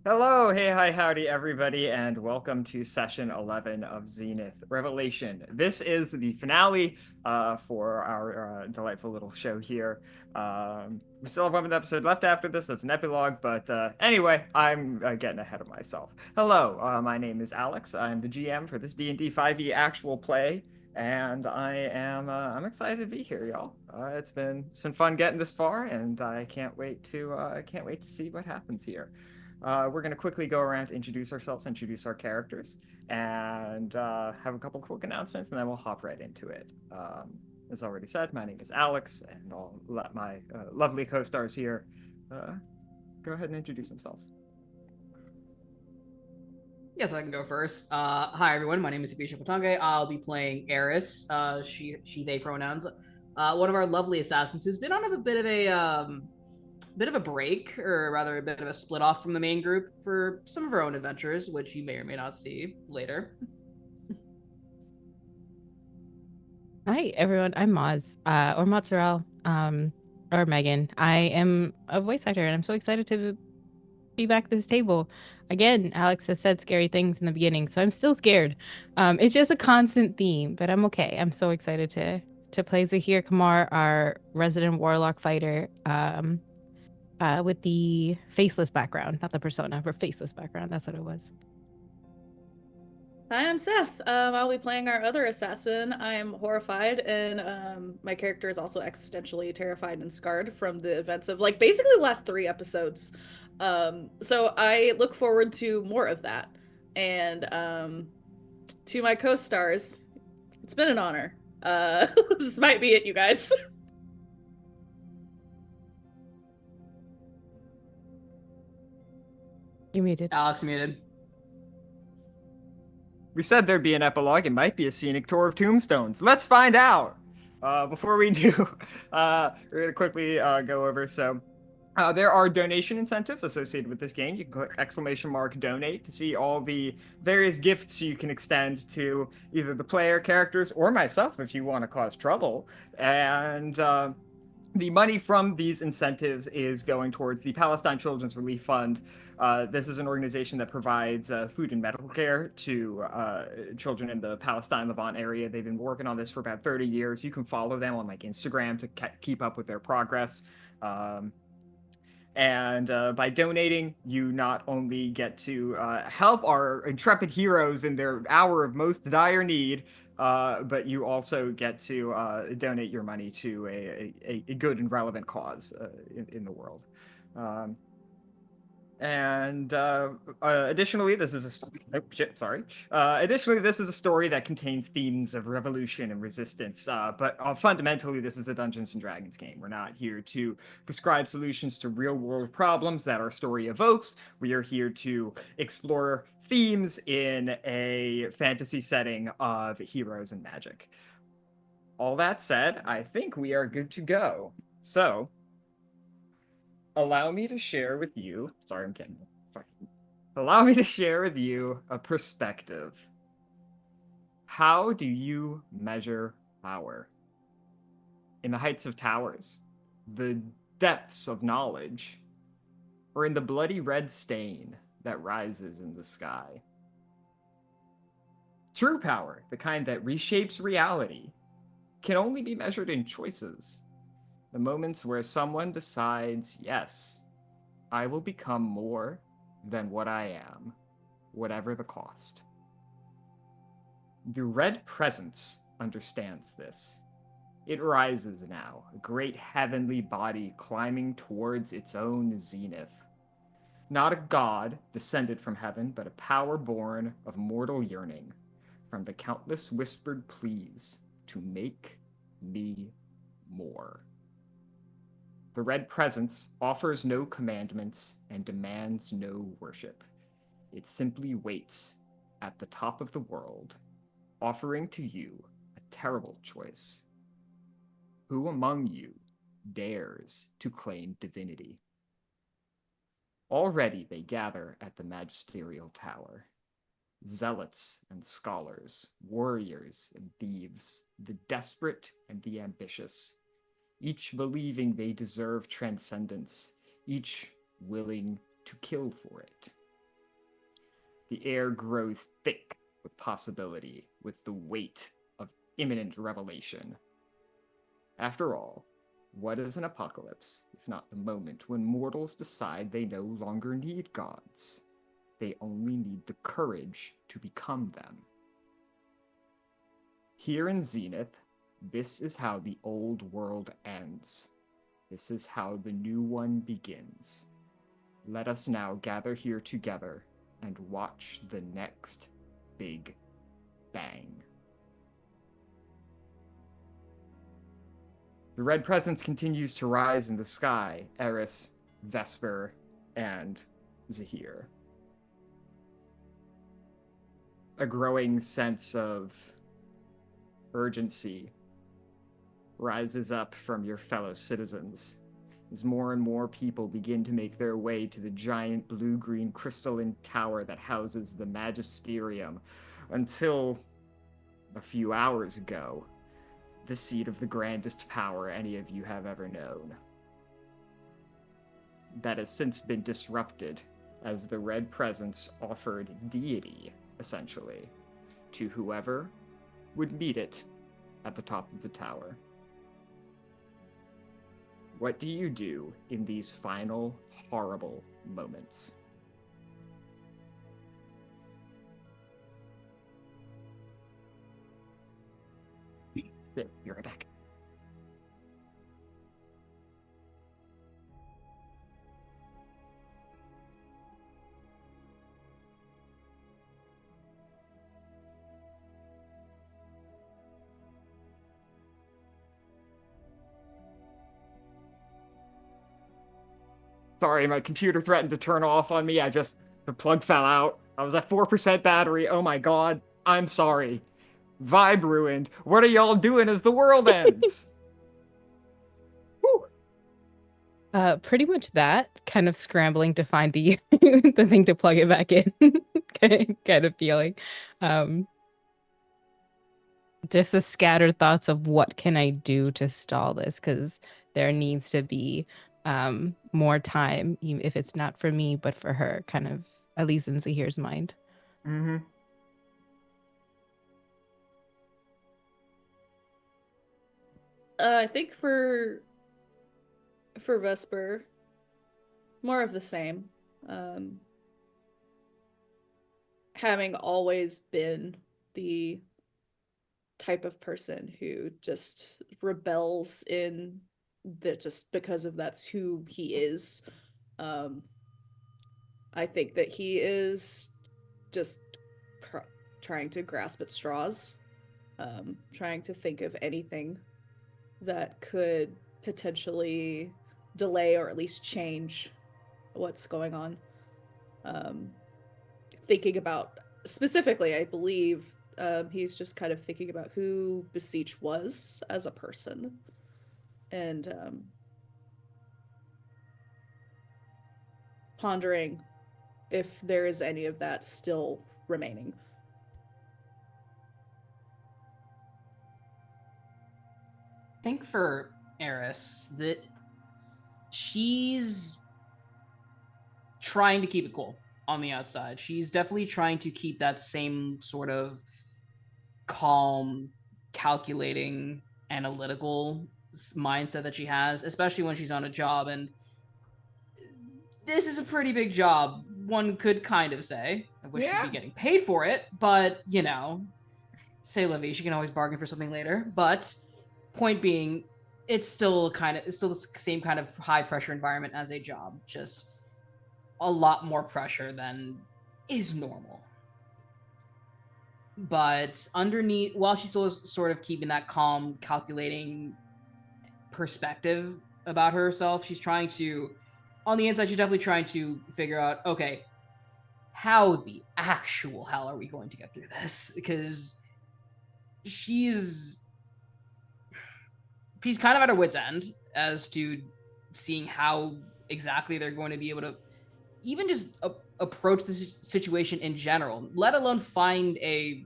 Hello, hey, hi, howdy, everybody, and welcome to session 11 of Zenith Revelation. This is the finale for our delightful little show here. We still have one episode left after this. That's an epilogue, but anyway, I'm getting ahead of myself. Hello, my name is Alex. I'm the GM for this D&D 5e actual play, and I'm excited to be here, y'all. It's been fun getting this far, and I can't wait to see what happens here. We're going to quickly go around, introduce ourselves, introduce our characters, and have a couple quick announcements, and then we'll hop right into it. As already said, my name is Alex, and I'll let my lovely co-stars here uh, go ahead and introduce themselves. Yes, I can go first. Hi everyone, my name is Abhishek. I'll be playing Eris, they pronouns. One of our lovely assassins who's been on a bit of a break, or rather a bit of a split off from the main group for some of her own adventures, which you may or may not see later. Hi, everyone. I'm Mozz, or Mozzarella, or Megan. I am a voice actor, and I'm so excited to be back at this table. Again, Alex has said scary things in the beginning, so I'm still scared. It's just a constant theme, but I'm okay. I'm so excited to play Zahir Kamar, our resident warlock fighter, with the faceless background, not the persona, but faceless background. That's what it was. Hi, I'm Seth. I'll be playing our other assassin. I'm horrified, and my character is also existentially terrified and scarred from the events of basically the last three episodes. So I look forward to more of that. And to my co-stars, it's been an honor. This might be it, you guys. You muted. Alex muted. We said there'd be an epilogue. It might be a scenic tour of tombstones. Let's find out. Before we do, we're gonna quickly go over. There are donation incentives associated with this game. You can click !donate to see all the various gifts you can extend to either the player characters or myself if you want to cause trouble. And the money from these incentives is going towards the Palestine Children's Relief Fund. This is an organization that provides food and medical care to children in the Palestine Levant area. They've been working on this for about 30 years. You can follow them on Instagram to keep up with their progress. And by donating, you not only get to help our intrepid heroes in their hour of most dire need, but you also get to donate your money to a good and relevant cause in the world. Um, and additionally, this is additionally, this is a story that contains themes of revolution and resistance. But fundamentally, this is a Dungeons and Dragons game. We're not here to prescribe solutions to real-world problems that our story evokes. We are here to explore themes in a fantasy setting of heroes and magic. All that said, I think we are good to go. So, allow me to share with you. Sorry, I'm getting. Sorry. Allow me to share with you a perspective. How do you measure power? In the heights of towers, the depths of knowledge, or in the bloody red stain that rises in the sky? True power, the kind that reshapes reality, can only be measured in choices. The moments where someone decides, yes, I will become more than what I am, whatever the cost. The Red Presence understands this. It rises now, a great heavenly body climbing towards its own zenith. Not a god descended from heaven, but a power born of mortal yearning, from the countless whispered pleas to make me more. The Red Presence offers no commandments and demands no worship. It simply waits at the top of the world, offering to you a terrible choice. Who among you dares to claim divinity? Already they gather at the magisterial tower. Zealots and scholars, warriors and thieves, the desperate and the ambitious, each believing they deserve transcendence, each willing to kill for it. The air grows thick with possibility, with the weight of imminent revelation. After all, what is an apocalypse, if not the moment when mortals decide they no longer need gods? They only need the courage to become them. Here in Zenith, this is how the old world ends. This is how the new one begins. Let us now gather here together and watch the next Big Bang. The red presence continues to rise in the sky, Eris, Vesper, and Zahir. A growing sense of urgency rises up from your fellow citizens as more and more people begin to make their way to the giant blue-green crystalline tower that houses the Magisterium, until a few hours ago, the seat of the grandest power any of you have ever known. That has since been disrupted as the red presence offered deity, essentially, to whoever would meet it at the top of the tower. What do you do in these final, horrible moments? You're right back. Sorry, my computer threatened to turn off on me. The plug fell out. I was at 4% battery. Oh my god. I'm sorry. Vibe ruined. What are y'all doing as the world ends? Pretty much that, kind of scrambling to find the the thing to plug it back in kind of feeling. Just the scattered thoughts of what can I do to stall this, because there needs to be more time, even if it's not for me but for her, kind of, at least in Zahir's mind. Mm-hmm. I think for Vesper, more of the same. Having always been the type of person who just rebels in just because of that's who he is. I think that he is just trying to grasp at straws, trying to think of anything that could potentially delay or at least change what's going on. Thinking about specifically, I believe he's just kind of thinking about who Beseech was as a person, and pondering if there is any of that still remaining. I think for Eris that she's trying to keep it cool on the outside. She's definitely trying to keep that same sort of calm, calculating, analytical mindset that she has, especially when she's on a job. And this is a pretty big job, one could kind of say. I wish she'd be getting paid for it, but, you know, say la vie, she can always bargain for something later. But point being, it's still the same kind of high pressure environment as a job, just a lot more pressure than is normal. But underneath, while she's still sort of keeping that calm, calculating perspective about herself, she's trying to, on the inside, she's definitely trying to figure out, okay, how the actual hell are we going to get through this? Because she's kind of at her wit's end as to seeing how exactly they're going to be able to even just approach the situation in general, let alone find an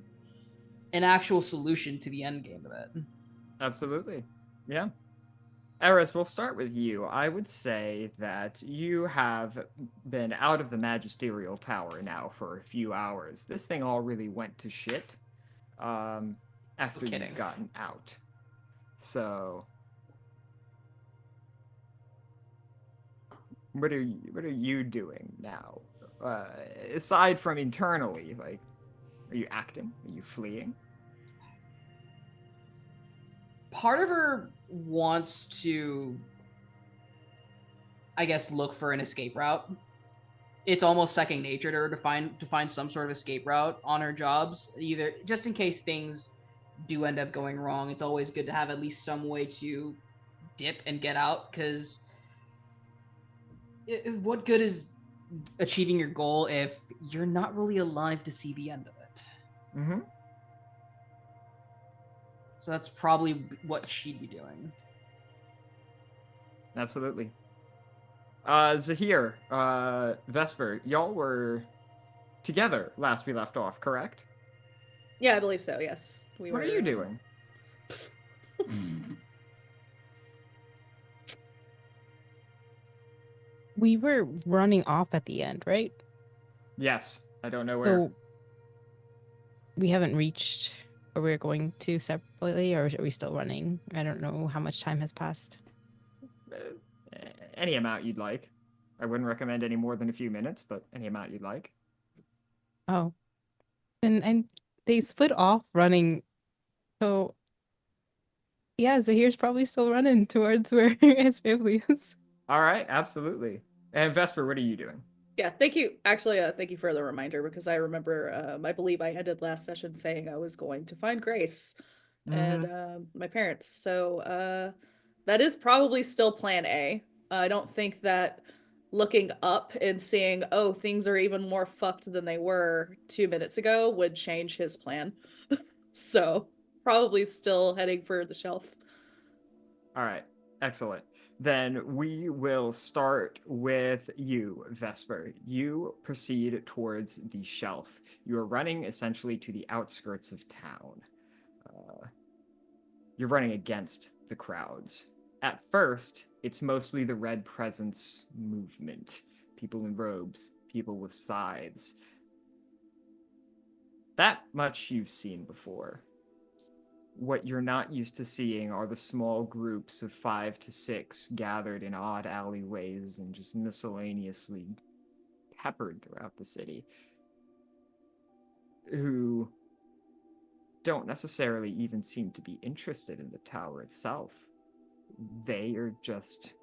actual solution to the end game of it. Absolutely. Yeah. Eris, we'll start with you. I would say that you have been out of the magisterial tower now for a few hours. This thing all really went to shit after kidding. you've gotten out. So, what are you doing now? Aside from internally, like, are you acting? Are you fleeing? Part of her wants to, I guess, look for an escape route. It's almost second nature to her to find some sort of escape route on her jobs, either just in case things do end up going wrong. It's always good to have at least some way to dip and get out, because what good is achieving your goal if you're not really alive to see the end of it? Mm-hmm. So that's probably what she'd be doing. Absolutely. Zahir, Vesper, y'all were together last we left off, correct? Yeah, I believe so. Yes, What are you doing? We were running off at the end, right? Yes, I don't know where. So we haven't reached where we're going to separately, or are we still running? I don't know how much time has passed. Any amount you'd like. I wouldn't recommend any more than a few minutes, but any amount you'd like. Oh, and they split off running. So yeah, Zahir's probably still running towards where his family is. All right, absolutely. And Vesper, what are you doing? Yeah, thank you. Actually, thank you for the reminder, because I remember, I believe I ended last session saying I was going to find Grace and my parents. So that is probably still plan A. I don't think that looking up and seeing, oh, things are even more fucked than they were 2 minutes ago would change his plan. So probably still heading for the shelf. All right, excellent. Then we will start with you, Vesper. You proceed towards the shelf. You are running essentially to the outskirts of town. You're running against the crowds. At first, it's mostly the Red Presence movement. People in robes, people with scythes. That much you've seen before. What you're not used to seeing are the small groups of 5 to 6 gathered in odd alleyways and just miscellaneously peppered throughout the city, who don't necessarily even seem to be interested in the tower itself. They are just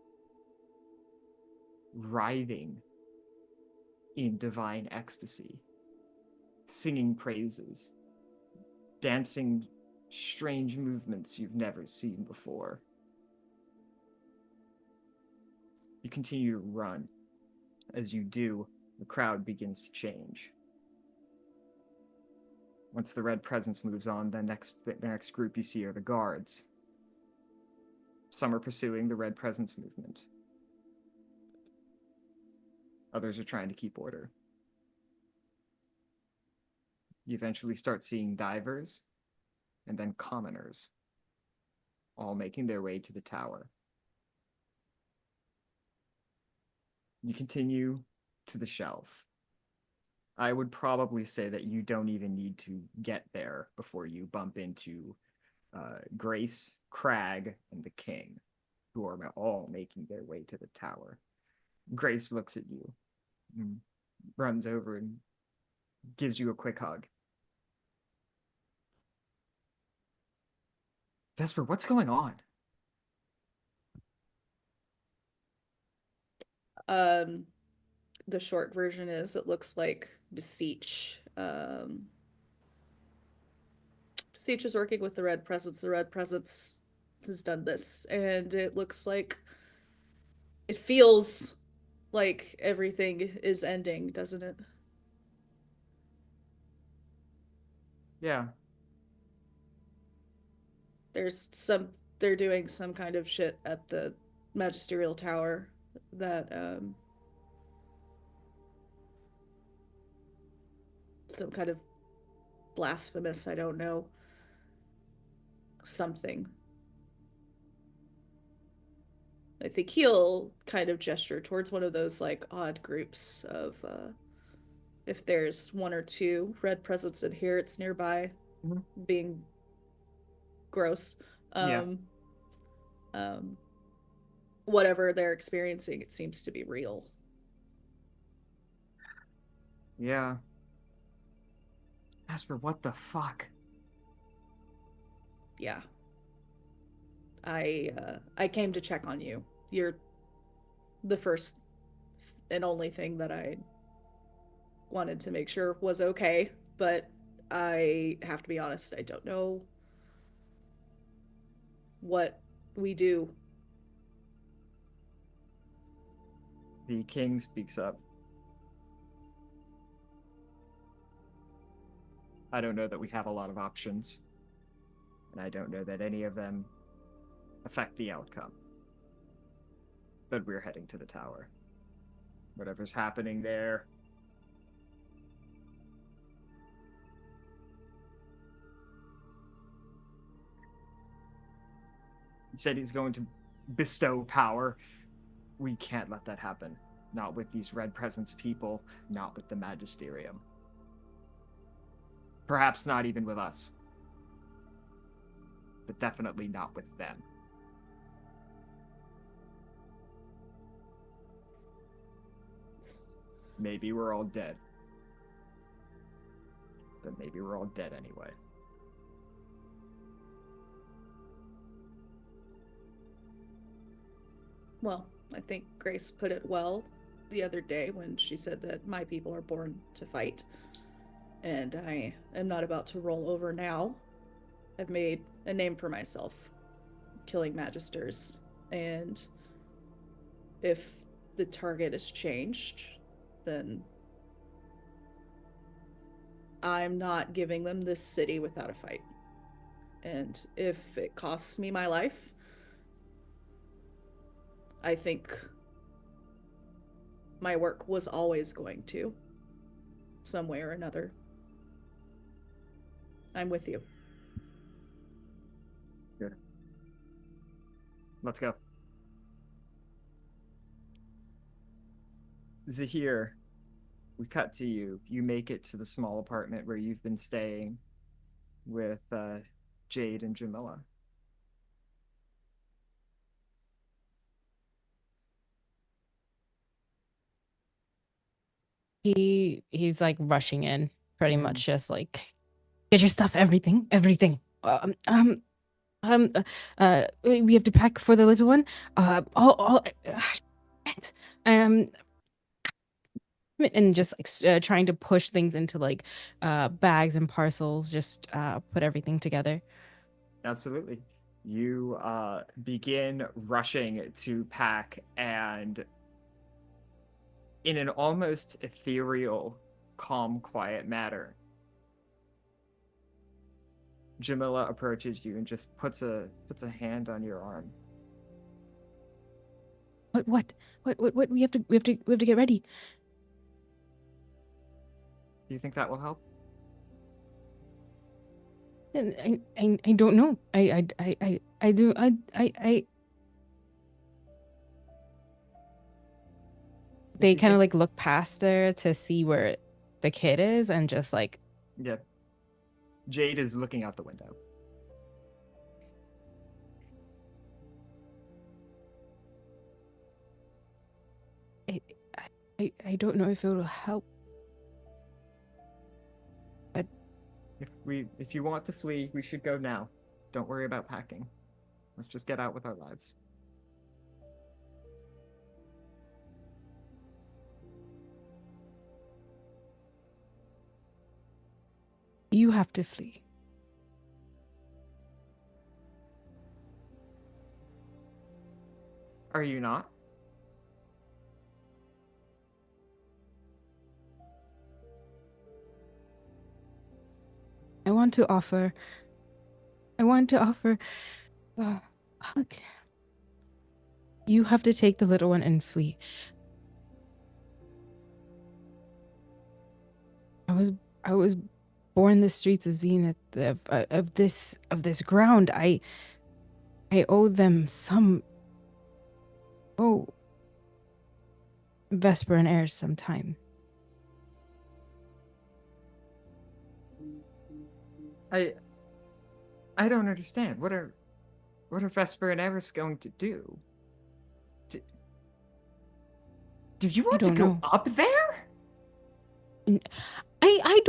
writhing in divine ecstasy, singing praises, dancing strange movements you've never seen before. You continue to run. As you do, the crowd begins to change. Once the Red Presence moves on, the next group you see are the guards. Some are pursuing the Red Presence movement. Others are trying to keep order. You eventually start seeing divers and then commoners, all making their way to the tower. You continue to the shelf. I would probably say that you don't even need to get there before you bump into Grace, Crag, and the King, who are all making their way to the tower. Grace looks at you, runs over, and gives you a quick hug. Vesper, what's going on? The short version is it looks like Beseech. Beseech is working with the Red Presence. The Red Presence has done this, and it looks like it feels like everything is ending, doesn't it? Yeah. They're doing some kind of shit at the magisterial tower that some kind of blasphemous, I don't know, something. I think he'll kind of gesture towards one of those like odd groups of if there's one or two red presents in here, it's nearby, being gross. Yeah. Um, whatever they're experiencing, it seems to be real. Yeah. As for what the fuck? Yeah. I came to check on you. You're the first and only thing that I wanted to make sure was okay, but I have to be honest, I don't know what we do. The king speaks up. I don't know that we have a lot of options, and I don't know that any of them affect the outcome. But we're heading to the tower. Whatever's happening there. He said he's going to bestow power. We can't let that happen. Not with these Red Presence people, not with the Magisterium. Perhaps not even with us. But definitely not with them. Maybe we're all dead. But maybe we're all dead anyway. Well, I think Grace put it well the other day when she said that my people are born to fight. And I am not about to roll over now. I've made a name for myself, killing Magisters. And if the target is changed, then I'm not giving them this city without a fight. And if it costs me my life, I think my work was always going to, some way or another. I'm with you. Good. Let's go. Zahir, we cut to you. You make it to the small apartment where you've been staying with Jade and Jamila. He's like rushing in, pretty much just like, get your stuff, everything. We have to pack for the little one. Shit. And just like trying to push things into like bags and parcels, just put everything together. Absolutely. You begin rushing to pack, and in an almost ethereal, calm, quiet manner, Jamila approaches you and just puts a hand on your arm. What? We have to get ready. Do you think that will help? I don't know. I do. They kind of like look past there to see where the kid is and just like. Yeah. Jade is looking out the window. I don't know if it will help. But if you want to flee, we should go now. Don't worry about packing. Let's just get out with our lives. you have to flee. Are you not? I want to offer. Okay. You have to take the little one and flee. I was born the streets of Zenith, of this ground. I owe them some Oh, Vesper and Eris sometime. I don't understand. What are Vesper and Eris going to do? Do you want to don't go know. up there? I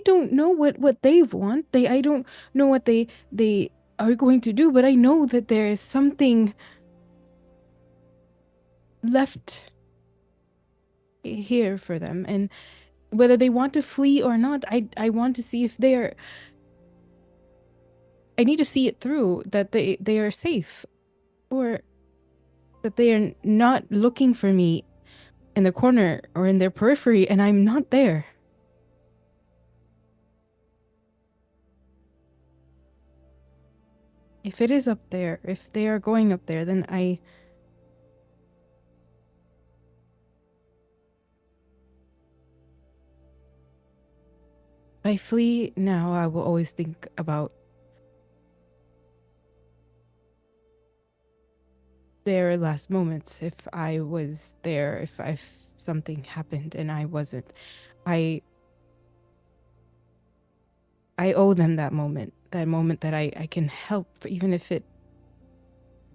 don't know what they want. I don't know what they are going to do, but I know that there is something left here for them, and whether they want to flee or not, I want to see if they are. I need to see it through that they are safe, or that they are not looking for me in the corner or in their periphery, and I'm not there. If it is up there, if they are going up there, then if I flee now, I will always think about their last moments. If I was there, if something happened and I wasn't, I owe them that moment that I can help, even if it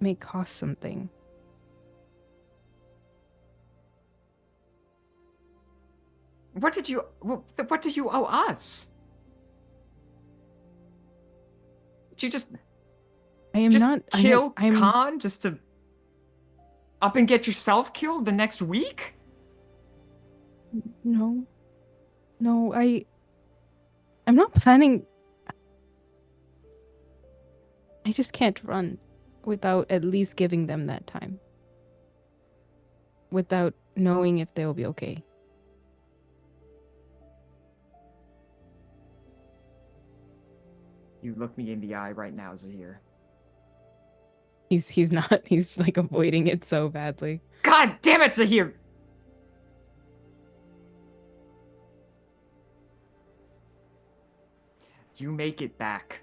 may cost something. What do you owe us? Did you just I am just not. kill I'm Khan just to up and get yourself killed the next week? no, no. I'm not planning. I just can't run without at least giving them that time. Without knowing if they will be okay. You look me in the eye right now, Zahir. He's not. He's like avoiding it so badly. God damn it, Zahir! You make it back.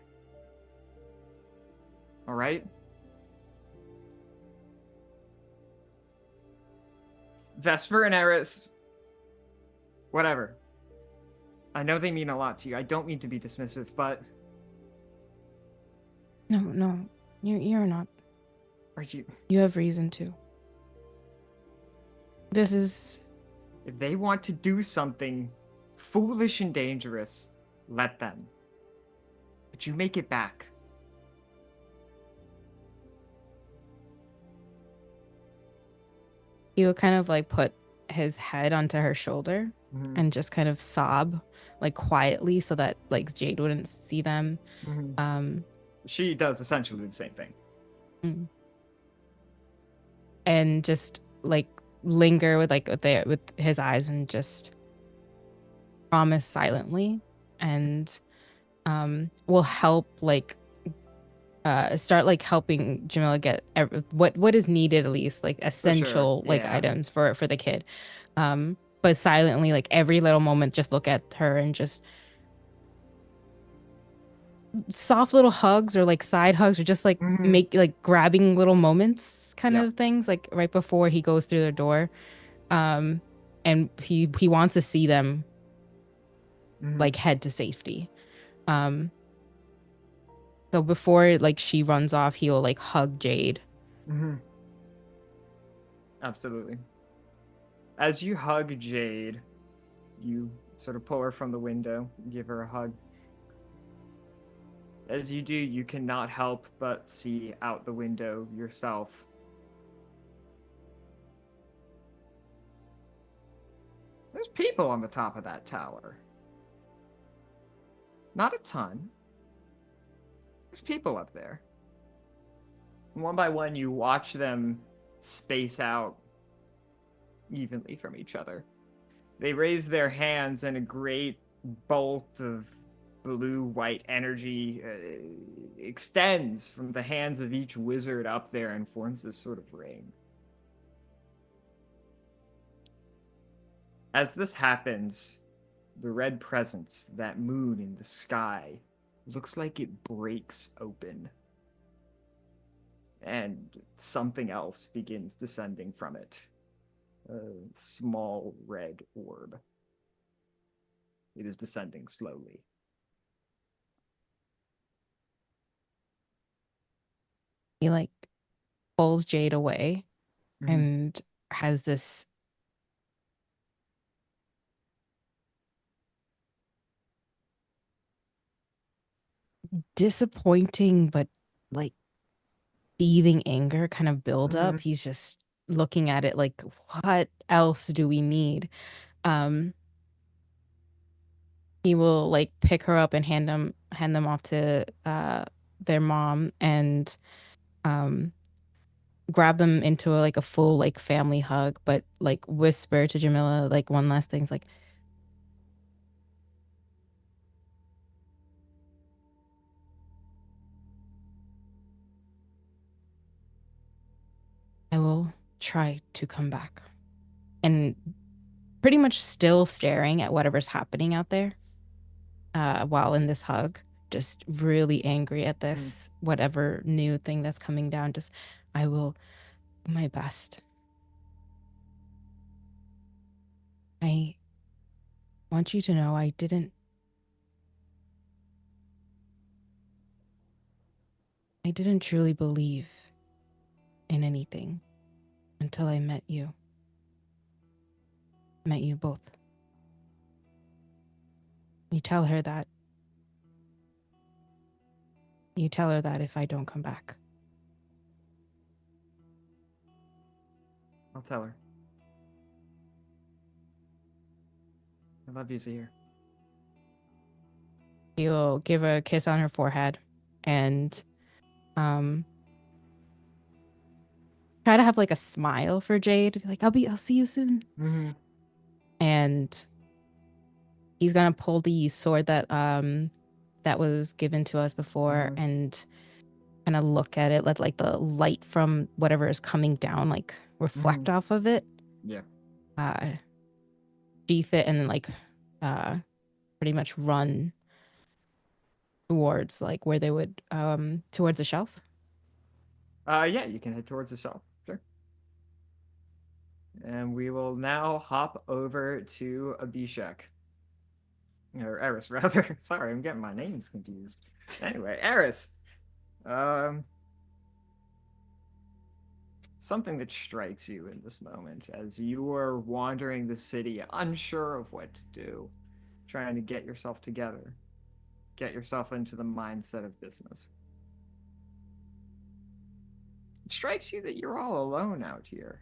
Alright? Vesper and Eris. Whatever. I know they mean a lot to you. I don't mean to be dismissive, but No. You're not. are you. You have reason to. This is. If they want to do something foolish and dangerous, let them. But you make it back. He'll kind of like put his head onto her shoulder Mm-hmm. and just kind of sob, like quietly, so that like Jade wouldn't see them. Mm-hmm. She does essentially the same thing. And just like linger with with his eyes and just promise silently, and will help like start like helping Jamila get what is needed, at least like essential like Yeah. items for the kid, but silently, like every little moment, just look at her and just soft little hugs or like side hugs, or just like make like grabbing little moments kind of things, like right before he goes through the door, and he wants to see them like head to safety. So before like she runs off, he'll like hug Jade. Absolutely. As you hug Jade, you sort of pull her from the window, give her a hug. As you do, you cannot help but see out the window yourself. There's people on the top of that tower. Not a ton. There's people up there. One by one, you watch them space out evenly from each other. They raise their hands, and a great bolt of blue-white energy extends from the hands of each wizard up there and forms this sort of ring. As this happens, the red presence, that moon in the sky, looks like it breaks open. and something else begins descending from it. A small red orb. It is descending slowly. He like pulls Jade away Mhm. and has this disappointing but like seething anger kind of build up. He's just looking at it like, what else do we need? Um, he will like pick her up and hand them off to their mom and um grab them into like a full like family hug, but like whisper to Jamila like one last thing's like, I will try to come back. And pretty much still staring at whatever's happening out there while in this hug, just really angry at this, whatever new thing that's coming down. Just, I will do my best. I want you to know I didn't truly believe in anything until I met you. Met you both. You tell her that. You tell her that if I don't come back. I'll tell her. I love you, Zahir. He'll give a kiss on her forehead and um try to have like a smile for Jade. Like, I'll see you soon. Mm-hmm. And he's gonna pull the sword that was given to us before and kind of look at it, let like the light from whatever is coming down like reflect off of it. Yeah. Sheath it and then like pretty much run towards like where they would towards the shelf. Yeah, you can head towards the shelf. Sure. And we will now hop over to Abhishek. Or Eris, rather. Sorry, I'm getting my names confused. Anyway, Eris. Um, something that strikes you in this moment as you are wandering the city, unsure of what to do, trying to get yourself together, get yourself into the mindset of business. It strikes you that you're all alone out here.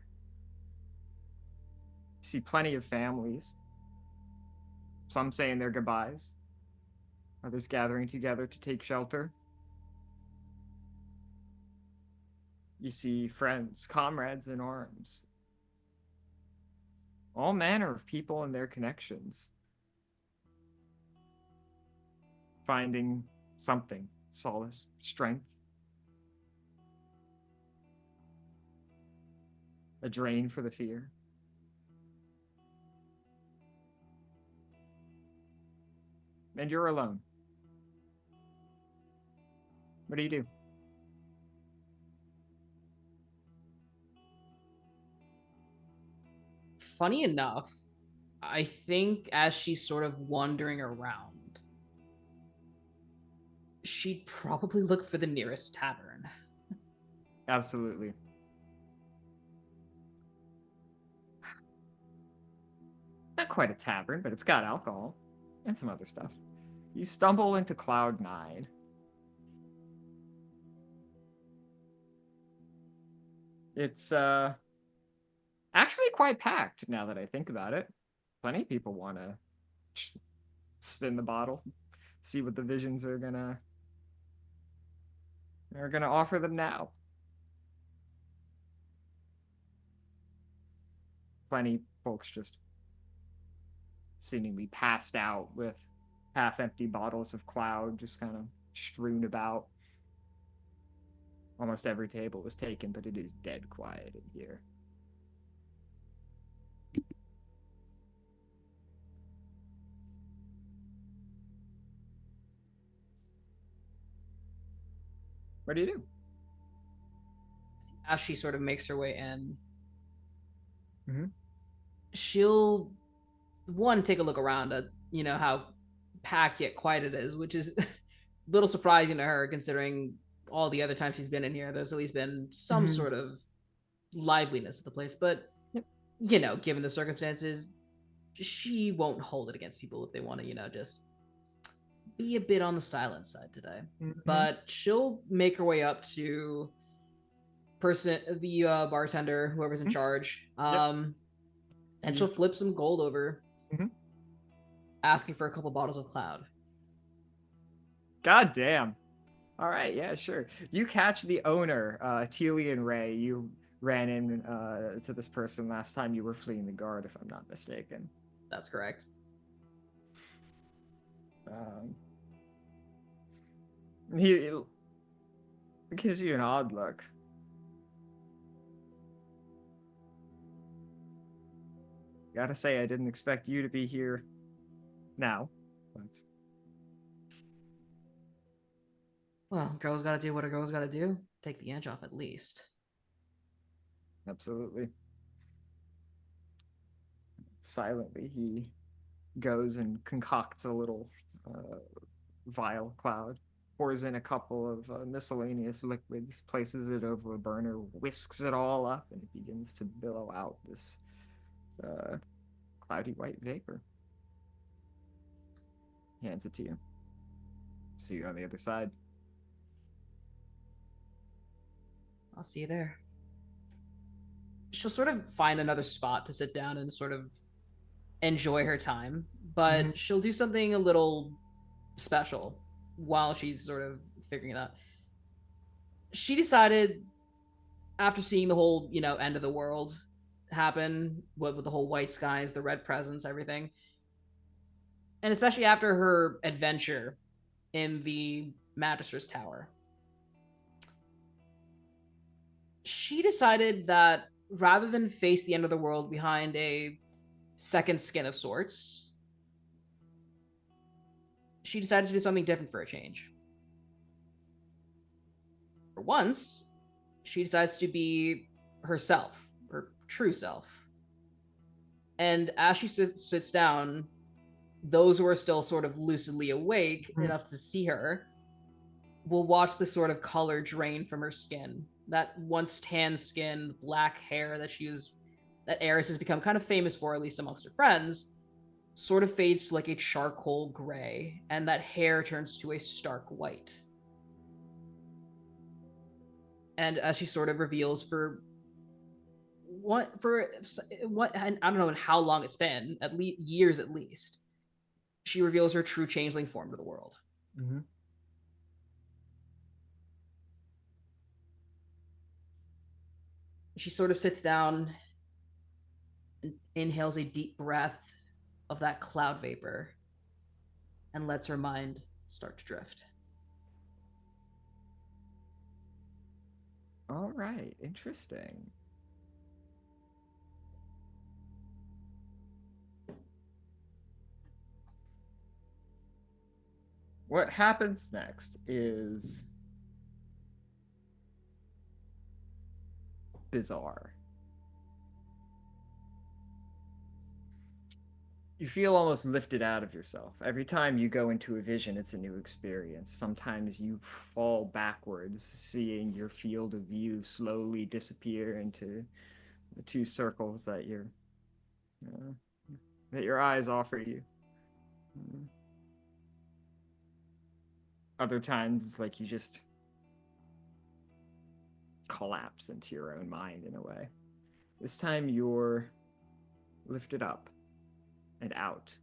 You see plenty of families, some saying their goodbyes, others gathering together to take shelter. You see friends, comrades in arms, all manner of people and their connections, finding something, solace, strength, a drain for the fear. And you're alone. What do you do? Funny enough, I think as she's sort of wandering around, she'd probably look for the nearest tavern. Absolutely. Not quite a tavern, but it's got alcohol and some other stuff. You stumble into Cloud 9. It's actually quite packed now that I think about it. Plenty of people want to spin the bottle, see what the visions are gonna offer them now. Plenty folks just seemingly passed out with half-empty bottles of Cloud just kind of strewn about. Almost every table was taken, but it is dead quiet in here. What do you do? as she sort of makes her way in, Mhm. she'll one take a look around at how packed yet quiet it is, which is a little surprising to her considering all the other times she's been in here. There's at least been some sort of liveliness at the place, but Yep. given the circumstances, she won't hold it against people if they want to, just be a bit on the silent side today. Mhm. But she'll make her way up to the bartender, whoever's in Mhm. charge, Yep. and she'll flip some gold over, Mhm. asking for a couple bottles of Cloud. God damn. All right, yeah, sure. You catch the owner, Telian Ray. You ran in to this person last time you were fleeing the guard, if I'm not mistaken. That's correct. He gives you an odd look. Gotta say, I didn't expect you to be here now. But... Well, girl's gotta do what a girl's gotta do. Take the edge off at least. Absolutely. Silently, he goes and concocts a little vial Cloud, pours in a couple of miscellaneous liquids, places it over a burner, whisks it all up, and it begins to billow out this cloudy white vapor. Hands it to you. See you on the other side. I'll see you there. She'll sort of find another spot to sit down and sort of enjoy her time, but she'll do something a little special while she's sort of figuring it out. She decided, after seeing the whole, end of the world happen, with the whole white skies, the red presence, everything, and especially after her adventure in the Magister's Tower, she decided that rather than face the end of the world behind a second skin of sorts, she decided to do something different for a change. For once, she decides to be herself, her true self. And as she sits down, those who are still sort of lucidly awake enough to see her will watch the sort of color drain from her skin. That once tan skin, black hair that Eris has become kind of famous for, at least amongst her friends, sort of fades to like a charcoal gray, and that hair turns to a stark white. And as she sort of reveals for what, and I don't know how long it's been, at least years at least, she reveals her true changeling form to the world. Mm-hmm. She sort of sits down and inhales a deep breath of that cloud vapor and lets her mind start to drift. All right, interesting. What happens next is bizarre. You feel almost lifted out of yourself. Every time you go into a vision, it's a new experience. Sometimes you fall backwards, seeing your field of view slowly disappear into the two circles uh, that your eyes offer you. Other times, it's like you just collapse into your own mind in a way. This time, you're lifted up and out.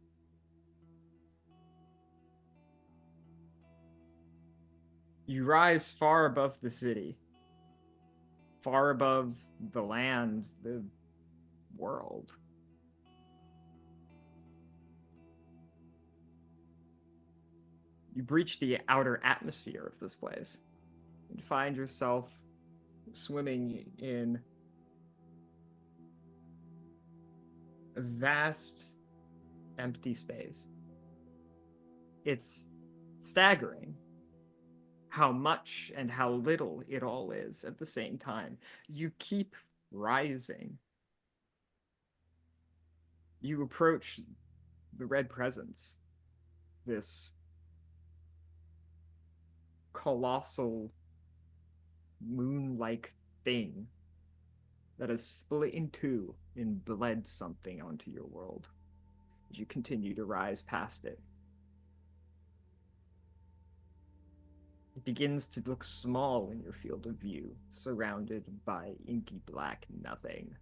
You rise far above the city, far above the land, the world. You breach the outer atmosphere of this place and find yourself swimming in a vast, empty space. It's staggering how much and how little it all is at the same time. You keep rising. You approach the red presence, this colossal moon-like thing that has split in two and bled something onto your world as you continue to rise past it. It begins to look small in your field of view, surrounded by inky black nothing.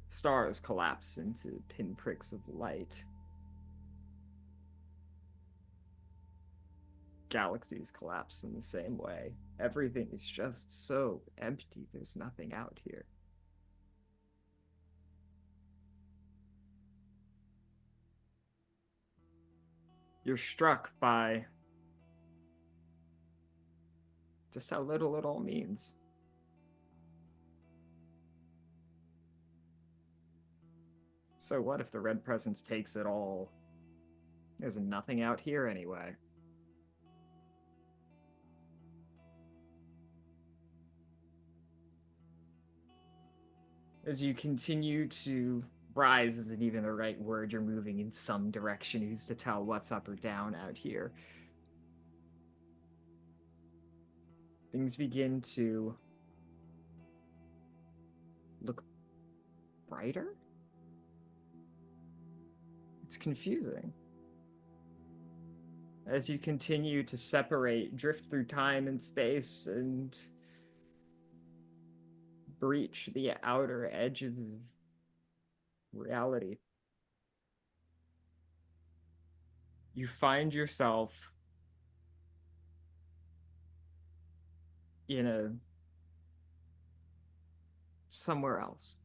Stars collapse into pinpricks of light. Galaxies collapse in the same way. Everything is just so empty. There's nothing out here. You're struck by just how little it all means. So what if the red presence takes it all? There's nothing out here anyway. As you continue to rise isn't even the right word, you're moving in some direction. Who's to tell what's up or down out here? Things begin to look brighter? It's confusing. As you continue to separate, drift through time and space, and breach the outer edges of reality, you find yourself in somewhere else.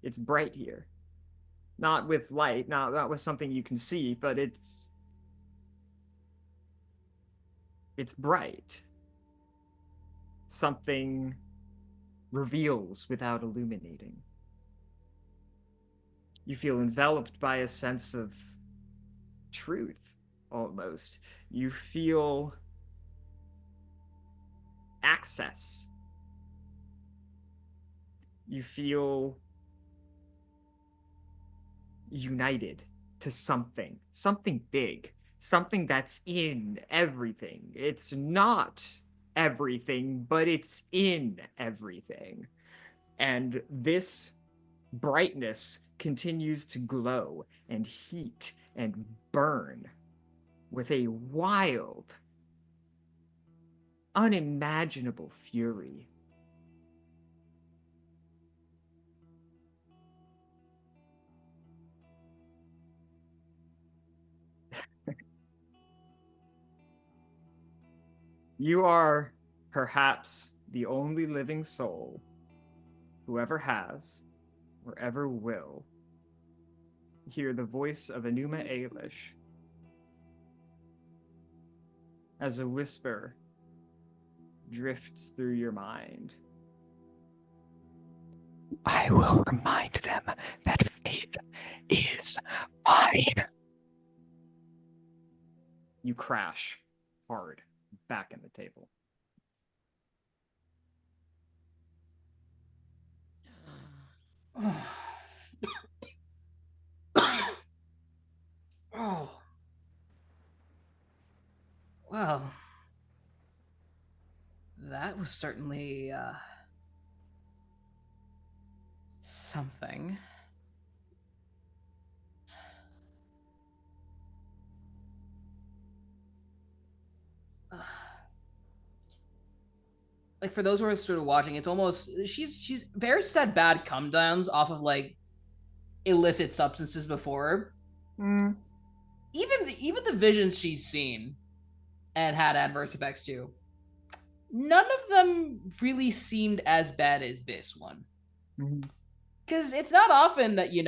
It's bright here. Not with light, not with something you can see, but it's bright. Something reveals without illuminating. You feel enveloped by a sense of truth, almost. You feel access. You feel united to something big, something that's in everything. It's not everything, but it's in everything. And this brightness continues to glow and heat and burn with a wild, unimaginable fury. You are perhaps the only living soul who ever has or ever will hear the voice of Enuma Elish as a whisper drifts through your mind. I will remind them that faith is mine. You crash hard back in the table. Oh. Well, that was certainly something. Like, for those who are sort of watching, it's almost she's Varys had bad come downs off of like illicit substances before. Even the visions she's seen and had adverse effects to, none of them really seemed as bad as this one. Because it's not often that you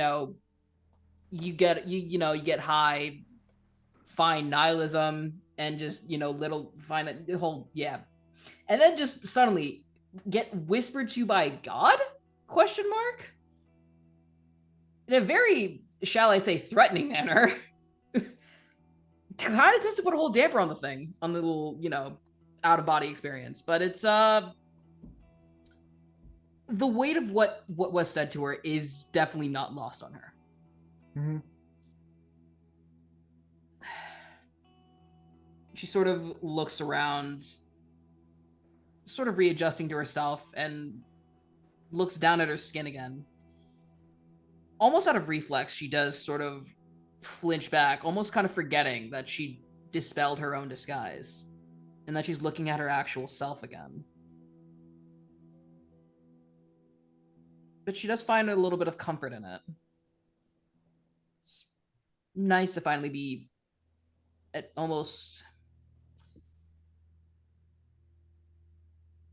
get high, find nihilism and just little find the whole and then just suddenly get whispered to by God? Question mark? in a very, shall I say, threatening manner. Kind of tends to put a whole damper on the thing, on the little, out of body experience. But it's the weight of what was said to her is definitely not lost on her. Mm-hmm. She sort of looks around, sort of readjusting to herself, and looks down at her skin again. Almost out of reflex, she does sort of flinch back, almost kind of forgetting that she dispelled her own disguise and that she's looking at her actual self again. But she does find a little bit of comfort in it. It's nice to finally be almost...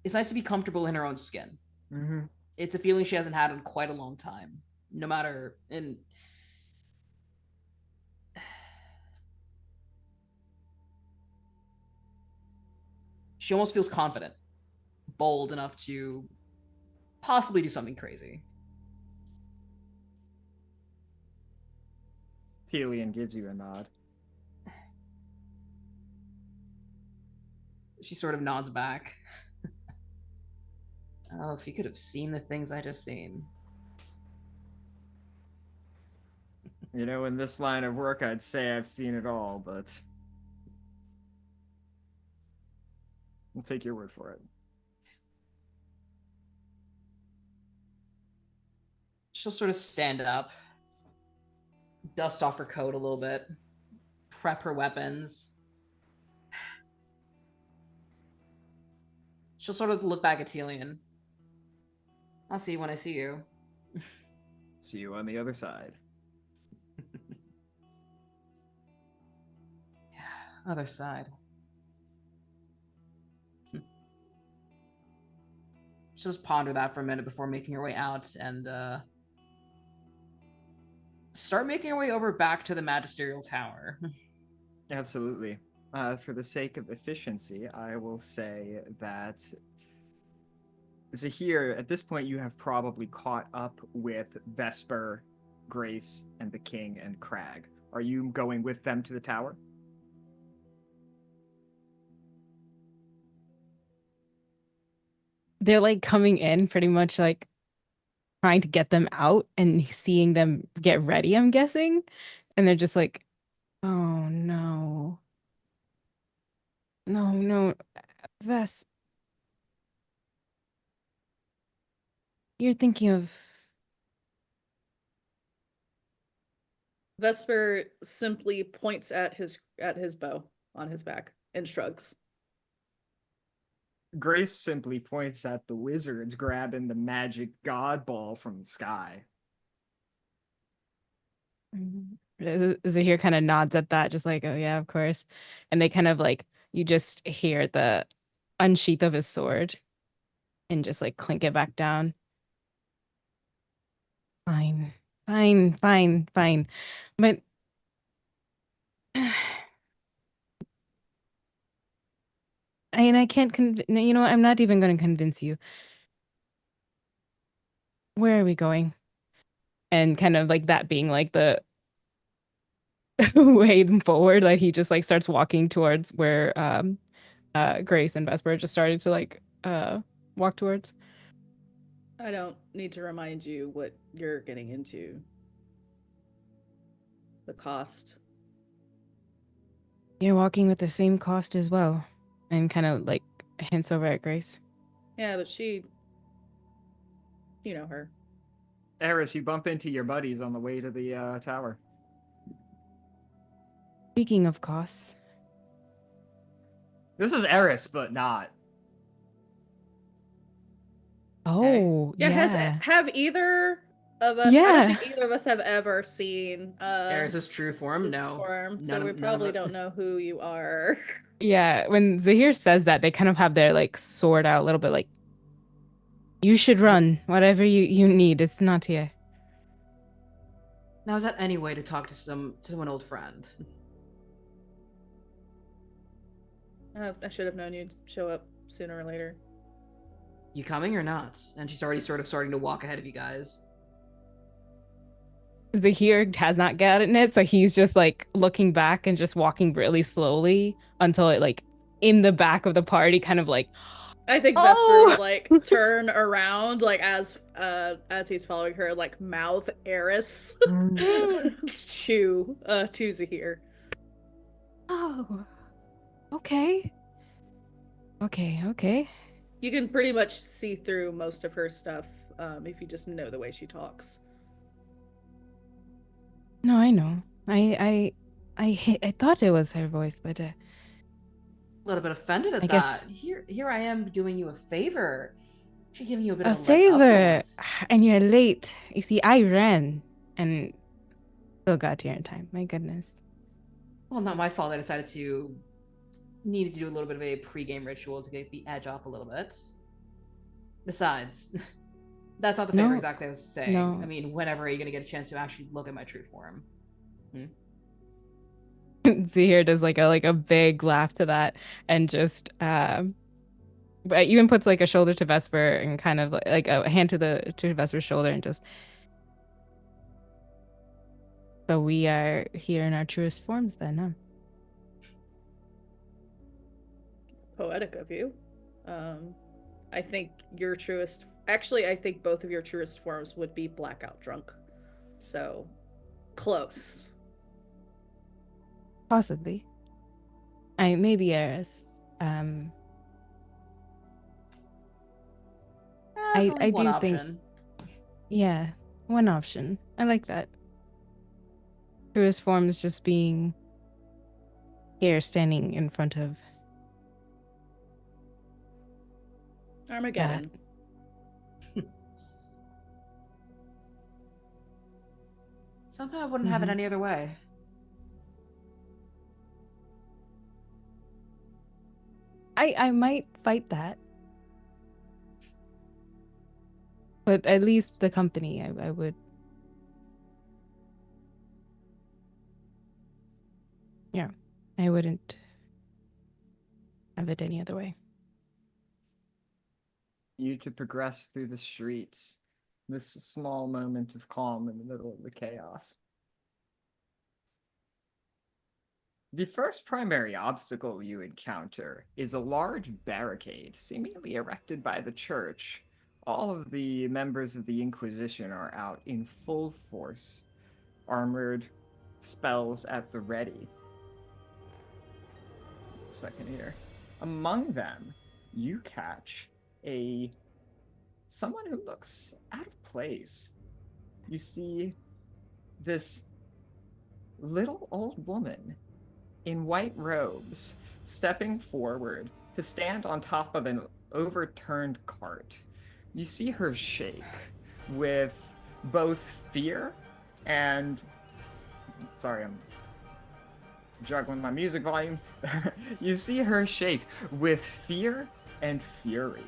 It's nice to be comfortable in her own skin. Mm-hmm. It's a feeling she hasn't had in quite a long time. No matter... And she almost feels confident, bold enough to possibly do something crazy. Telian gives you a nod. She sort of nods back. Oh, if you could have seen the things I just seen. In this line of work, I'd say I've seen it all, but I'll take your word for it. She'll sort of stand up, dust off her coat a little bit, prep her weapons. She'll sort of look back at Telian. I'll see you when I see you. See you on the other side. Other side. She'll just ponder that for a minute before making her way out and start making her way over back to the magisterial tower. Absolutely. For the sake of efficiency, I will say that Zahir, at this point, you have probably caught up with Vesper, Grace, and the King and Crag. Are you going with them to the tower? They're like coming in pretty much like trying to get them out and seeing them get ready, I'm guessing. And they're just like, oh no. No, no. Ves, you're thinking of... Vesper simply points at his bow on his back and shrugs. Grace simply points at the wizards grabbing the magic god ball from the sky. Zahir kind of nods at that, just like, oh yeah, of course. And they kind of like, you just hear the unsheath of his sword and just like clink it back down. Fine, fine, fine, fine. But I can't you know what? I'm not even going to convince you. Where are we going? And kind of like that being like the way forward, like he just like starts walking towards where Grace and Vesper just started to like walk towards. I don't need to remind you what you're getting into. The cost. You're walking with the same cost as well. And kind of like hints over at Grace. Yeah, but she... You know her. Eris, you bump into your buddies on the way to the tower. Speaking of costs. This is Eris, but not. Oh, yeah. Have either of us... Yeah. I don't think either of us have ever seen... Eris's true form? this No. form, so None we of probably it. don't know who you are. Yeah, when Zahir says that, they kind of have their like sword out a little bit like, you should run. Whatever you need, it's not here. Now, is that any way to talk to an old friend? I should have known you'd show up sooner or later. You coming or not? And she's already sort of starting to walk ahead of you guys. Zahir has not gotten it, so he's just like looking back and just walking really slowly until it like in the back of the party kind of like, I think Vesper would oh. like turn around like as he's following her, like mouth Eris to Zahir. Oh, okay. Okay. You can pretty much see through most of her stuff if you just know the way she talks. No, I know. I thought it was her voice, but A little bit offended at I guess that. Here I am doing you a favor. She's giving you a bit a of a leg up for favor. once. And you're late. You see, I ran and still got here in time. My goodness. Well, not my fault. I decided to needed to do a little bit of a pre-game ritual to get the edge off a little bit. Besides, that's not the favor No, exactly I was saying. no. I mean, whenever are you gonna get a chance to actually look at my true form? Zahir does like a big laugh to that and just but even puts like a shoulder to Vesper and kind of like a hand to Vesper's shoulder and just, so we are here in our truest forms then, huh? It's poetic of you. I think your truest. Actually, I think both of your truest forms would be blackout drunk. So, close. Possibly. Maybe Eris. That's only I one do option. think, yeah, one option. I like that. Truest forms just being here standing in front of Armageddon. Somehow I wouldn't have it Mhm. any other way. I might fight that. But at least the company, I would. Yeah, I wouldn't have it any other way. You to progress through the streets, this small moment of calm in the middle of the chaos. The first primary obstacle you encounter is a large barricade, seemingly erected by the church. All of the members of the Inquisition are out in full force, armored, spells at the ready. Second here. Among them, you catch someone who looks out of place. You see this little old woman in white robes stepping forward to stand on top of an overturned cart. You see her shake with both fear and. Sorry, I'm juggling my music volume. You see her shake with fear and fury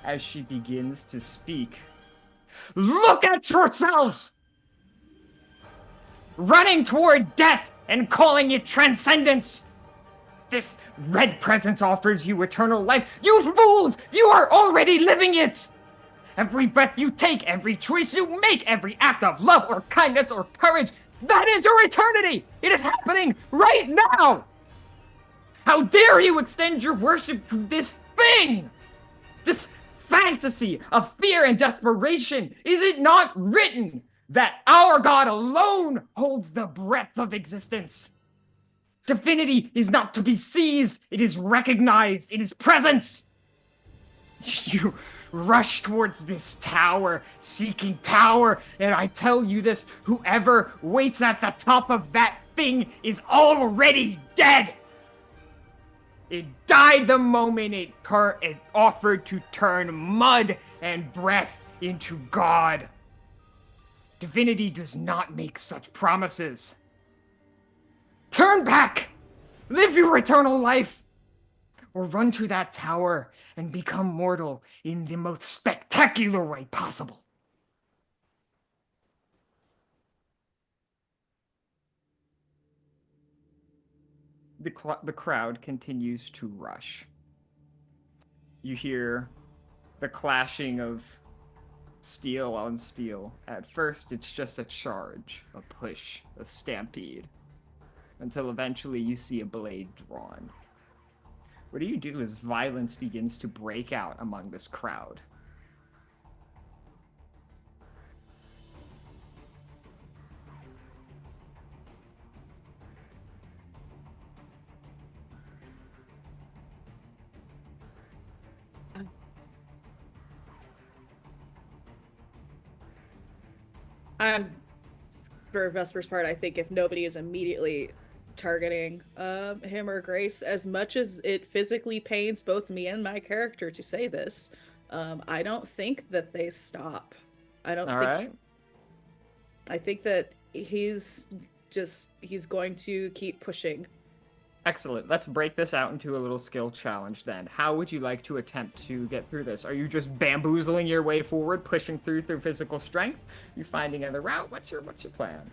as she begins to speak. Look at yourselves! Running toward death and calling it transcendence! This red presence offers you eternal life. You fools! You are already living it! Every breath you take, every choice you make, every act of love or kindness or courage, that is your eternity! It is happening right now! How dare you extend your worship to this thing? This fantasy of fear and desperation? Is it not written that our God alone holds the breadth of existence? Divinity is not to be seized, it is recognized, it is presence. You rush towards this tower, seeking power, and I tell you this, whoever waits at the top of that thing is already dead. It died the moment it offered to turn mud and breath into God. Divinity does not make such promises. Turn back! Live your eternal life! Or run to that tower and become mortal in the most spectacular way possible. The crowd continues to rush. You hear the clashing of Steel on steel. At first, it's just a charge, a push, a stampede, until eventually you see a blade drawn. What do you do as violence begins to break out among this crowd? For Vesper's part, I think if nobody is immediately targeting him or Grace, as much as it physically pains both me and my character to say this, I don't think that they stop. I don't All think. right. I think that he's going to keep pushing. Excellent. Let's break this out into a little skill challenge then. How would you like to attempt to get through this? Are you just bamboozling your way forward, pushing through physical strength? You finding another route? What's your plan?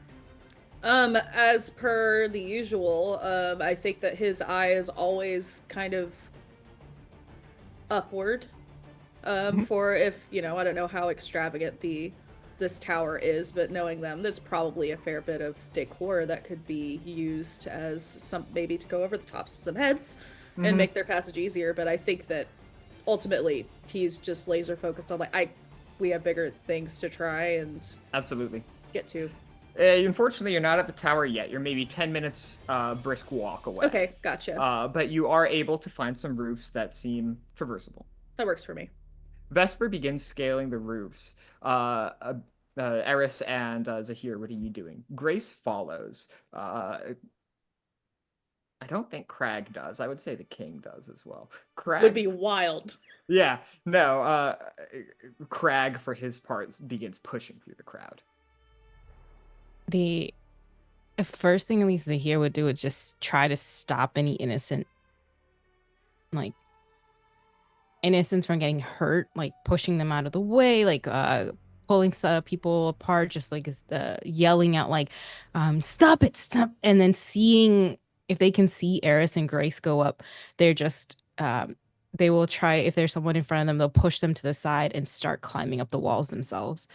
As per the usual, I think that his eye is always kind of upward. For if, I don't know how extravagant this tower is, but knowing them, there's probably a fair bit of decor that could be used as some, maybe to go over the tops of some heads and make their passage easier. But I think that ultimately he's just laser focused on we have bigger things to try and Absolutely. get to. Unfortunately, you're not at the tower yet. You're maybe 10 minutes brisk walk away. Okay, gotcha. But you are able to find some roofs that seem traversable. That works for me. Vesper begins scaling the roofs. Eris and Zahir, what are you doing? Grace follows. I don't think Crag does. I would say the king does as well. Crag would be wild. Yeah, no. Crag, for his part, begins pushing through the crowd. The first thing at least Zahir would do is just try to stop any innocents from getting hurt, like pushing them out of the way, like pulling people apart, just like yelling out like stop it, stop, and then seeing if they can see Eris and Grace go up. They're just they will try, if there's someone in front of them, they'll push them to the side and start climbing up the walls themselves.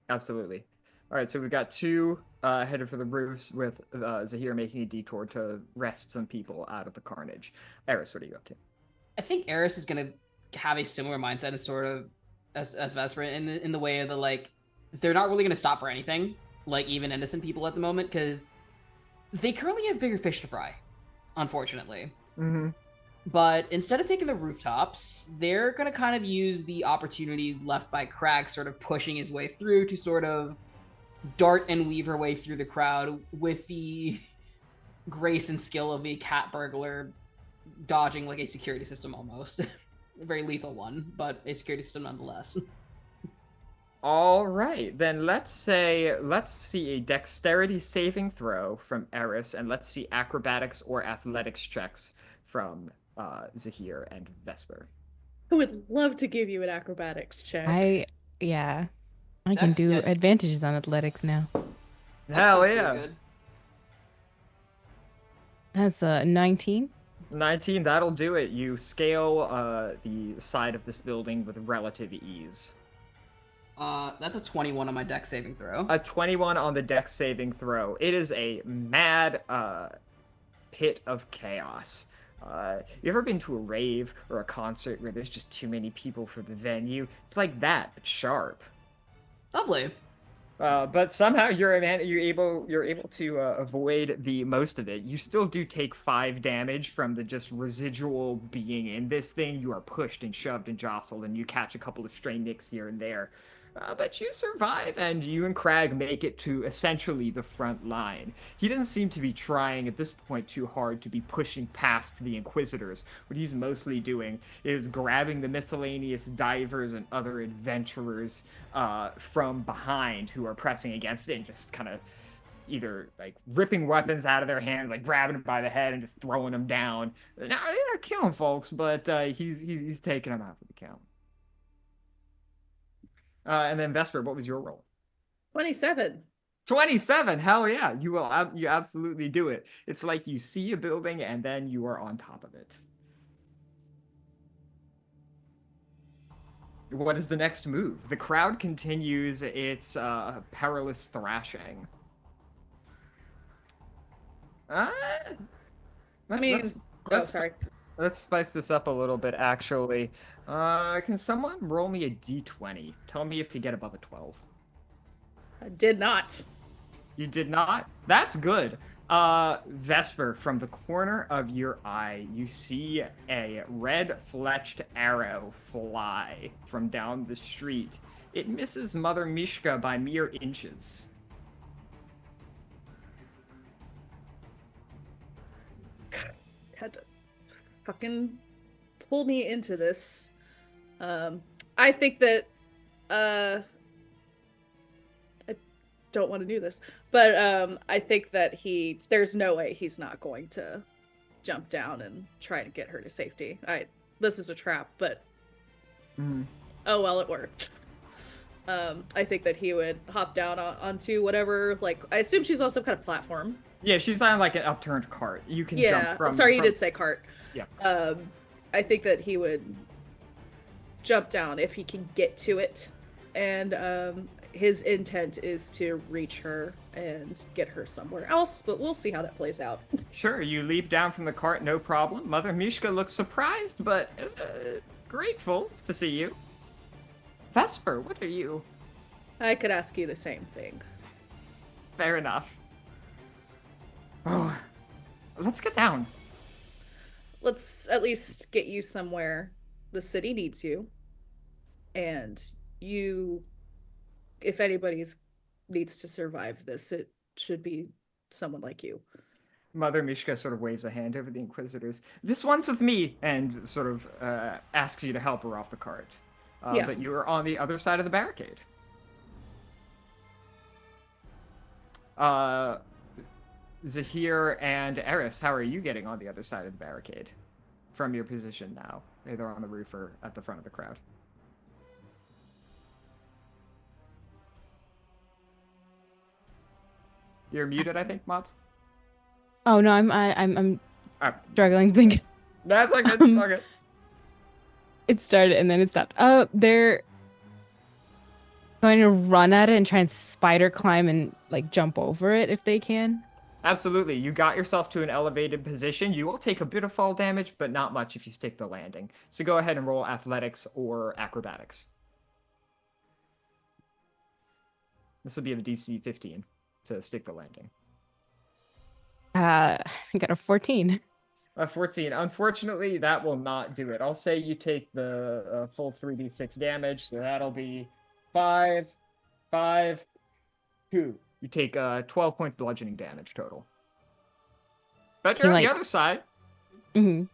Absolutely. All right, so we've got two headed for the roofs, with Zahir making a detour to wrest some people out of the carnage. Eris, what are you up to? I think Eris is gonna have a similar mindset as sort of as Vesper in the way of they're not really gonna stop for anything, like even innocent people at the moment, because they currently have bigger fish to fry, unfortunately. But instead of taking the rooftops, they're gonna kind of use the opportunity left by Crag sort of pushing his way through to sort of dart and weave her way through the crowd with the grace and skill of a cat burglar dodging like a security system almost. A very lethal one, but a security system nonetheless. All right, then let's see a dexterity saving throw from Eris, and let's see acrobatics or athletics checks from Zahir and Vesper. I would love to give you an acrobatics check. I can do advantages on athletics now. Hell yeah. That's 19. 19, that'll do it. You scale the side of this building with relative ease. That's a 21 on my dex saving throw. A 21 on the dex saving throw. It is a mad pit of chaos. You ever been to a rave or a concert where there's just too many people for the venue? It's like that, but sharp. Lovely. But somehow you're able to avoid the most of it. You still do take 5 damage from the just residual being in this thing. You are pushed and shoved and jostled, and you catch a couple of stray nicks here and there. But you survive, and you and Crag make it to essentially the front line. He doesn't seem to be trying at this point too hard to be pushing past the Inquisitors. What he's mostly doing is grabbing the miscellaneous divers and other adventurers from behind who are pressing against it, and just kind of either like ripping weapons out of their hands, like grabbing them by the head and just throwing them down. Now, they're not killing folks, but he's taking them out for the count. And then Vesper, what was your roll? 27. 27. Hell yeah. You absolutely do it. It's like you see a building and then you are on top of it. What is the next move? The crowd continues its perilous thrashing. Uh, I mean, let's sorry. let's spice this up a little bit. Actually, can someone roll me a d20? Tell me if you get above a 12. I did not. You did not? That's good. Vesper, from the corner of your eye, you see a red fletched arrow fly from down the street. It misses Mother Mishka by mere inches. Had to fucking pull me into this. I think that I don't want to do this, but I think that there's no way he's not going to jump down and try to get her to safety. This is a trap, but oh well, it worked. I think that he would hop down onto whatever, like, I assume she's on some kind of platform. Yeah, she's on like an upturned cart. You can jump from. Sorry, you did say cart. Yeah. I think that he would jump down if he can get to it, and his intent is to reach her and get her somewhere else, but we'll see how that plays out. Sure, you leap down from the cart, no problem. Mother Mishka looks surprised, but grateful to see you. Vesper, what are you? I could ask you the same thing. Fair enough. Oh, let's get down. Let's at least get you somewhere. The city needs you. And you, if anybody's needs to survive this, it should be someone like you. Mother Mishka sort of waves a hand over the Inquisitors. This one's with me, and sort of asks you to help her off the cart. But you are on the other side of the barricade. Zahir and Eris, how are you getting on the other side of the barricade from your position now, either on the roof or at the front of the crowd? You're muted, I think, Mozz. Oh no, I'm Oh, struggling thinking. that's all good. That's all good. It started and then it stopped. They're going to run at it and try and spider climb and like jump over it if they can. Absolutely. You got yourself to an elevated position. You will take a bit of fall damage, but not much if you stick the landing. So go ahead and roll athletics or acrobatics. This will be a DC 15 to stick the landing. I got a 14. 14. Unfortunately, that will not do it. I'll say you take the full 3d6 damage, so that'll be 5, 5, 2. You take 12 points bludgeoning damage total. But you're on the other side. Mm-hmm.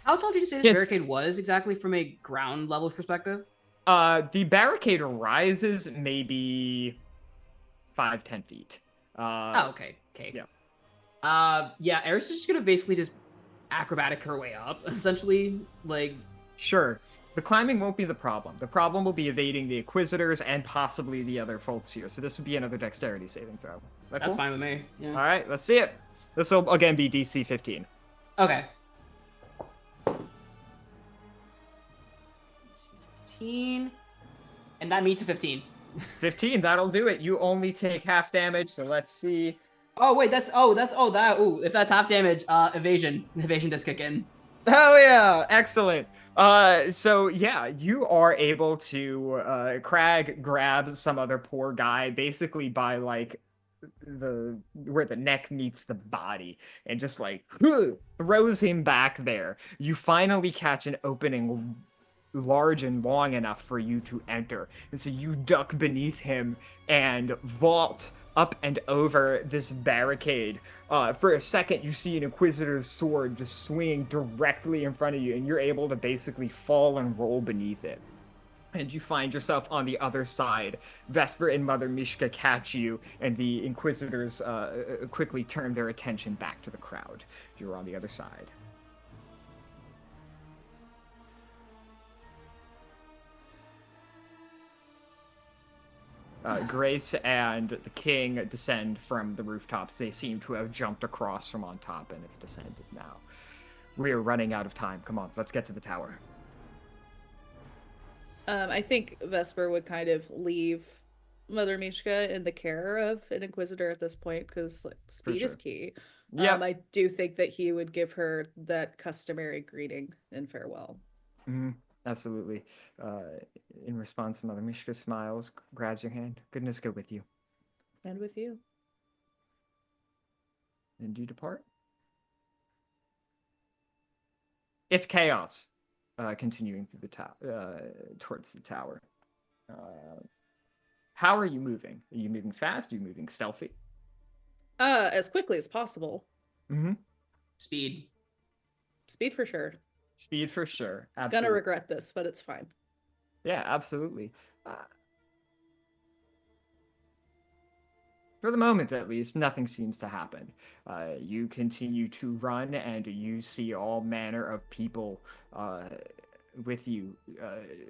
How tall did you say this barricade was exactly from a ground level perspective? The barricade rises maybe 5-10 feet. Okay. Yeah. Eris is just gonna basically just acrobatic her way up, essentially. Like, sure. The climbing won't be the problem. The problem will be evading the Inquisitors and possibly the other folks here. So this would be another dexterity saving throw. That's fine with me. Yeah. All right, let's see it. This will again be DC 15. Okay. DC 15, and that meets a 15. 15, that'll do it. You only take half damage, so let's see. Oh wait, if that's half damage, evasion does kick in. Hell yeah, excellent. So yeah, you are able to Crag grabs some other poor guy basically by like where the neck meets the body and just like throws him back there. You finally catch an opening large and long enough for you to enter, and so you duck beneath him and vault up and over this barricade. For a second, you see an Inquisitor's sword just swinging directly in front of you, and you're able to basically fall and roll beneath it. And you find yourself on the other side. Vesper and Mother Mishka catch you, and the Inquisitors quickly turn their attention back to the crowd. You're on the other side. Grace and the king descend from the rooftops. They seem to have jumped across from on top and have descended now. We are running out of time. Come on, let's get to the tower. I think Vesper would kind of leave Mother Mishka in the care of an Inquisitor at this point because like, For speed is sure. key. Yep. I do think that he would give her that customary greeting and farewell. Mhm. Absolutely. Uh, in response, Mother Mishka smiles, grabs your hand. Goodness go with you. And with you. And you depart. It's chaos. Continuing through the towards the tower. How are you moving? Are you moving fast? Are you moving stealthy? As quickly as possible. Mm-hmm. Speed. Speed for sure. Speed for sure. Gonna Absolutely. regret this, but it's fine. Yeah, absolutely. For the moment, at least, nothing seems to happen. You continue to run, and you see all manner of people with you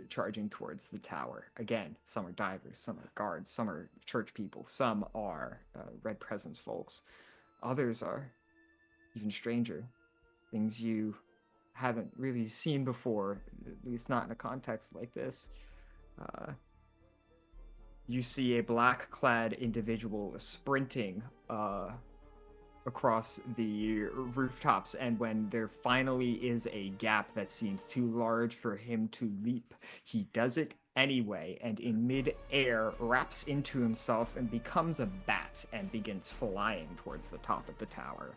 charging towards the tower. Again, some are divers, some are guards, some are church people, some are Red Presence folks. Others are even stranger, things you haven't really seen before, at least not in a context like this. You see a black-clad individual sprinting across the rooftops, and when there finally is a gap that seems too large for him to leap, he does it anyway, and in mid-air wraps into himself and becomes a bat and begins flying towards the top of the tower.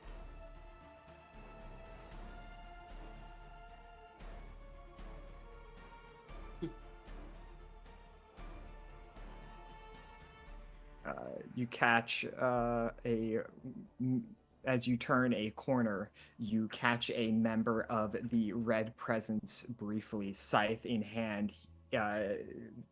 You catch as you turn a corner, you catch a member of the Red Presence briefly, scythe in hand.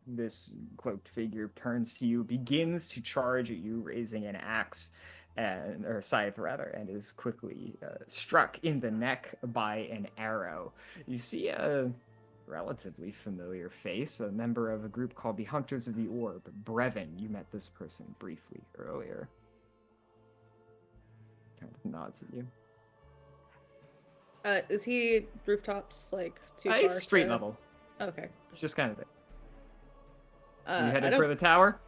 This cloaked figure turns to you, begins to charge at you, raising an axe, or scythe rather, and is quickly struck in the neck by an arrow. You see a relatively familiar face, a member of a group called the Hunters of the Orb. Brevin, you met this person briefly earlier. Kind of nods at you. Is he rooftops like too far? He's street level. Okay. Just kind of it. You I headed don't. for the tower?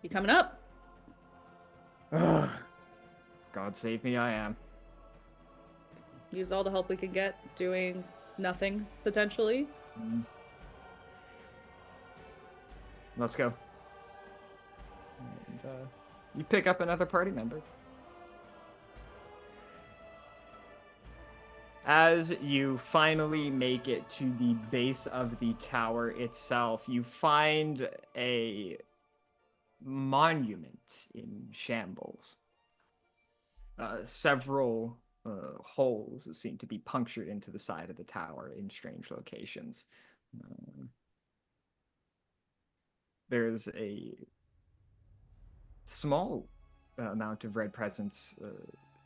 You coming up? Ugh. God save me, I am. Use all the help we can get, doing nothing potentially. Let's go. And you pick up another party member. As you finally make it to the base of the tower itself, you find a monument in shambles. Several holes seem to be punctured into the side of the tower in strange locations. There's a small amount of Red Presence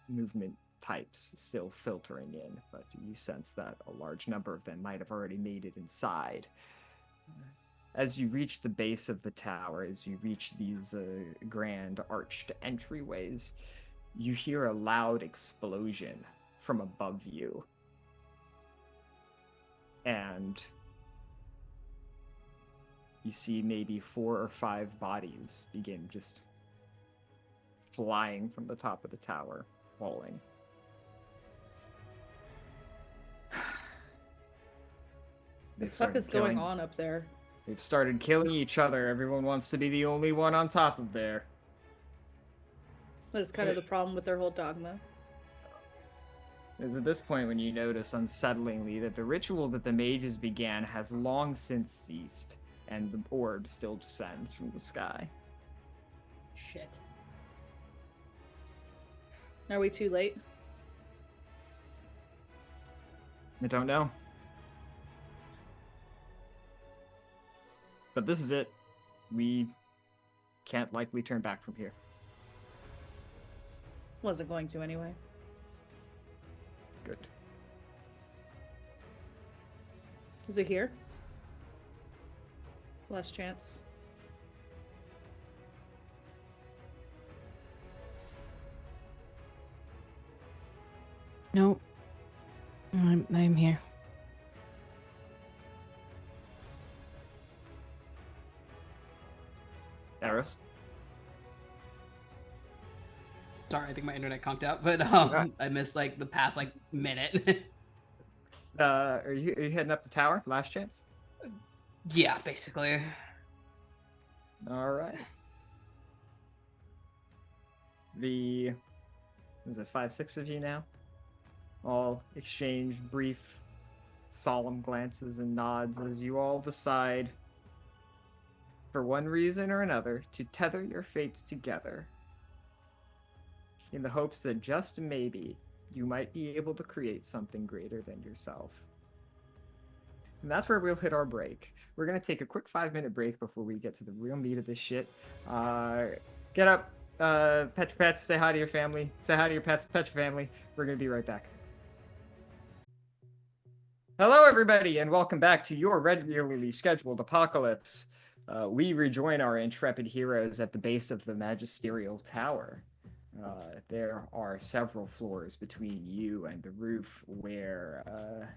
movement types still filtering in, but you sense that a large number of them might have already made it inside. As you reach the base of the tower, as you reach these grand arched entryways, you hear a loud explosion from above you. And you see maybe 4 or 5 bodies begin just flying from the top of the tower, falling. What the fuck is going on up there? They've started killing each other. Everyone wants to be the only one on top of there. That is kind of the problem with their whole dogma. It's at this point when you notice, unsettlingly, that the ritual that the mages began has long since ceased, and the orb still descends from the sky. Shit. Are we too late? I don't know. But this is it. We can't likely turn back from here. Wasn't going to anyway. Good. Is it here? Last chance. No. I'm here. Sorry, I think my internet conked out, but I missed like the past like minute. Are you heading up the tower? Last chance. Yeah, basically. All right. Is it 5-6 of you now? All exchange brief, solemn glances and nods as you all decide, for one reason or another, to tether your fates together in the hopes that just maybe you might be able to create something greater than yourself. And that's where we'll hit our break. We're going to take a quick 5-minute break before we get to the real meat of this shit. Get up, pet your pets, say hi to your family, say hi to your pets, pet your family. We're going to be right back. Hello, everybody, and welcome back to your regularly scheduled apocalypse. We rejoin our intrepid heroes at the base of the magisterial tower. There are several floors between you and the roof where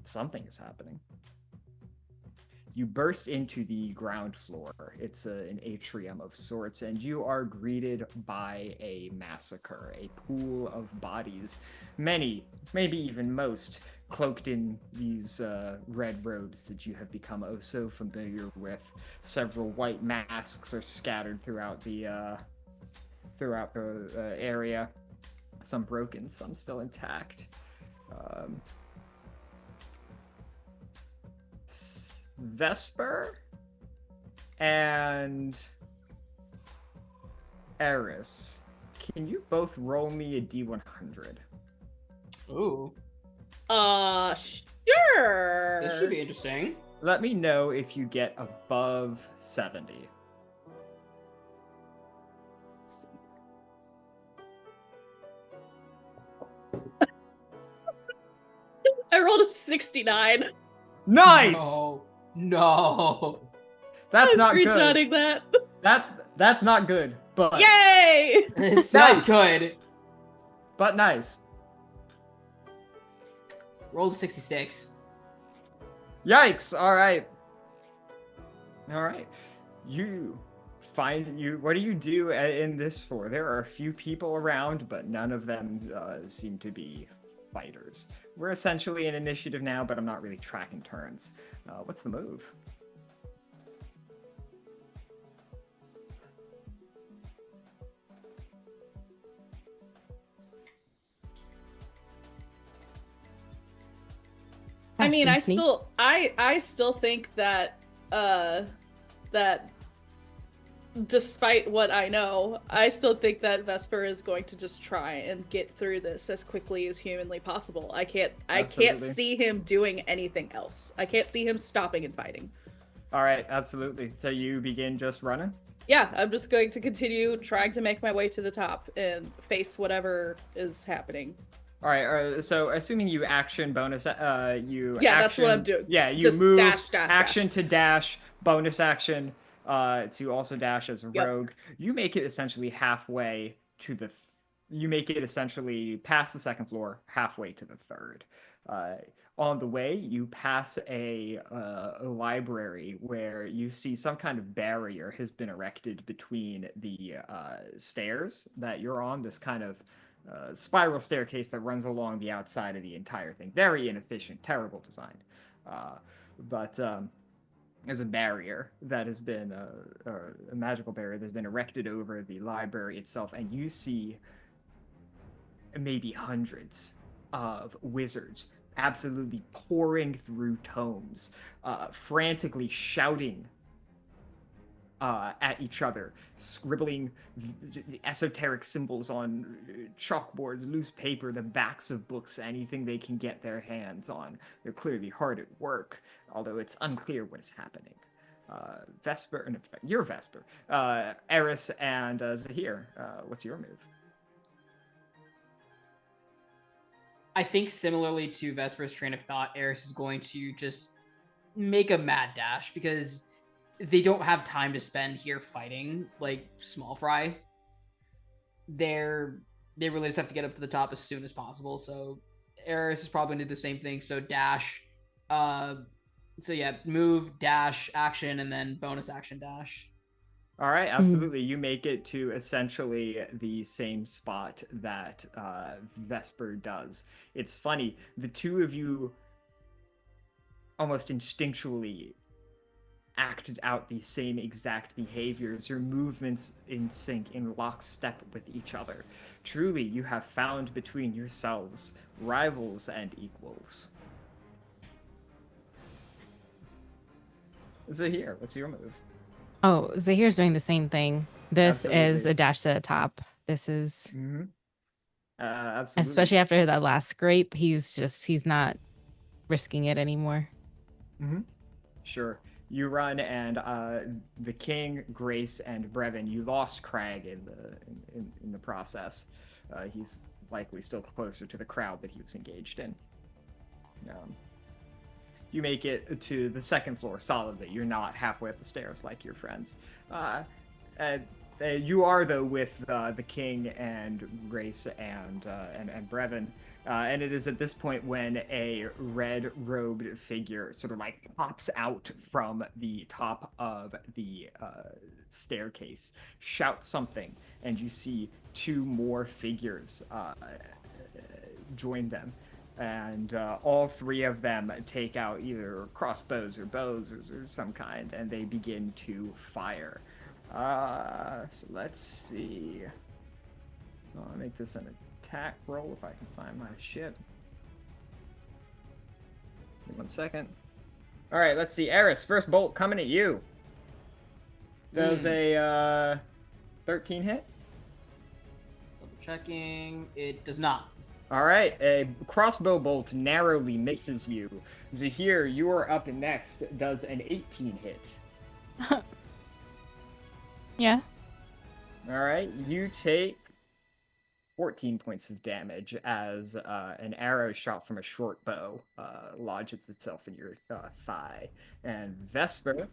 something is happening. You burst into the ground floor. It's an atrium of sorts, and you are greeted by a massacre, a pool of bodies. Many, maybe even most, cloaked in these red robes that you have become oh so familiar with. Several white masks are scattered throughout the area. Some broken, some still intact. Vesper and Eris, can you both roll me a D100? Ooh. Sure. This should be interesting. Let me know if you get above 70. I rolled a 69. Nice! No. That's I'm not screenshotting good. that. That's not good, but Yay! It's Nice. not good. but nice. Rolled a 66. Yikes! All right. What do you do in this for? There are a few people around, but none of them seem to be fighters. We're essentially in initiative now, but I'm not really tracking turns. What's the move? I mean, Fast I and sneak. still think that that despite what I know, I still think that Vesper is going to just try and get through this as quickly as humanly possible. I can't Absolutely. see him doing anything else. I can't see him stopping and fighting. All right, absolutely. So you begin just running? Yeah, I'm just going to continue trying to make my way to the top and face whatever is happening. All right, so assuming you action bonus, you Yeah, action, that's what I'm doing. Yeah, you Just move dash, action dash. to dash, bonus action to also dash as a Yep. rogue. You make it essentially halfway to the. You make it essentially past the second floor, halfway to the third. On the way, you pass a library where you see some kind of barrier has been erected between the stairs that you're on. This kind of spiral staircase that runs along the outside of the entire thing. Very inefficient, terrible design. But there's a barrier that has been a magical barrier that's been erected over the library itself, and you see maybe hundreds of wizards absolutely pouring through tomes, frantically shouting at each other, scribbling esoteric symbols on chalkboards, loose paper, the backs of books, anything they can get their hands on. They're clearly hard at work, although it's unclear what is happening. Vesper, no, you're Vesper. Eris and Zahir, what's your move? I think similarly to Vesper's train of thought, Eris is going to just make a mad dash because they don't have time to spend here fighting like small fry. They really just have to get up to the top as soon as possible. So Eris is probably gonna do the same thing. So dash, so yeah, move, dash, action, and then bonus action dash. All right, absolutely. You make it to essentially the same spot that Vesper does. It's funny, the two of you almost instinctually acted out the same exact behaviors, your movements in sync, in lockstep with each other. Truly, you have found between yourselves rivals and equals. Zahir, what's your move? Oh, Zahir's doing the same thing. This is Absolutely. a dash to the top. This is Absolutely. especially after that last scrape, he's not risking it anymore. Sure. You run, and the king, Grace, and Brevin. You lost Crag in the process. He's likely still closer to the crowd that he was engaged in. You make it to the second floor solidly. You're not halfway up the stairs like your friends. You are, though, with the king and Grace and Brevin. And it is at this point when a red-robed figure sort of like pops out from the top of the staircase, shouts something, and you see two more figures join them. And all three of them take out either crossbows or bows or some kind, and they begin to fire. So let's see. I'll make this an attack roll if I can find my shit. Give me 1 second. All right, let's see. Eris, first bolt coming at you. Does a 13 hit? Double checking. It does not. All right, a crossbow bolt narrowly misses you. Zahir, you are up next. Does an 18 hit? Yeah. All right, you take 14 points of damage as an arrow shot from a short bow lodges itself in your thigh. And Vesper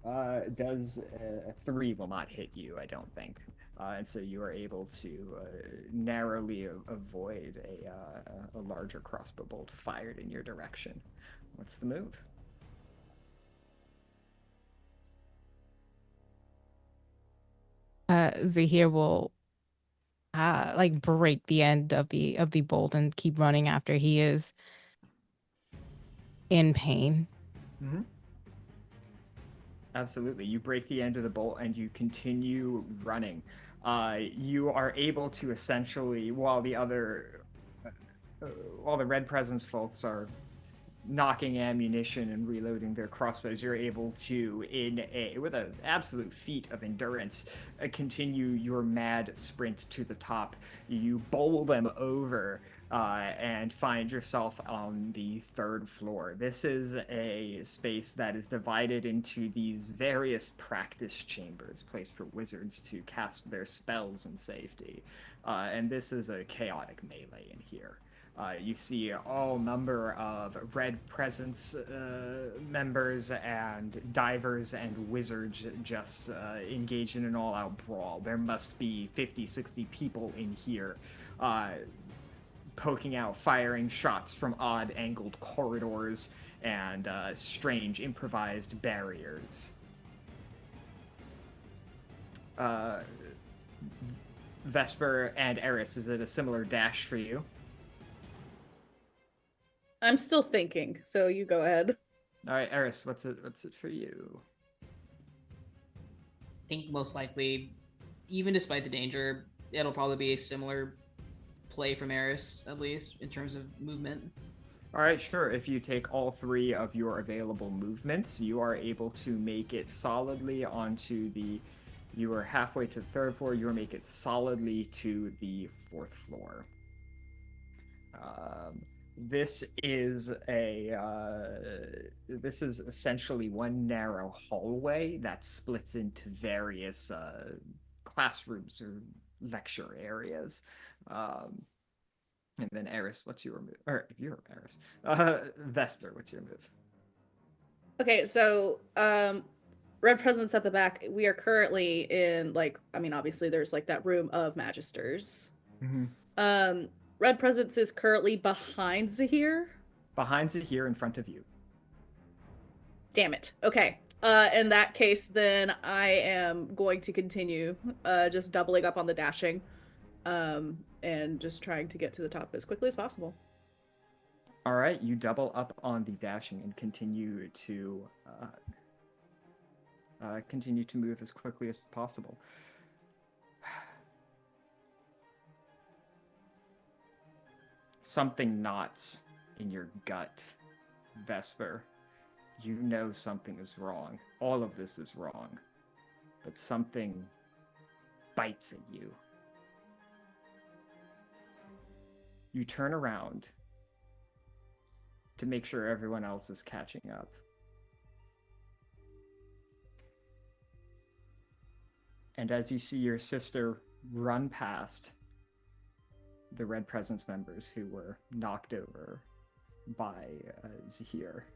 does a 3 will not hit you, I don't think. And so you are able to narrowly avoid a larger crossbow bolt fired in your direction. What's the move? Zahir will like break the end of the bolt and keep running after he is in pain. Mm-hmm. Absolutely. You break the end of the bolt and you continue running. You are able to essentially, while the red presence folks are knocking ammunition and reloading their crossbows, you're able to, with an absolute feat of endurance, continue your mad sprint to the top. You bowl them over and find yourself on the 3rd floor. This is a space that is divided into these various practice chambers placed for wizards to cast their spells in safety. And this is a chaotic melee in here. You see all number of Red Presence members and divers and wizards just engaged in an all-out brawl. There must be 50, 60 people in here poking out, firing shots from odd-angled corridors and strange improvised barriers. Vesper and Eris, is it a similar dash for you? I'm still thinking, so you go ahead. All right, Eris, what's it for you? I think most likely, even despite the danger, it'll probably be a similar play from Eris, at least, in terms of movement. All right, sure. If you take all 3 of your available movements, you are able to make it solidly onto the... You are halfway to the 3rd floor. You will make it solidly to the 4th floor. This is essentially one narrow hallway that splits into various classrooms or lecture areas. And then Eris, what's your move? Or you're Eris. Vesper, what's your move? Okay, so Red Presence at the back. We are currently in obviously there's like that room of Magisters. Mm-hmm. Red Presence is currently behind Zahir. Behind Zahir, in front of you. Damn it. Okay. In that case, then I am going to continue just doubling up on the dashing and just trying to get to the top as quickly as possible. All right, you double up on the dashing and continue to move as quickly as possible. Something knots in your gut, Vesper. You know something is wrong. All of this is wrong. But something bites at you. You turn around to make sure everyone else is catching up. And as you see your sister run past the Red Presence members who were knocked over by Zahir,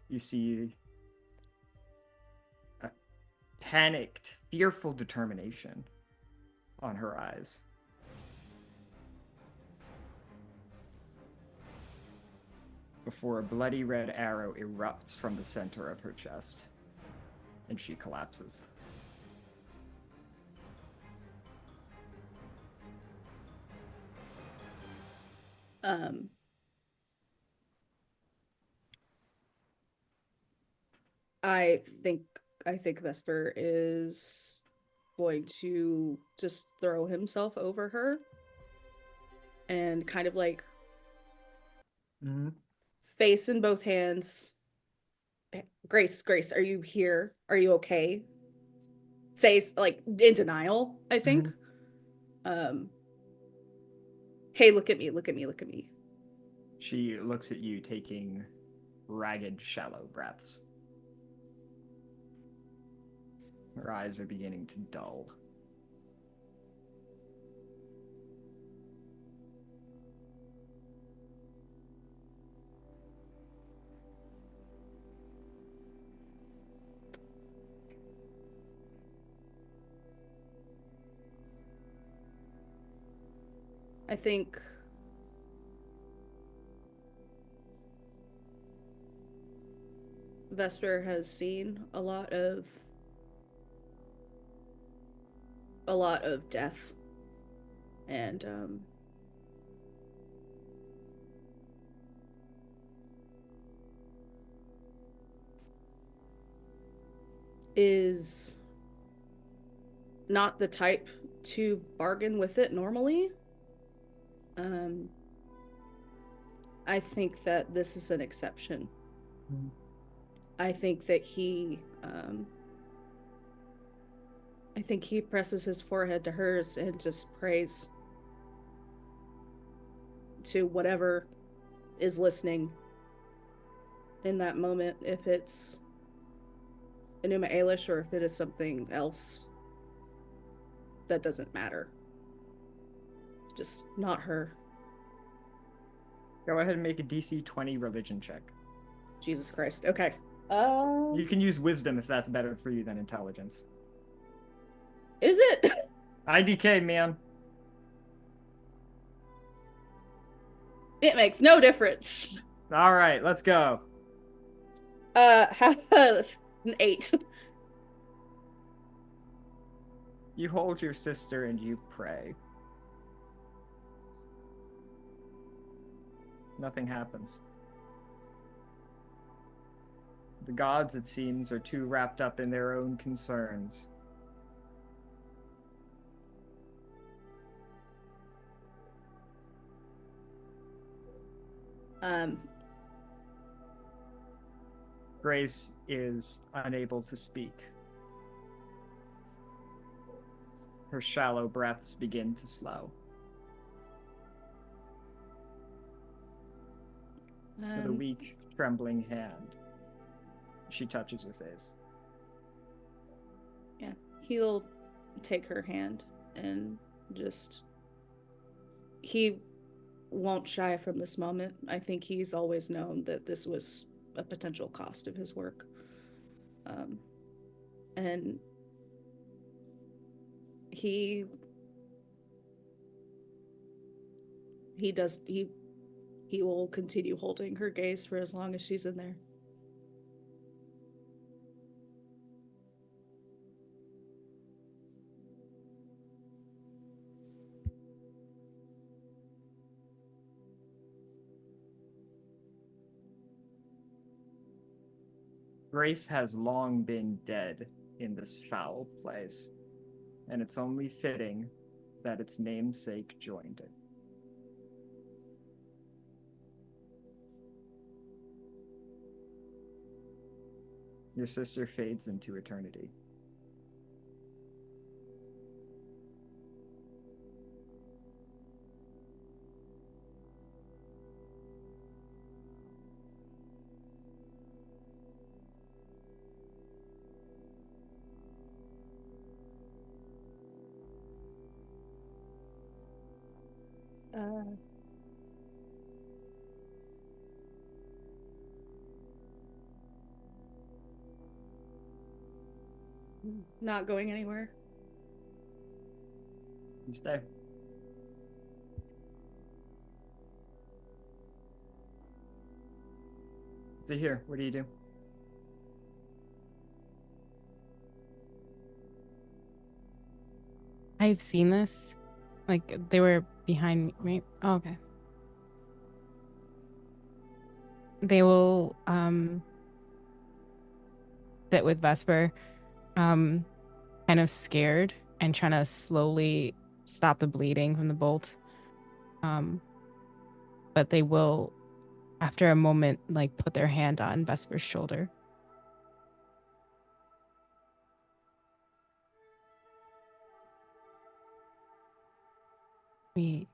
you see a panicked, fearful determination on her eyes. Before a bloody red arrow erupts from the center of her chest, and she collapses. I think Vesper is going to just throw himself over her and kind of like face in both hands. Grace, are you here? Are you okay? Say like in denial, I think. Hey, look at me. She looks at you, taking ragged, shallow breaths. Her eyes are beginning to dull. I think Vesper has seen a lot of death, and is not the type to bargain with it normally. I think that this is an exception. I think that he presses his forehead to hers and just prays to whatever is listening in that moment, if it's Enuma Elish or if it is something else. That doesn't matter. Just not her. Go ahead and make a DC 20 religion check. Jesus Christ. Okay. You can use wisdom if that's better for you than intelligence. Is it? IDK, man. It makes no difference. All right, let's go. An 8. You hold your sister and you pray. Nothing happens. The gods, it seems, are too wrapped up in their own concerns. Grace is unable to speak. Her shallow breaths begin to slow. With a weak, trembling hand, she touches her face. Yeah, he'll take her hand and just... He won't shy from this moment. I think he's always known that this was a potential cost of his work. And he will continue holding her gaze for as long as she's in there. Grace has long been dead in this foul place, and it's only fitting that its namesake joined it. Your sister fades into eternity. Not going anywhere. You stay. So here, what do you do? I've seen this. Like, they were behind me. Oh, okay. They will sit with Vesper, kind of scared and trying to slowly stop the bleeding from the bolt. But they will, after a moment, like put their hand on Vesper's shoulder. We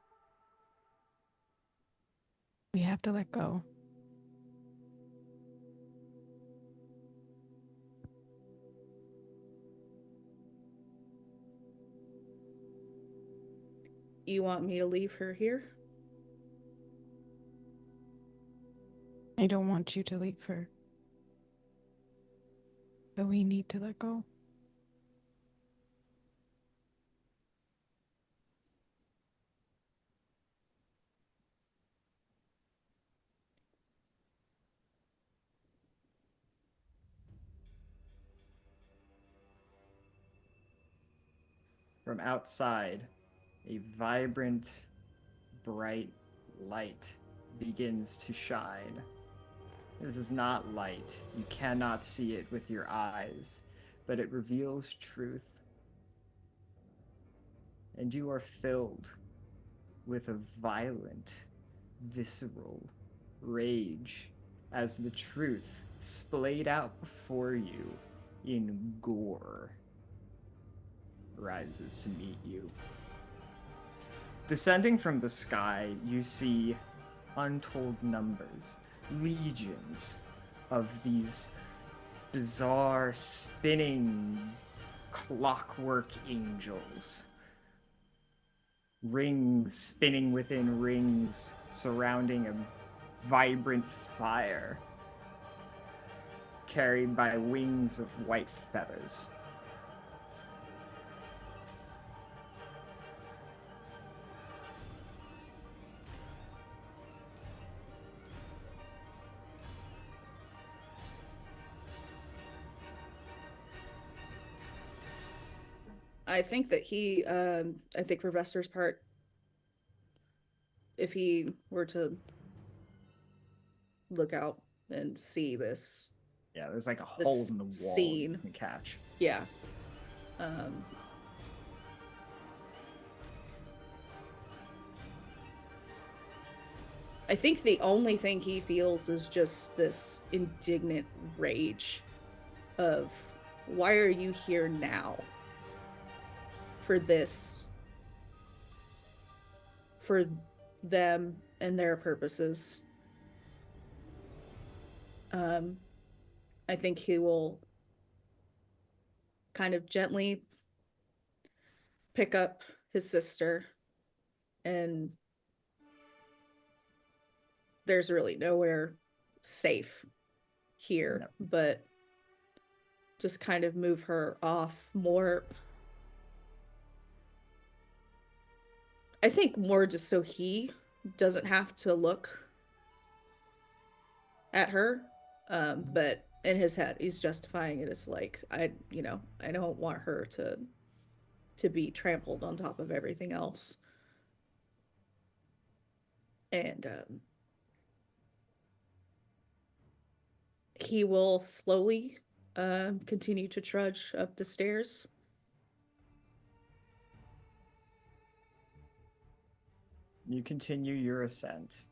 have to let go. You want me to leave her here? I don't want you to leave her. But we need to let go. From outside, a vibrant, bright light begins to shine. This is not light. You cannot see it with your eyes, but it reveals truth. And you are filled with a violent, visceral rage as the truth splayed out before you in gore rises to meet you. Descending from the sky, you see untold numbers, legions of these bizarre, spinning, clockwork angels. Rings spinning within rings, surrounding a vibrant fire, carried by wings of white feathers. I think that I think for Vester's part, if he were to look out and see this, Yeah, there's like a this hole in the wall scene. you can catch. Yeah. I think the only thing he feels is just this indignant rage of, why are you here now? For this. For them and their purposes. I think he will kind of gently pick up his sister, and there's really nowhere safe here, No. but just kind of move her off more. I think more just so he doesn't have to look at her. But in his head, he's justifying it as like, I don't want her to be trampled on top of everything else. And he will slowly continue to trudge up the stairs. You continue your ascent.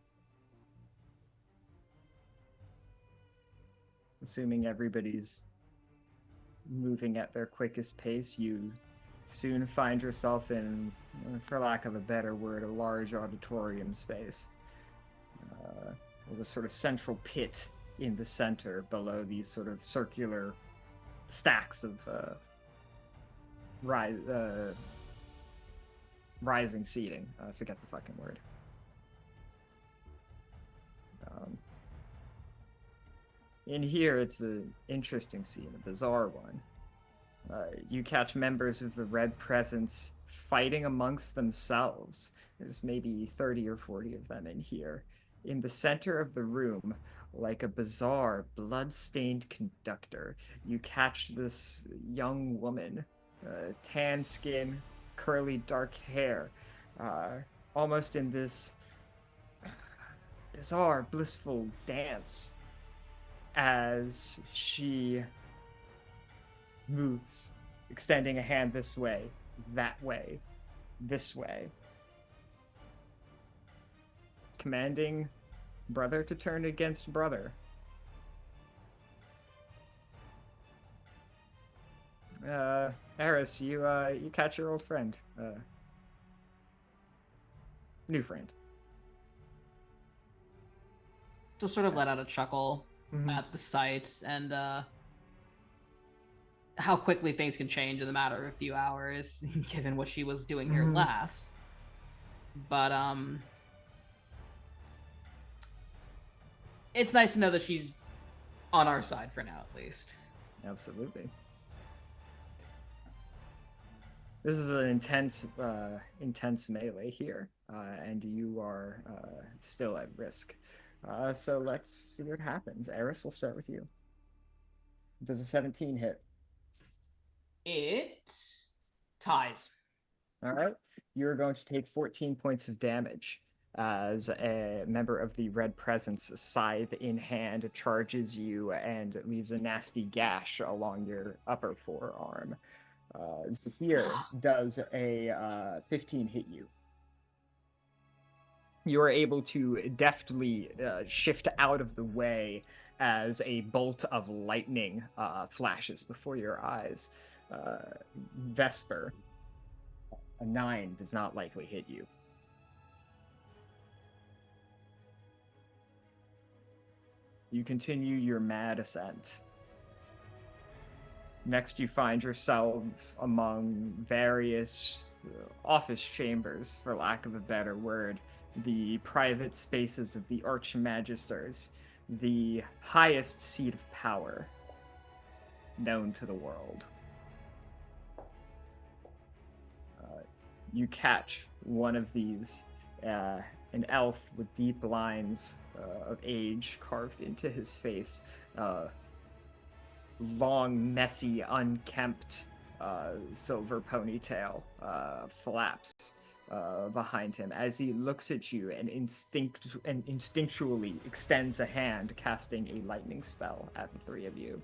Assuming everybody's moving at their quickest pace, you soon find yourself in, for lack of a better word, a large auditorium space. There's a sort of central pit in the center below these sort of circular stacks of rising seating. I forget the fucking word. In here, it's an interesting scene, a bizarre one. You catch members of the Red Presence fighting amongst themselves. There's maybe 30 or 40 of them in here. In the center of the room, like a bizarre, blood-stained conductor, you catch this young woman, tan skin, curly dark hair, almost in this bizarre, blissful dance as she moves, extending a hand this way, that way, this way, commanding brother to turn against brother. Eris, you catch your old friend, new friend. So sort of let out a chuckle at the sight and how quickly things can change in the matter of a few hours, given what she was doing here last. But it's nice to know that she's on our side for now, at least. Absolutely. This is an intense melee here, and you are still at risk. So let's see what happens. Eris, we'll start with you. Does a 17 hit? It ties. All right. You're going to take 14 points of damage as a member of the Red Presence, scythe in hand, charges you and leaves a nasty gash along your upper forearm. Zahir does a 15 hit you. You are able to deftly shift out of the way as a bolt of lightning flashes before your eyes. Vesper, a 9 does not likely hit you. You continue your mad ascent. Next, you find yourself among various office chambers, for lack of a better word, the private spaces of the Archmagisters, the highest seat of power known to the world. You catch one of these, an elf with deep lines of age carved into his face, long, messy, unkempt silver ponytail flaps behind him as he looks at you and instinctually extends a hand, casting a lightning spell at the three of you.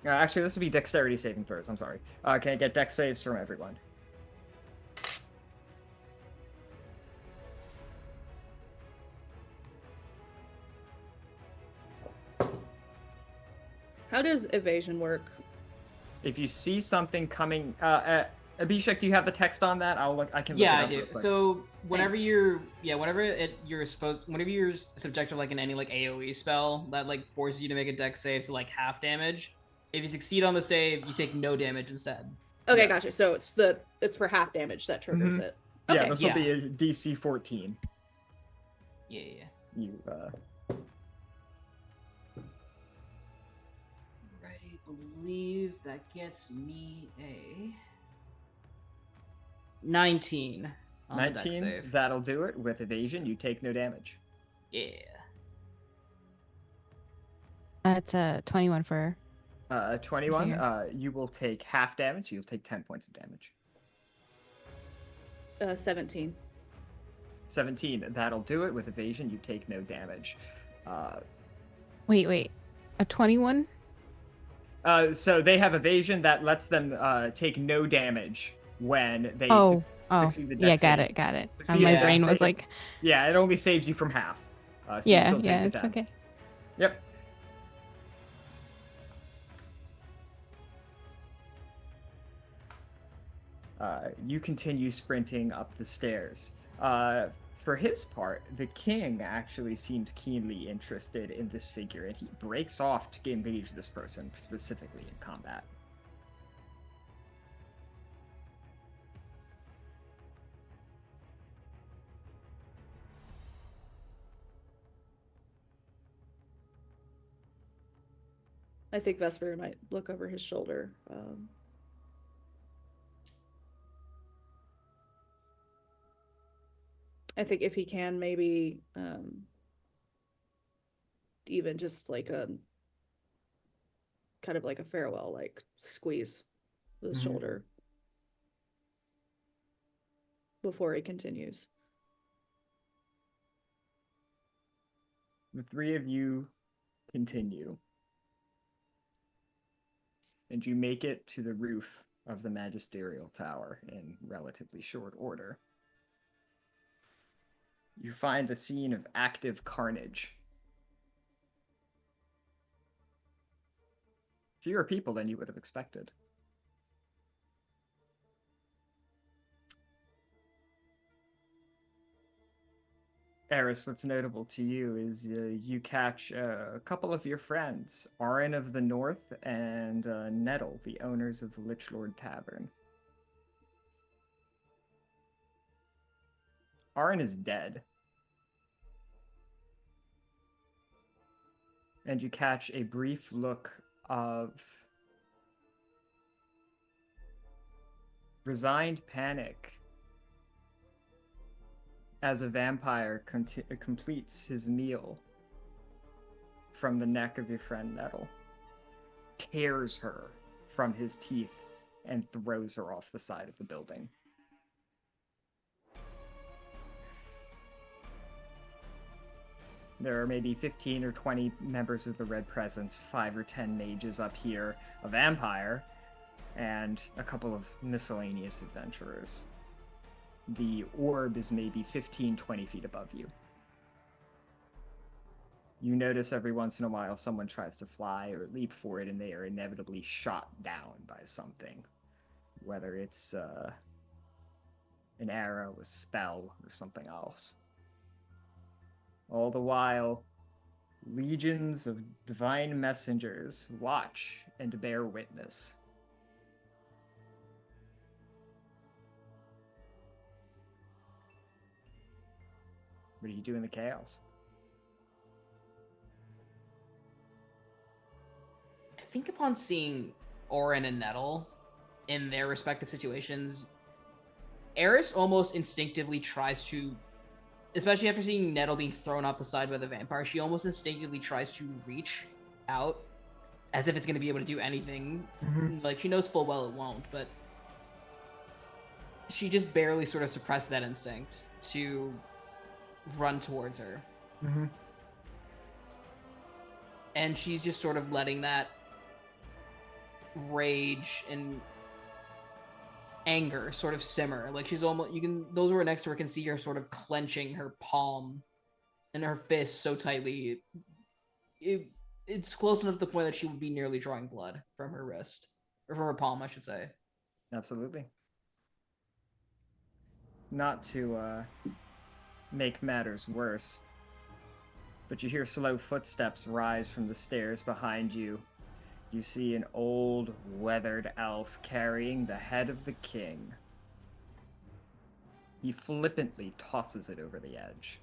Actually, this would be dexterity saving throws. I'm sorry. Can I get dex saves from everyone? How does evasion work? If you see something coming, Abhishek, do you have the text on that? I can. Look Yeah, it I up do. real quick. So whenever Thanks. whenever you're subjected like in any like AOE spell that like forces you to make a dex save to like half damage, if you succeed on the save, you take no damage instead. Okay, Yeah. gotcha. So it's for half damage that triggers it. Yeah, Okay. this will be a DC 14. Yeah. You I believe that gets me a 19 on the dex 19. save. That'll do it. With evasion, you take no damage. Yeah. That's a 21 for 21. Zahir. You will take half damage. You'll take 10 points of damage. 17. 17. That'll do it. With evasion, you take no damage. Wait. A 21? So they have evasion that lets them take no damage when they succeed the Yeah, dex save. got it. Succeed My the dex brain was save. like, Yeah, it only saves you from half. So you yeah, still take the it's 10. okay. Yep. You continue sprinting up the stairs. For his part, the king actually seems keenly interested in this figure, and he breaks off to engage this person specifically in combat. I think Vesper might look over his shoulder. I think if he can, maybe even just like a kind of like a farewell, like squeeze the shoulder before he continues. The three of you continue, and you make it to the roof of the magisterial tower in relatively short order. You find the scene of active carnage. Fewer people than you would have expected. Eris, what's notable to you is you catch a couple of your friends, Arin of the North and Nettle, the owners of the Lich Lord Tavern. Arin is dead. And you catch a brief look of resigned panic as a vampire completes his meal from the neck of your friend Nettle, tears her from his teeth, and throws her off the side of the building. There are maybe 15 or 20 members of the Red Presence, 5 or 10 mages up here, a vampire, and a couple of miscellaneous adventurers. The orb is maybe 15, 20 feet above you. You notice every once in a while someone tries to fly or leap for it, and they are inevitably shot down by something. Whether it's an arrow, a spell, or something else. All the while, legions of divine messengers watch and bear witness. What do you do in the chaos? I think upon seeing Orin and Nettle in their respective situations, Eris almost instinctively tries to, especially after seeing Nettle being thrown off the side by the vampire, she almost instinctively tries to reach out as if it's going to be able to do anything. Like, she knows full well it won't, but she just barely sort of suppressed that instinct to run towards her. And she's just sort of letting that rage and anger sort of simmer. Like, she's almost, those who are next to her can see her sort of clenching her palm and her fist so tightly. It's close enough to the point that she would be nearly drawing blood from her wrist, or from her palm, I should say. Absolutely. Not to make matters worse, but you hear slow footsteps rise from the stairs behind you. You see an old, weathered elf carrying the head of the king. He flippantly tosses it over the edge.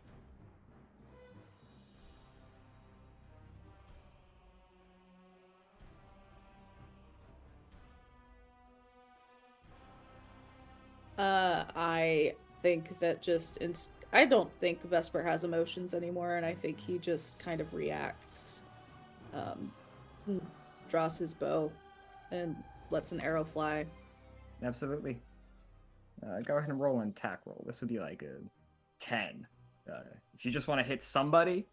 I think that I don't think Vesper has emotions anymore, and I think he just kind of reacts, draws his bow, and lets an arrow fly. Absolutely. Go ahead and roll an attack roll. This would be like a 10. If you just want to hit somebody,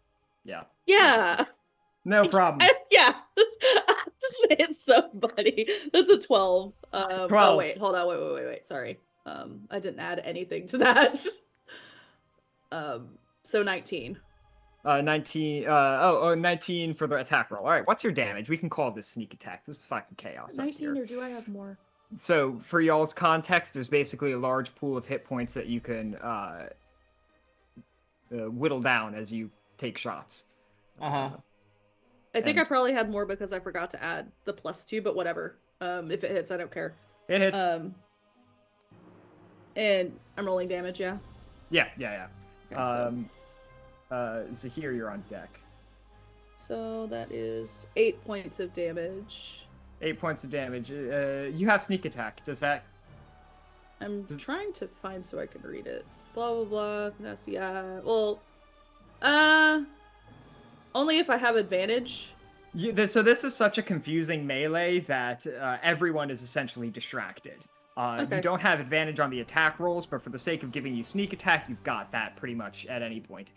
yeah. Yeah. No problem. Yeah. Just hit somebody. That's a 12. 12. Oh, wait. Hold on. Wait. Sorry. I didn't add anything to that. So 19. 19. 19 for the attack roll. All right, what's your damage? We can call this sneak attack. This is fucking chaos. 19, or do I have more? So, for y'all's context, there's basically a large pool of hit points that you can whittle down as you take shots. Uh-huh. I think I probably had more because I forgot to add the +2, but whatever. If it hits, I don't care. It hits. And I'm rolling damage, yeah? Yeah. Okay, Zahir, you're on deck. So that is 8 points of damage. 8 points of damage. You have sneak attack. Does that... I'm trying to find so I can read it. Blah, blah, blah. That's, yeah. Well, only if I have advantage. So this is such a confusing melee that everyone is essentially distracted. Okay. You don't have advantage on the attack rolls, but for the sake of giving you sneak attack, you've got that pretty much at any point.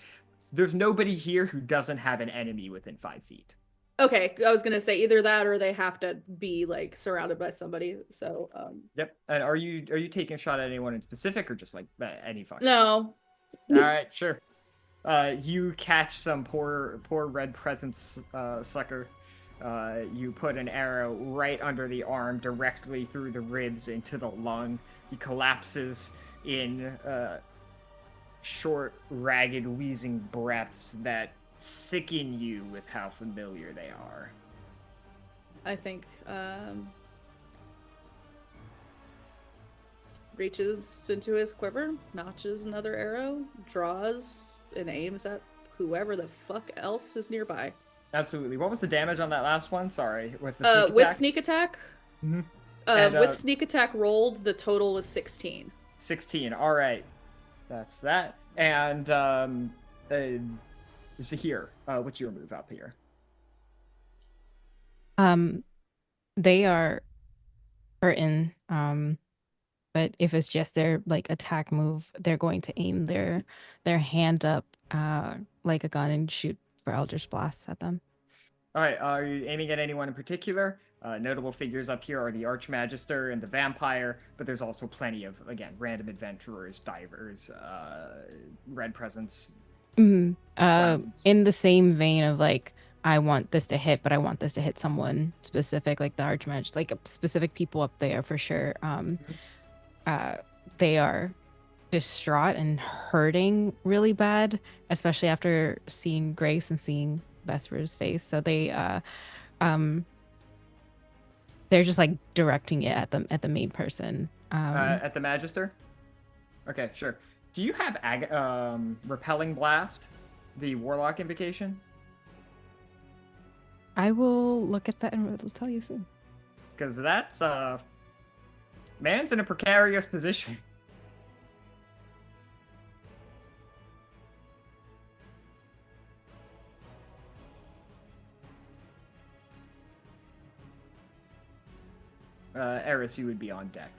There's nobody here who doesn't have an enemy within 5 feet. Okay, I was gonna say either that or they have to be like surrounded by somebody. So Yep. And are you taking a shot at anyone in specific or just like any fucking? no. All right, sure. You catch some poor red presence sucker. You put an arrow right under the arm, directly through the ribs into the lung. He collapses in short, ragged, wheezing breaths that sicken you with how familiar they are. I think reaches into his quiver, notches another arrow, draws, and aims at whoever the fuck else is nearby. Absolutely. What was the damage on that last one? Sorry, with the sneak attack? With sneak attack? Mm-hmm. With sneak attack rolled, the total was 16. 16. All right, that's that. And Zahir, what's your move up here? They are hurting. But if it's just their like attack move, they're going to aim their hand up like a gun and shoot for Eldritch blasts at them. All right, are you aiming at anyone in particular? Notable figures up here are the Archmagister and the Vampire, but there's also plenty of, again, random adventurers, divers, red presence. In the same vein of like, I want this to hit, but I want this to hit someone specific, like the Archmage, like specific people up there for sure. They are distraught and hurting really bad, especially after seeing Grace and seeing Vesper's face. So they're just like directing it at the main person. At the Magister? Okay, sure. Do you have Repelling Blast, the Warlock invocation? I will look at that and I'll tell you soon. Because that's man's in a precarious position. Eris, you would be on deck.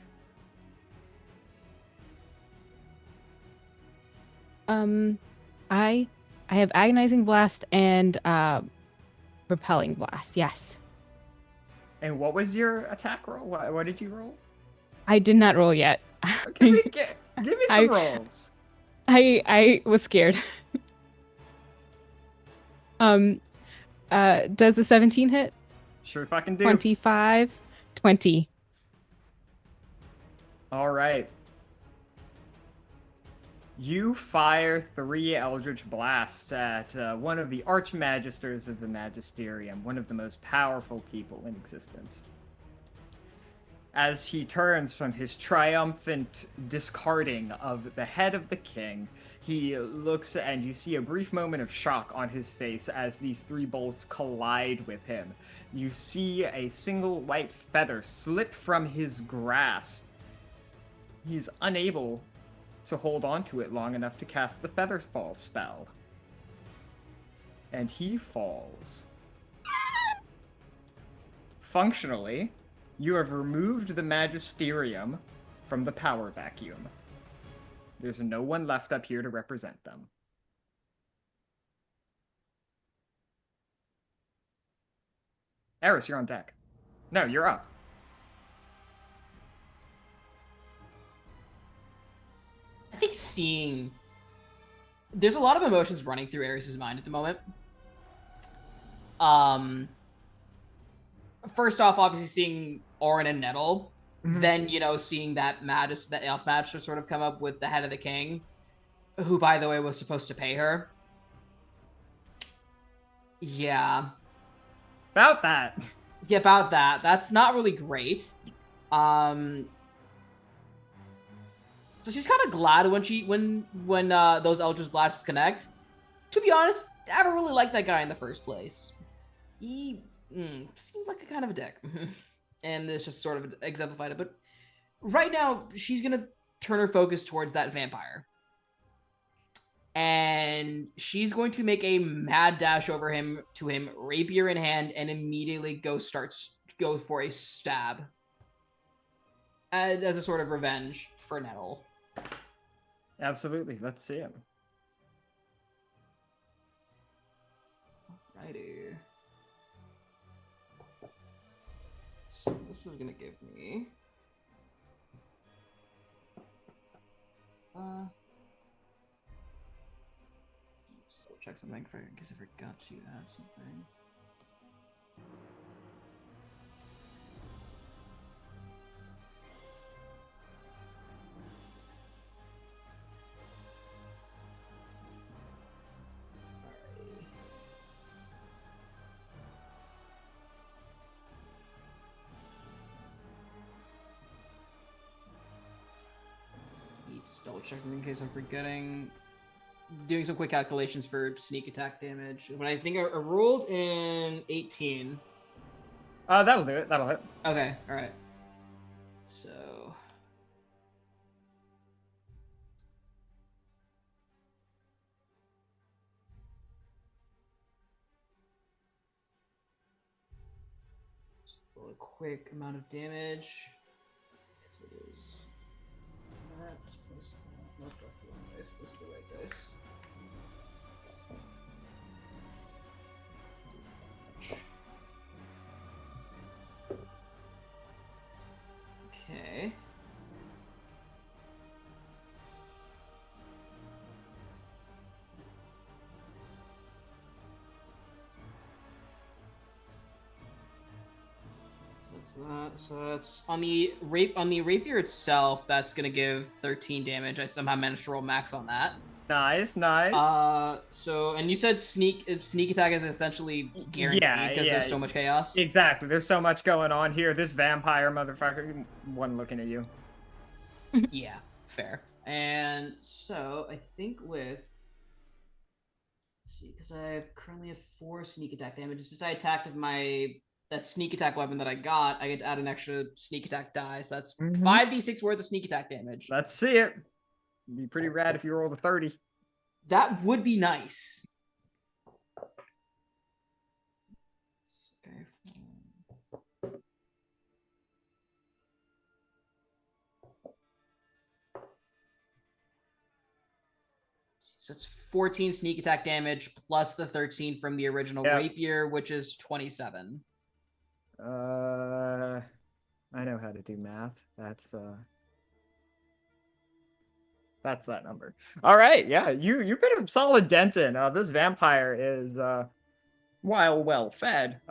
I have Agonizing Blast and Repelling Blast. Yes. And what was your attack roll? What did you roll? I did not roll yet. Give me some rolls. I was scared. Does the 17 hit? Sure fucking do. 25, 20. All right. You fire 3 Eldritch Blasts at one of the Archmagisters of the Magisterium, one of the most powerful people in existence. As he turns from his triumphant discarding of the head of the king, he looks and you see a brief moment of shock on his face as these 3 bolts collide with him. You see a single white feather slip from his grasp. He's unable to hold on to it long enough to cast the Feathers Fall spell. And he falls. Functionally, you have removed the Magisterium from the power vacuum. There's no one left up here to represent them. Eris, you're on deck. No, you're up. I think there's a lot of emotions running through Ares' mind at the moment. First off, obviously seeing Orin and Nettle, then seeing that elf magister sort of come up with the head of the king, who by the way was supposed to pay her. Yeah. About that. Yeah, about that. That's not really great. So she's kind of glad when those Eldritch Blasts connect. To be honest, I never really liked that guy in the first place. He seemed like a kind of a dick. And this just sort of exemplified it. But right now, she's going to turn her focus towards that vampire. And she's going to make a mad dash over to him, rapier in hand, and immediately go for a stab. As a sort of revenge for Nettle. Absolutely. Let's see him. Alrighty. So this is gonna give me check something in case I forgot to add something. Just double check something in case I'm forgetting. Doing some quick calculations for sneak attack damage. When I think I rolled in 18. That'll do it. That'll hit. Okay, alright. So... a quick amount of damage. So it is that plus that, not plus the wrong dice, this is the right dice. Okay. So that's on the rapier itself. That's gonna give 13 damage. I somehow managed to roll max on that. Nice. So and you said sneak attack is essentially guaranteed because there's so much chaos. Exactly. There's so much going on here. This vampire motherfucker, one looking at you. Yeah, fair. And so I think let's see, because I currently have 4 sneak attack damage. Since I attacked with that sneak attack weapon that I got, I get to add an extra sneak attack die. So that's 5d6 worth of sneak attack damage. Let's see it. It'd be pretty rad if you rolled a 30. That would be nice. Okay. So it's 14 sneak attack damage plus the 13 from the original rapier, which is 27. I know how to do math. That's that number. All right, yeah, you put a solid dent in. This vampire is, while well fed,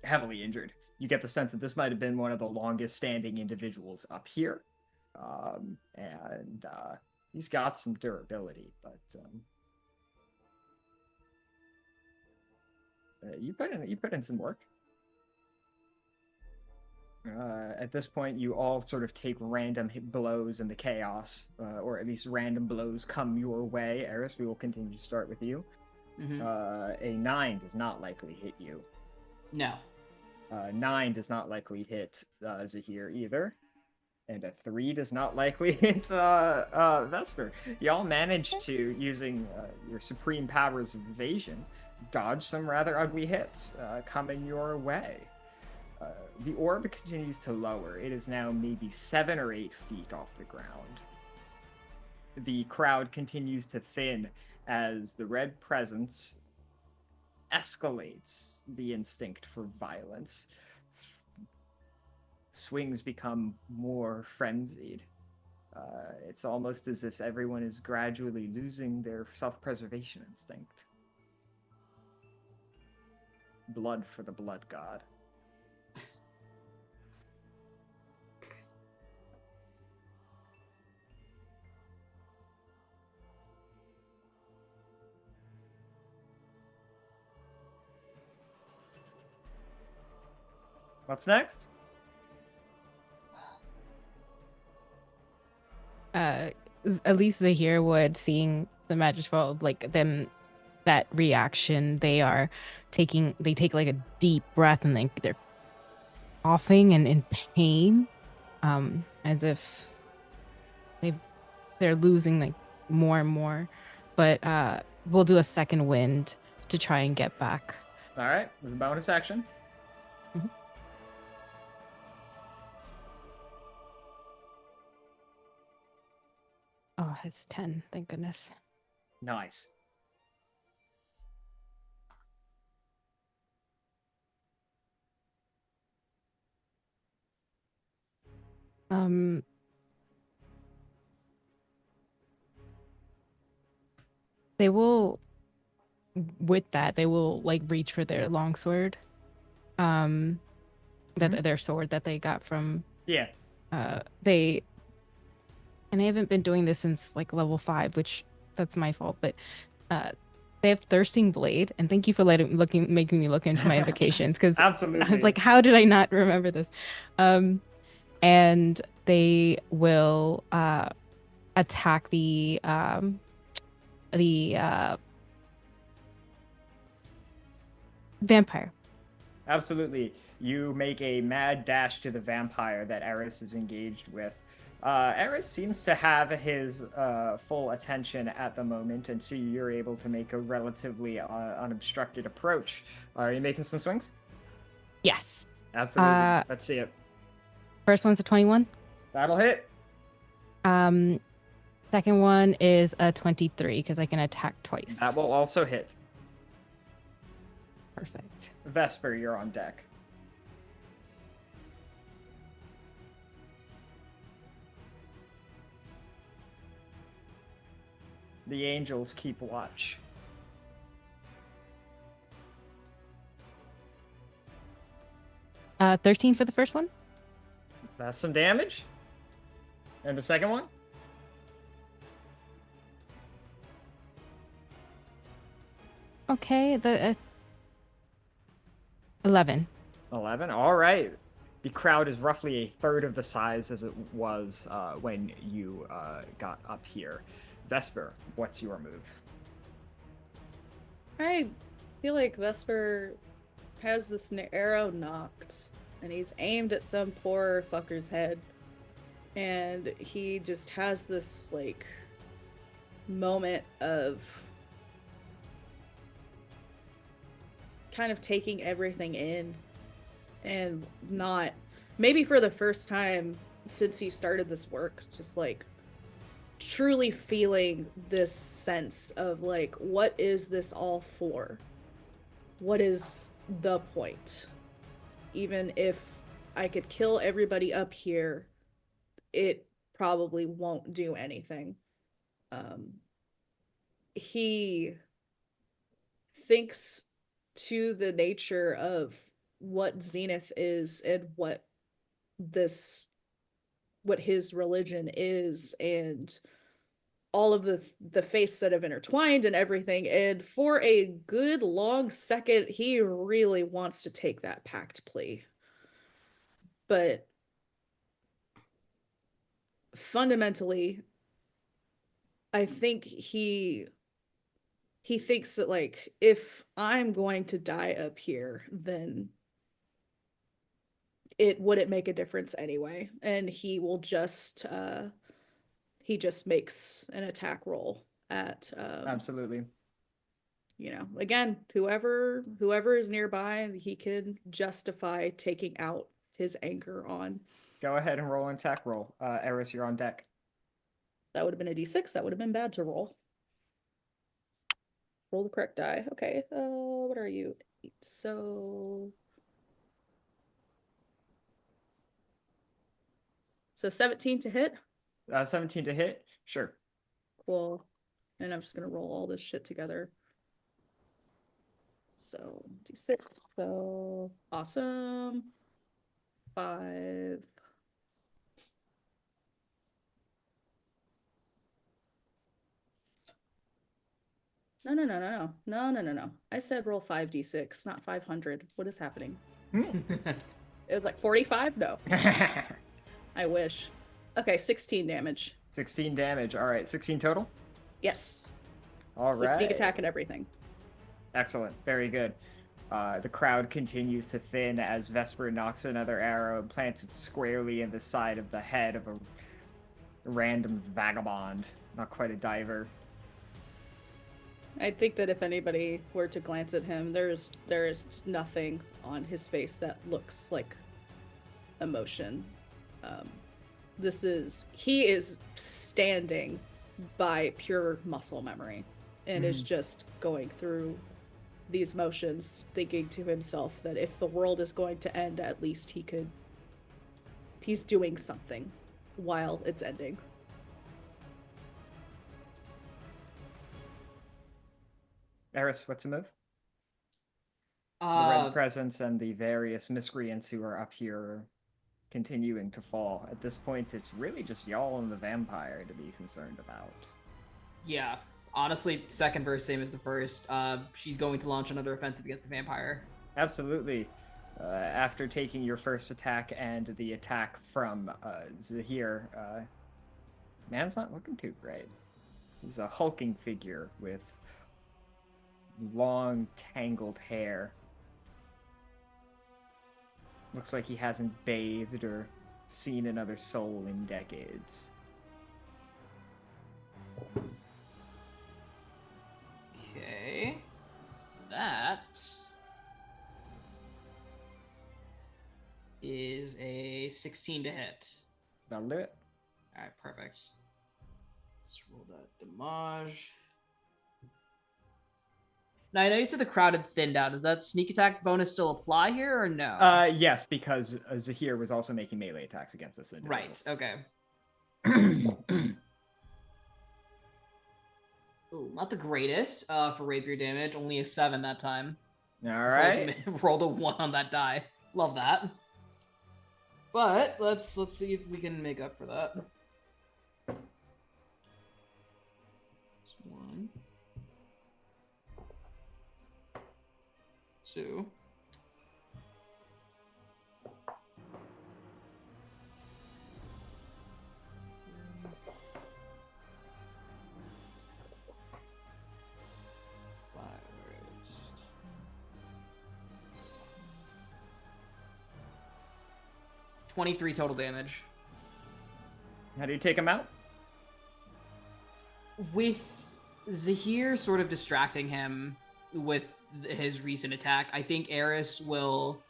heavily injured. You get the sense that this might have been one of the longest standing individuals up here, and he's got some durability, but you put in some work. At this point, you all sort of take random blows in the chaos, or at least random blows come your way. Eris, we will continue to start with you. A 9 does not likely hit you. No. 9 does not likely hit Zahir either. And a 3 does not likely hit Vesper. Y'all managed to, using your supreme powers of evasion, dodge some rather ugly hits coming your way. The orb continues to lower. It is now maybe 7 or 8 feet off the ground. the crowd continues to thin as the red presence escalates the instinct for violence. Swings become more frenzied. It's almost as if everyone is gradually losing their self-preservation instinct. Blood for the blood god. What's next? At least Zahir would, seeing the magic fall, like them, that reaction, they take like a deep breath and they're coughing and in pain, as if they're losing like more and more. But we'll do a second wind to try and get back. All right, with a bonus action. Mhm. Oh, it's 10. Thank goodness. Nice. They will, with that, they will like reach for their longsword, their sword that they got from. Yeah. They, and I haven't been doing this since like level 5, which that's my fault, but they have Thirsting Blade, and thank you for making me look into my invocations, because Absolutely. I was like, how did I not remember this? And they will attack the vampire. Absolutely. You make a mad dash to the vampire that Eris is engaged with. Eris seems to have his full attention at the moment, and so you're able to make a relatively unobstructed approach. Are you making some swings? Yes. Absolutely. Let's see it. First one's a 21. That'll hit. Second one is a 23 because I can attack twice. That will also hit. Perfect. Vesper, you're on deck. The angels keep watch. Uh, 13 for the first one. That's some damage. And the second one? Okay, the 11. 11. All right. The crowd is roughly a third of the size as it was when you got up here. Vesper, what's your move? I feel like Vesper has this arrow knocked, and he's aimed at some poor fucker's head, and he just has this like moment of kind of taking everything in, and not, maybe for the first time since he started this work, just like truly feeling this sense of like, what is this all for? What is the point? Even if I could kill everybody up here, it probably won't do anything. He thinks to the nature of what Zenith is and what his religion is, and all of the faiths that have intertwined and everything, and for a good long second he really wants to take that pact plea. But fundamentally, I think he thinks that like, if I'm going to die up here, then it wouldn't make a difference anyway, and he will just he just makes an attack roll at Absolutely. you know, again, whoever is nearby, he can justify taking out his anger on. Go ahead and roll an attack roll. Eris, you're on deck. That would have been a d6. That would have been bad to roll. Roll the correct die. Okay. What are you? 8. So 17 to hit. 17 to hit? Sure. Cool. And I'm just gonna roll all this shit together. So d6. So awesome. 5. No. I said roll 5d6, not 500. What is happening? It was like 45? No. I wish. Okay, 16 damage. 16 damage. All right, 16 total? Yes. All With right. sneak attack and everything. Excellent. Very good. The crowd continues to thin as Vesper knocks another arrow and plants it squarely in the side of the head of a random vagabond. Not quite a diver. I think that if anybody were to glance at him, there is nothing on his face that looks like emotion. He is standing by pure muscle memory and is just going through these motions, thinking to himself that if the world is going to end, at least he's doing something while it's ending. Eris, what's a move? The red presence and the various miscreants who are up here continuing to fall. At this point, it's really just y'all and the vampire to be concerned about. Yeah. Honestly, second verse, same as the first. She's going to launch another offensive against the vampire. Absolutely. After taking your first attack and the attack from Zahir, man's not looking too great. He's a hulking figure with long, tangled hair. Looks like he hasn't bathed or seen another soul in decades. Okay. That is a 16 to hit. That'll do it. Alright, perfect. Let's roll that damage. Now, I know you said the crowd had thinned out. Does that sneak attack bonus still apply here, or no? Yes, because Zahir was also making melee attacks against us. Right, okay. Ooh, not the greatest for rapier damage. Only a 7 that time. All right. Rolled a 1 on that die. Love that. But let's see if we can make up for that. 1, 2. $23 total damage. How do you take him out? With Zahir sort of distracting him with his recent attack, I think Eris will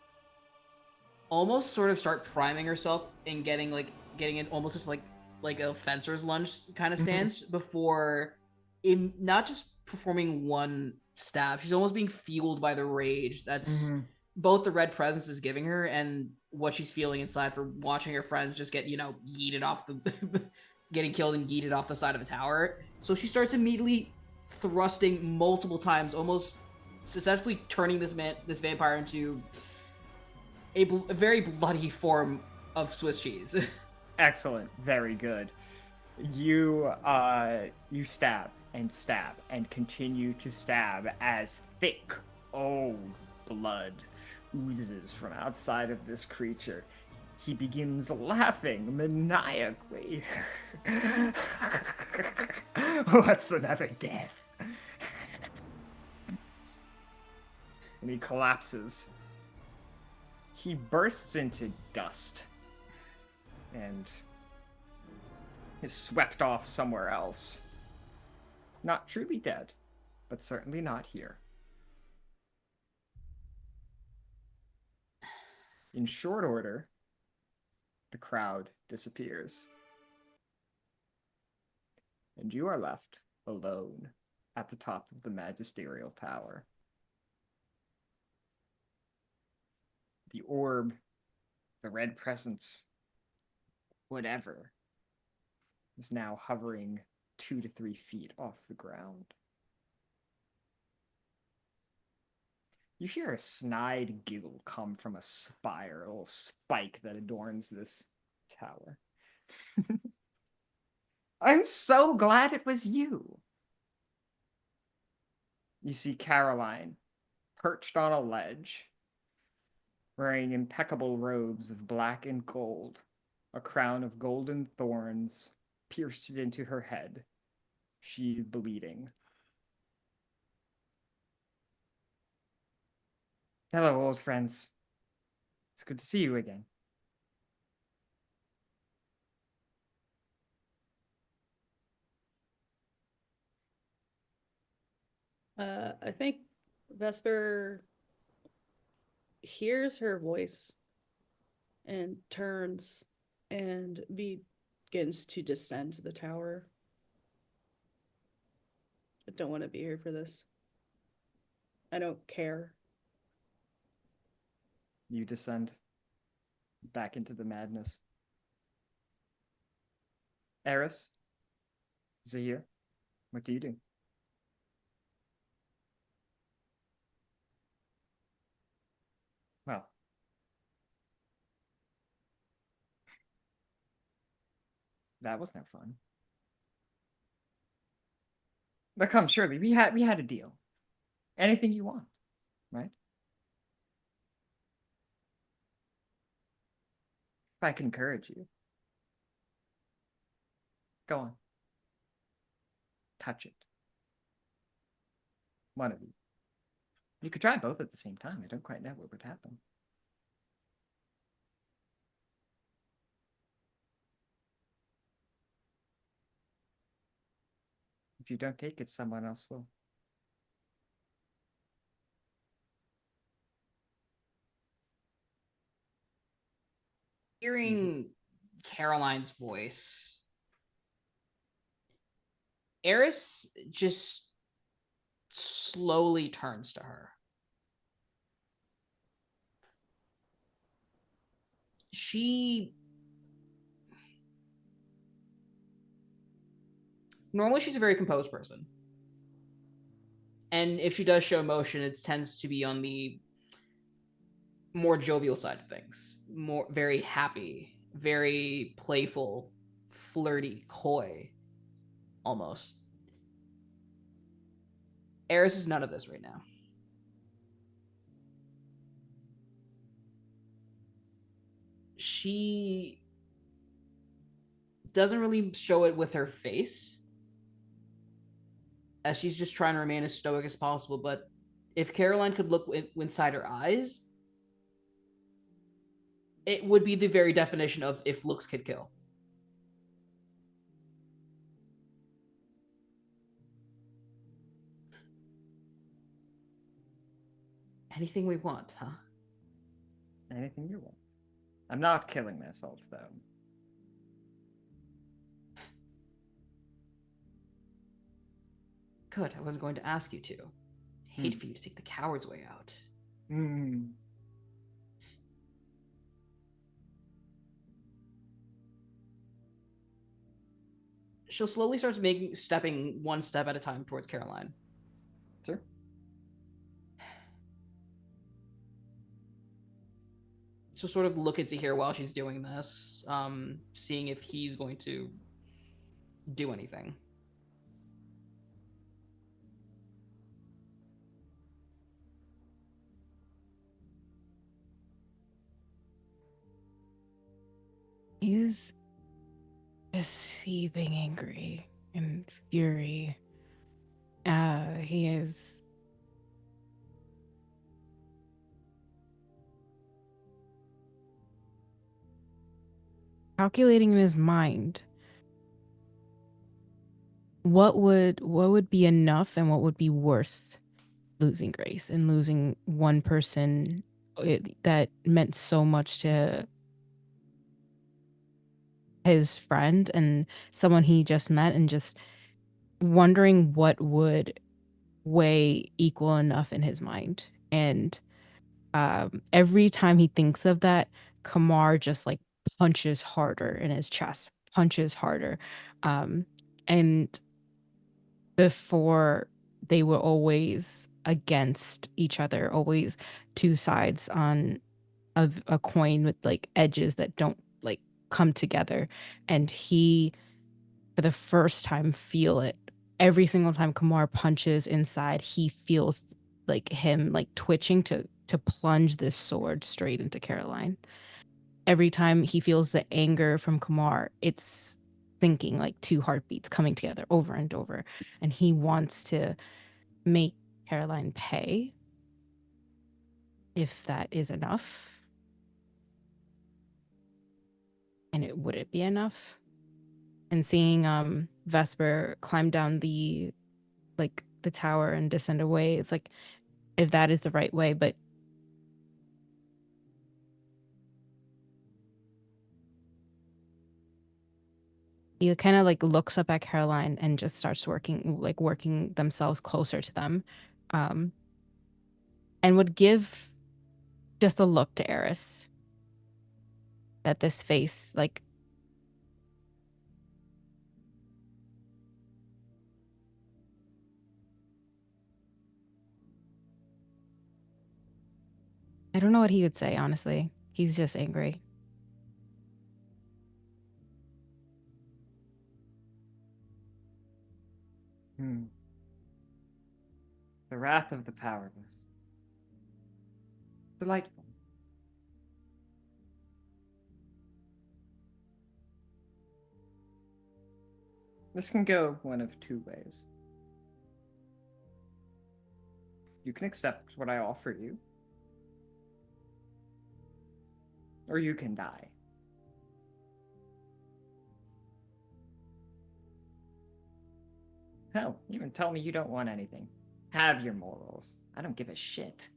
almost sort of start priming herself and getting in almost just like a fencer's lunge kind of stance before not just performing one stab. She's almost being fueled by the rage that's both the red presence is giving her and what she's feeling inside for watching her friends just get, yeeted off the getting killed and yeeted off the side of a tower. So she starts immediately thrusting multiple times, almost essentially turning this vampire into a very bloody form of Swiss cheese. Excellent. Very good. You stab and continue to stab as thick, old blood oozes from outside of this creature. He begins laughing maniacally. What's another death? And he collapses. He bursts into dust and is swept off somewhere else. Not truly dead, but certainly not here. In short order, the crowd disappears. and you are left alone at the top of the magisterial tower. The orb, the red presence, whatever, is now hovering 2 to 3 feet off the ground. You hear a snide giggle come from a spiral spike that adorns this tower. I'm so glad it was you. You see Caroline perched on a ledge, wearing impeccable robes of black and gold, a crown of golden thorns pierced into her head. She bleeding. Hello, old friends. It's good to see you again. I think Vesper hears her voice and turns and begins to descend the tower. I don't want to be here for this. I don't care. You descend back into the madness. Eris, Zahir, what do you do? Well, that was no fun. But come, surely we had a deal. Anything you want, right? If I can encourage you, go on. Touch it. One of you. You could try both at the same time. I don't quite know what would happen. If you don't take it, someone else will. Hearing Caroline's voice, Eris just slowly turns to her. Normally she's a very composed person. And if she does show emotion, it tends to be on the more jovial side of things. More very happy, very playful, flirty, coy, almost. Eris is none of this right now. She doesn't really show it with her face, as she's just trying to remain as stoic as possible. But if Caroline could look inside her eyes, it would be the very definition of if looks could kill. Anything we want, huh? Anything you want. I'm not killing myself, though. Good, I wasn't going to ask you to. I'd hate for you to take the coward's way out. She'll slowly start stepping one step at a time towards Caroline. Sure. So sort of look at Zahir while she's doing this, seeing if he's going to do anything. He's just seething angry and fury. He is calculating in his mind what would be enough and what would be worth losing Grace and losing one person that meant so much to his friend and someone he just met, and just wondering what would weigh equal enough in his mind. And every time he thinks of that, Kamar just like punches harder in his chest, punches harder. And before, they were always against each other, always two sides on a coin with like edges that don't like come together. And he, for the first time, feel it. Every single time Kamar punches inside, he feels like him like twitching to plunge this sword straight into Caroline. Every time he feels the anger from Kamar, it's thinking like two heartbeats coming together over and over. And he wants to make Caroline pay, if that is enough. And would it be enough? And seeing Vesper climb down the tower and descend away, it's like, if that is the right way. But he kind of like looks up at Caroline and just starts working themselves closer to them, and would give just a look to Eris, that this face, like, I don't know what he would say, honestly. He's just angry. The wrath of the powerless. Delightful. This can go one of two ways. You can accept what I offer you, or you can die. Hell, even tell me you don't want anything. Have your morals. I don't give a shit.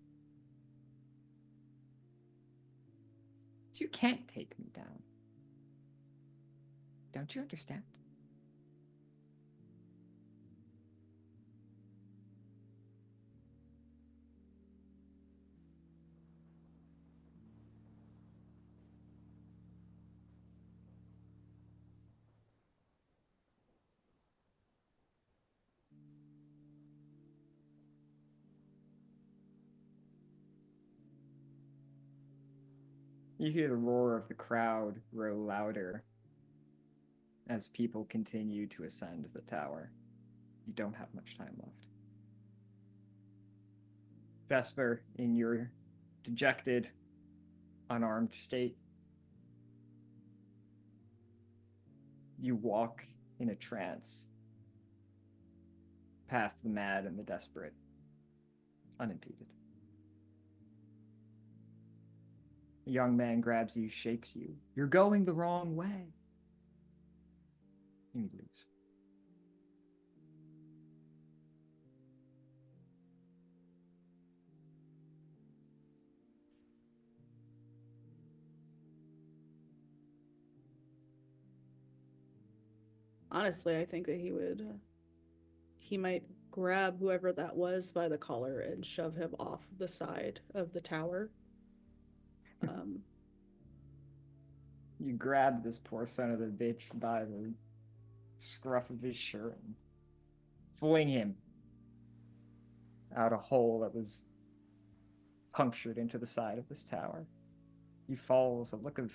But you can't take me down. Don't you understand? You hear the roar of the crowd grow louder as people continue to ascend the tower. You don't have much time left. Vesper, in your dejected, unarmed state, you walk in a trance past the mad and the desperate, unimpeded. A young man grabs you, shakes you. You're going the wrong way. And he leaves. Honestly, I think that he might grab whoever that was by the collar and shove him off the side of the tower. You grab this poor son of a bitch by the scruff of his shirt and fling him out a hole that was punctured into the side of this tower. He falls, a look of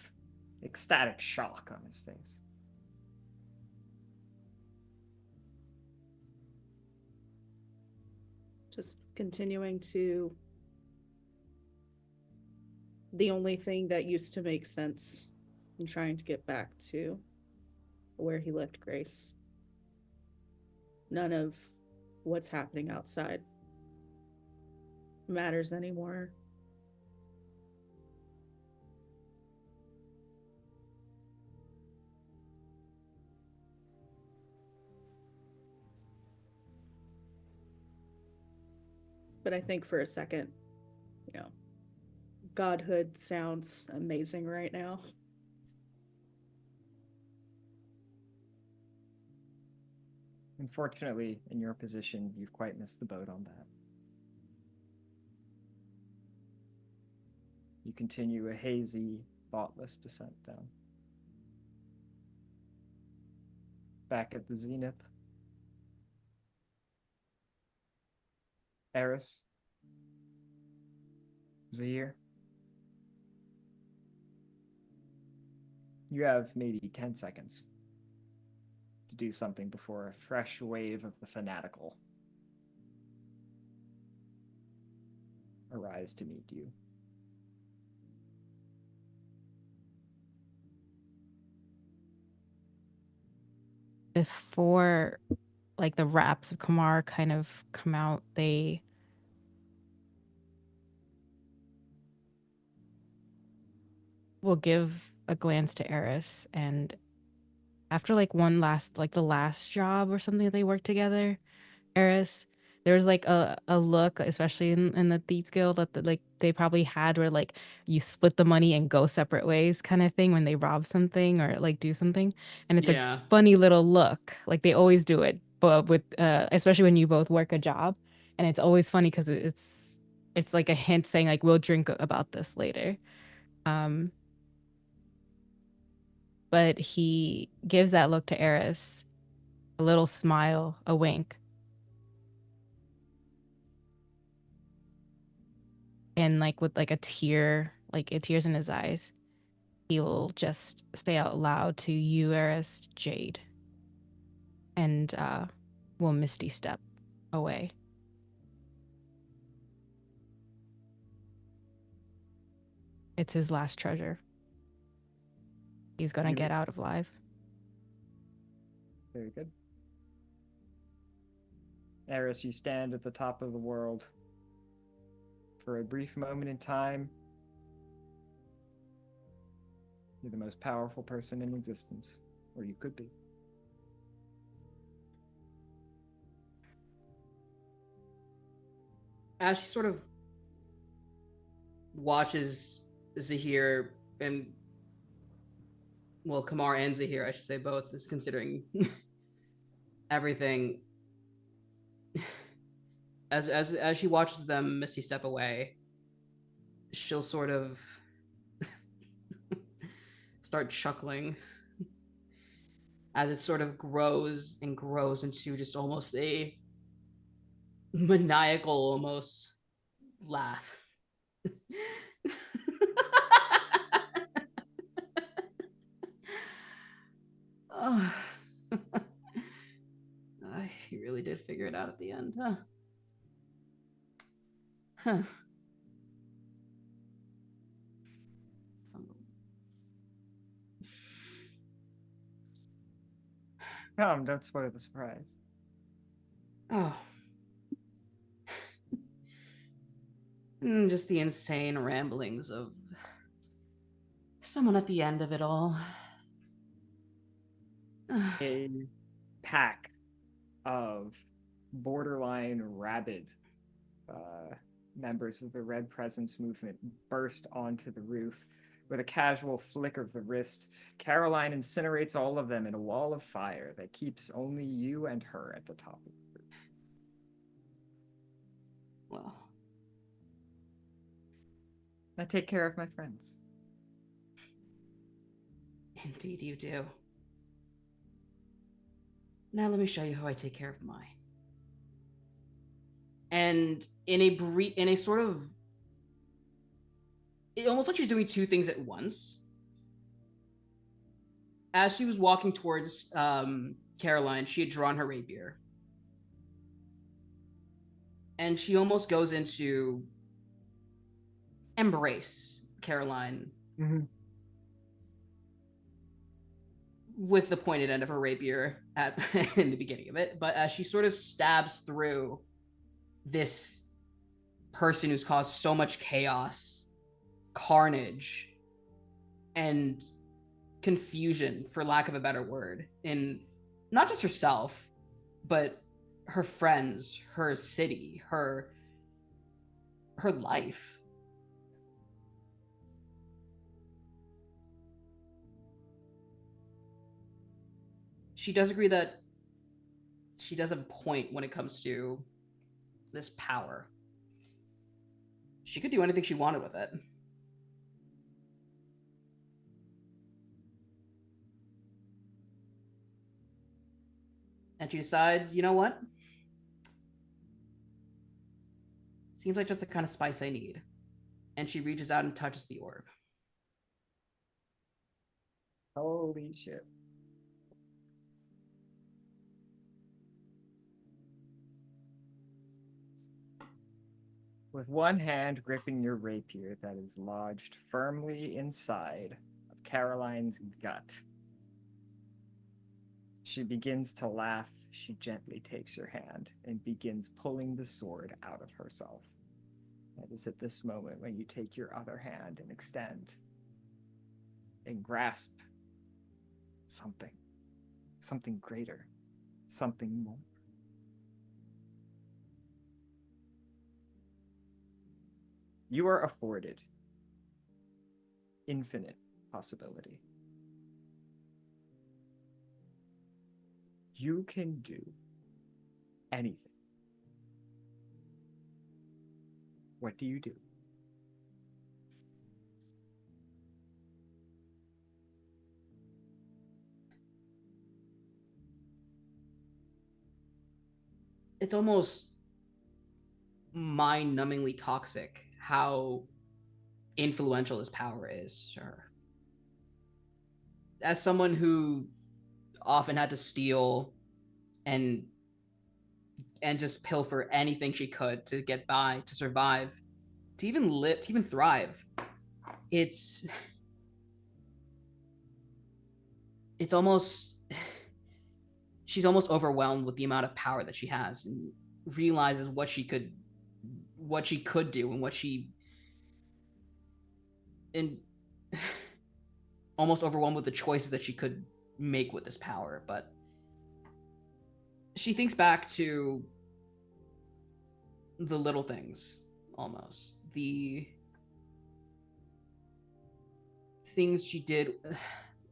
ecstatic shock on his face. Just continuing to... The only thing that used to make sense, and trying to get back to where he left Grace. None of what's happening outside matters anymore. But I think for a second, godhood sounds amazing right now. Unfortunately, in your position, you've quite missed the boat on that. You continue a hazy, thoughtless descent down. Back at the Zenith, Eris, Zahir, you have maybe 10 seconds to do something before a fresh wave of the fanatical arise to meet you. Before, like, the wraps of Kamar kind of come out, they will give a glance to Eris, and after like one last, like the last job or something that they worked together, Eris, there's like a look, especially in the Thieves Guild, that like they probably had where like you split the money and go separate ways kind of thing when they rob something or like do something. And it's a Yeah. funny little look. Like they always do it, but with especially when you both work a job. And it's always funny because it's like a hint saying like we'll drink about this later. Um, but he gives that look to Eris, a little smile, a wink. And like with like a tear, like it tears in his eyes, he will just say out loud to you, Eris, Jade, and will misty step away. It's his last treasure. He's gonna get out alive. Very good. Eris, you stand at the top of the world. For a brief moment in time, you're the most powerful person in existence, or you could be. As she sort of watches Zahir and, well, Kamar and Zahir, I should say both, is considering everything. As she watches them misty step away, she'll sort of start chuckling as it sort of grows and grows into just almost a maniacal almost laugh. Oh. He really did figure it out at the end, huh? Huh. Come, don't spoil the surprise. Oh. Just the insane ramblings of someone at the end of it all. A pack of borderline rabid members of the Red Presence movement burst onto the roof. With a casual flick of the wrist, Caroline incinerates all of them in a wall of fire that keeps only you and her at the top of the roof. Well, I take care of my friends. indeed you do. Now let me show you how I take care of mine. And in a sort of, it almost like she's doing two things at once. As she was walking towards Caroline, she had drawn her rapier. And she almost goes into embrace Caroline with the pointed end of her rapier at in the beginning of it. But as she sort of stabs through this person who's caused so much chaos, carnage, and confusion, for lack of a better word, in not just herself, but her friends, her city, her life. She does agree that she does have a point when it comes to this power. She could do anything she wanted with it. And she decides, you know what? Seems like just the kind of spice I need. And she reaches out and touches the orb. Holy shit. With one hand gripping your rapier that is lodged firmly inside of Caroline's gut, she begins to laugh. She gently takes your hand and begins pulling the sword out of herself. It is at this moment when you take your other hand and extend and grasp something greater, something more. You are afforded infinite possibility. You can do anything. What do you do? It's almost mind-numbingly toxic how influential this power is to her. As someone who often had to steal and just pilfer anything she could to get by, to survive, to even live, to even thrive, it's almost, she's almost overwhelmed with the amount of power that she has, and realizes what she could do, and almost overwhelmed with the choices that she could make with this power. But she thinks back to the little things, almost the things she did,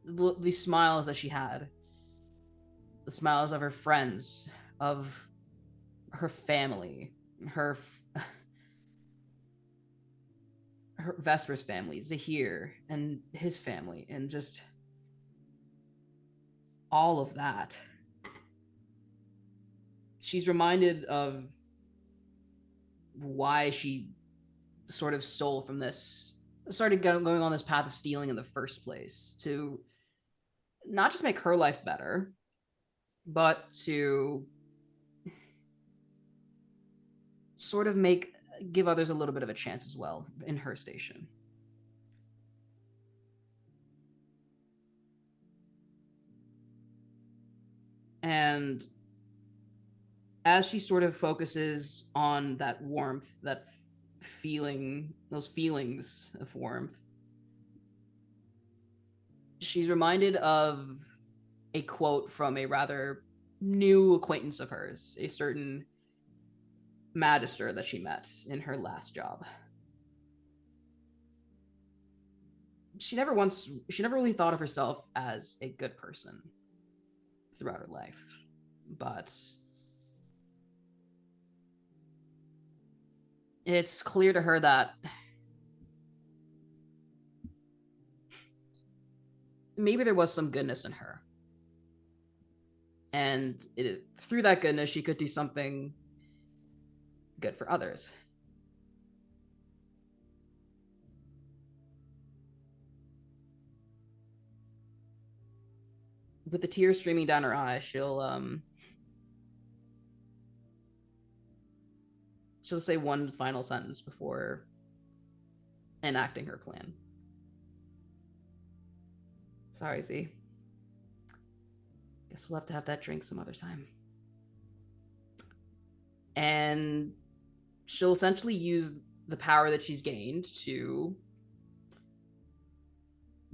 the smiles that she had, the smiles of her friends, of her family, her Vesper's family, Zahir and his family, and just all of that. She's reminded of why she sort of started going on this path of stealing in the first place, to not just make her life better, but to sort of give others a little bit of a chance as well in her station. And as she sort of focuses on that warmth, that feeling, those feelings of warmth, she's reminded of a quote from a rather new acquaintance of hers, a certain magister that she met in her last job. She never really thought of herself as a good person throughout her life, but it's clear to her that maybe there was some goodness in her, and through that goodness she could do something good for others. With the tears streaming down her eyes, she'll say one final sentence before enacting her plan. Sorry, Z. Guess we'll have to have that drink some other time. And she'll essentially use the power that she's gained to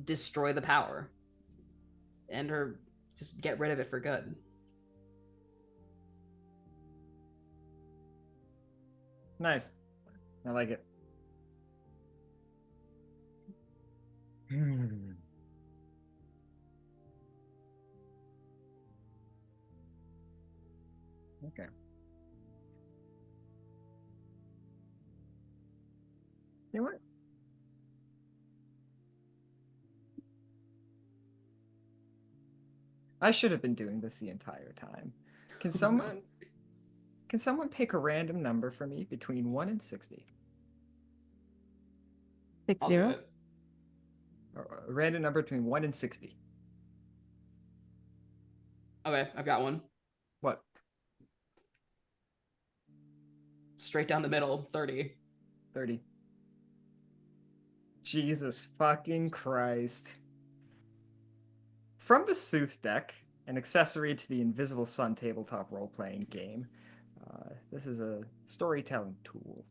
destroy the power and just get rid of it for good. Nice. I like it. Okay. You know what? I should have been doing this the entire time. Can someone pick a random number for me between 1 and 60? 60. I'll do it. Or a random number between 1 and 60. Okay, I've got one. What? Straight down the middle, 30. 30. Jesus fucking Christ. From the Sooth deck, an accessory to the Invisible Sun tabletop role-playing game, this is a storytelling tool.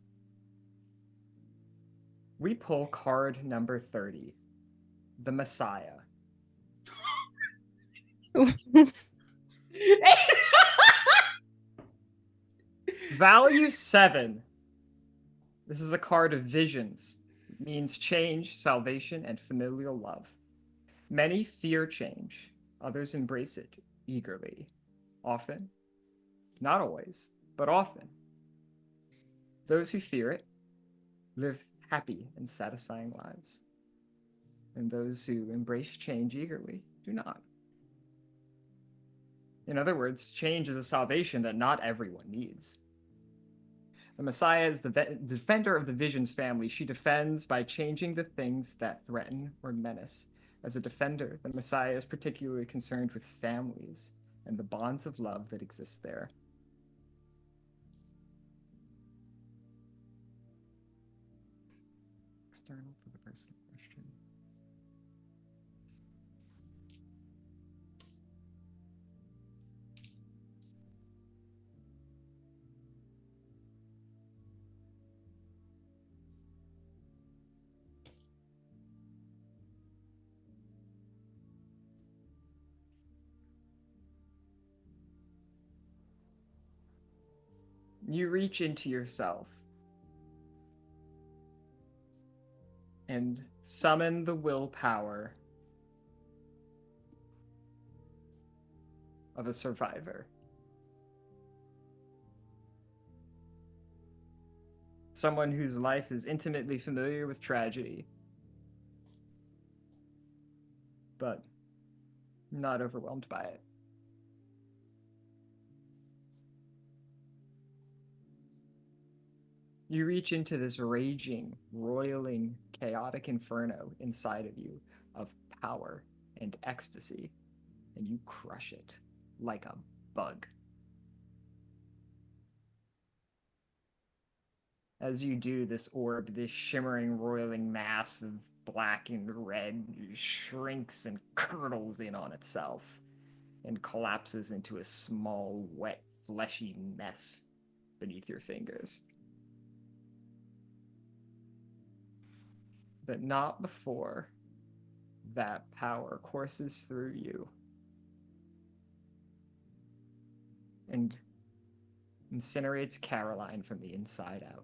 We pull card number 30, the Messiah. Value 7. This is a card of visions. It means change, salvation, and familial love. Many fear change. Others embrace it eagerly. Often, not always, but often. Those who fear it live happy and satisfying lives. And those who embrace change eagerly do not. In other words, change is a salvation that not everyone needs. The Messiah is the defender of the Visions family. She defends by changing the things that threaten or menace. As a defender, the Messiah is particularly concerned with families and the bonds of love that exist there. External to the person in question. You reach into yourself and summon the willpower of a survivor. Someone whose life is intimately familiar with tragedy, but not overwhelmed by it. You reach into this raging, roiling, chaotic inferno inside of you of power and ecstasy, and you crush it like a bug. As you do, this orb, this shimmering, roiling mass of black and red, shrinks and curdles in on itself and collapses into a small, wet, fleshy mess beneath your fingers. But not before that power courses through you and incinerates Caroline from the inside out.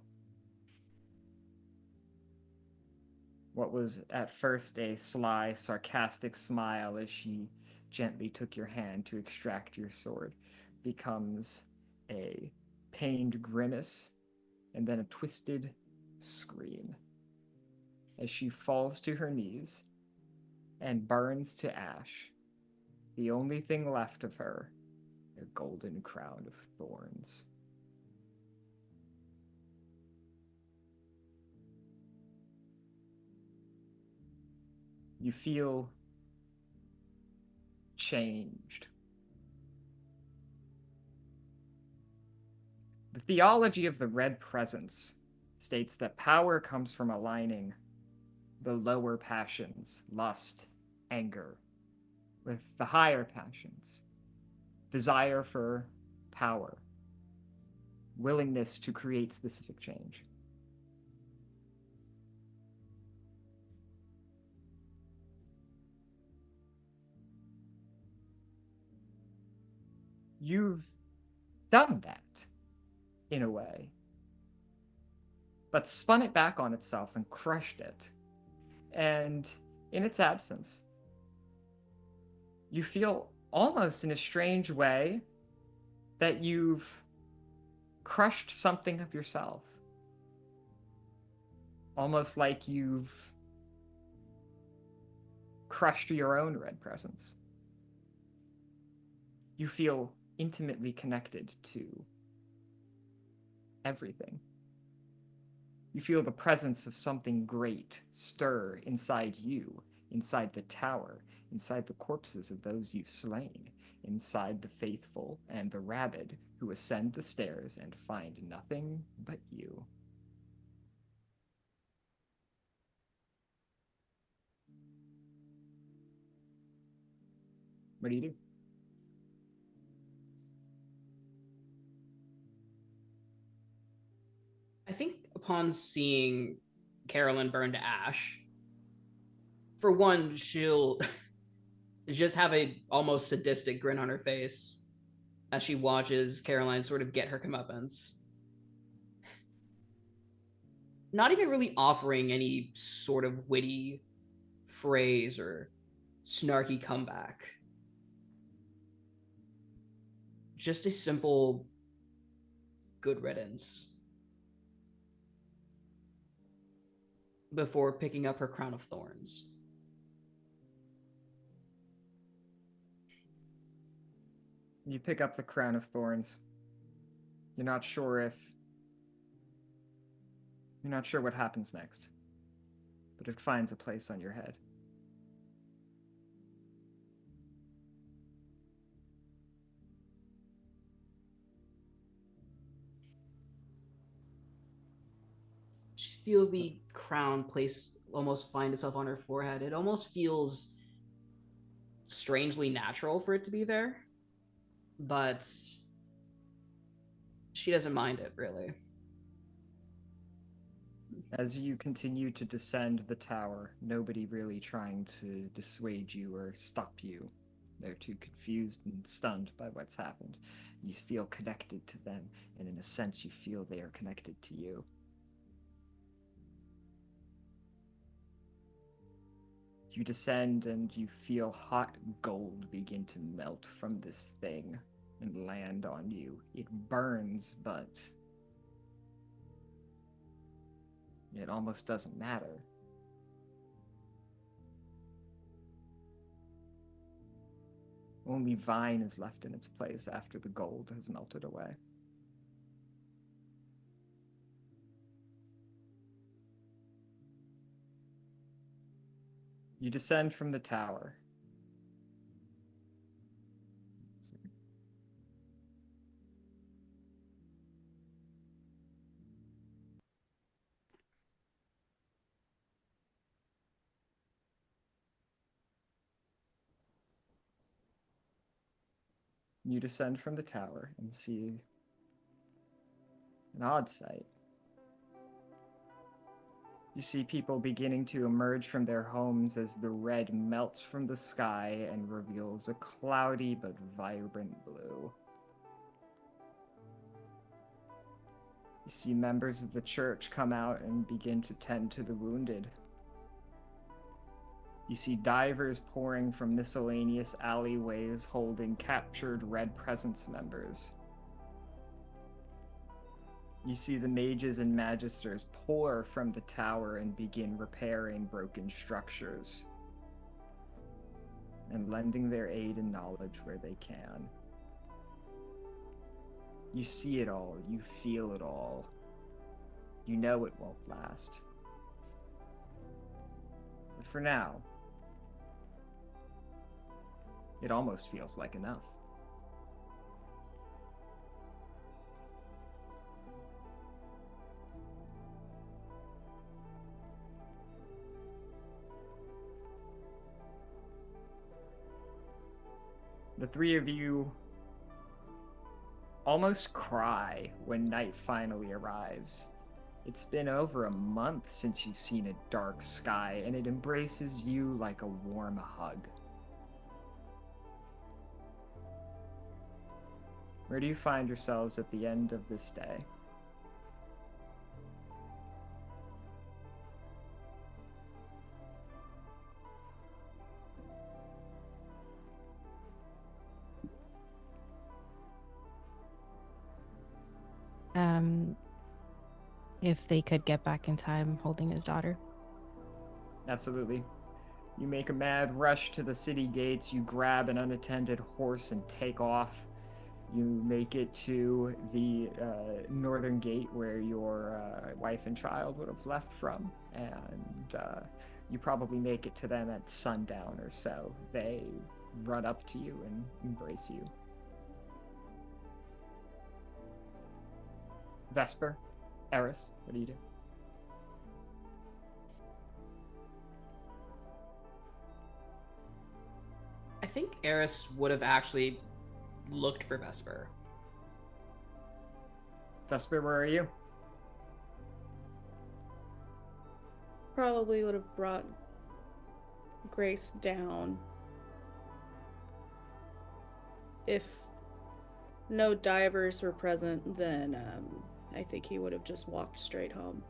What was at first a sly, sarcastic smile as she gently took your hand to extract your sword becomes a pained grimace and then a twisted scream as she falls to her knees and burns to ash, the only thing left of her, a golden crown of thorns. You feel changed. The theology of the Red Presence states that power comes from aligning the lower passions, lust, anger, with the higher passions, desire for power, willingness to create specific change. You've done that, in a way, but spun it back on itself and crushed it. And in its absence, you feel almost in a strange way that you've crushed something of yourself. Almost like you've crushed your own red presence. You feel intimately connected to everything. You feel the presence of something great stir inside you, inside the tower, inside the corpses of those you've slain, inside the faithful and the rabid who ascend the stairs and find nothing but you. What do you do? I think upon seeing Carolyn burn to ash, for one, she'll just have a almost sadistic grin on her face as she watches Caroline sort of get her comeuppance. Not even really offering any sort of witty phrase or snarky comeback. Just a simple good riddance before picking up her crown of thorns. You pick up the crown of thorns. You're not sure what happens next, but it finds a place on your head. She feels the crown place almost find itself on her forehead. It almost feels strangely natural for it to be there, but she doesn't mind it, really. As you continue to descend the tower, nobody really trying to dissuade you or stop you. They're too confused and stunned by what's happened. You feel connected to them, and in a sense, you feel they are connected to you. You descend and you feel hot gold begin to melt from this thing and land on you. It burns, but it almost doesn't matter. Only vine is left in its place after the gold has melted away. You descend from the tower. You descend from the tower and see an odd sight. You see people beginning to emerge from their homes as the red melts from the sky and reveals a cloudy but vibrant blue. You see members of the church come out and begin to tend to the wounded. You see divers pouring from miscellaneous alleyways holding captured Red Presence members. You see the mages and magisters pour from the tower and begin repairing broken structures and lending their aid and knowledge where they can. You see it all, you feel it all. You know it won't last. But for now, it almost feels like enough. The three of you almost cry when night finally arrives. It's been over a month since you've seen a dark sky, and it embraces you like a warm hug. Where do you find yourselves at the end of this day? if they could get back in time holding his daughter. Absolutely. You make a mad rush to the city gates, you grab an unattended horse and take off. You make it to the northern gate where your wife and child would have left from, and you probably make it to them at sundown or so. They run up to you and embrace you. Vesper, Eris, what do you do? I think Eris would have actually looked for Vesper. Vesper, where are you? Probably would have brought Grace down if no divers were present. Then I think he would have just walked straight home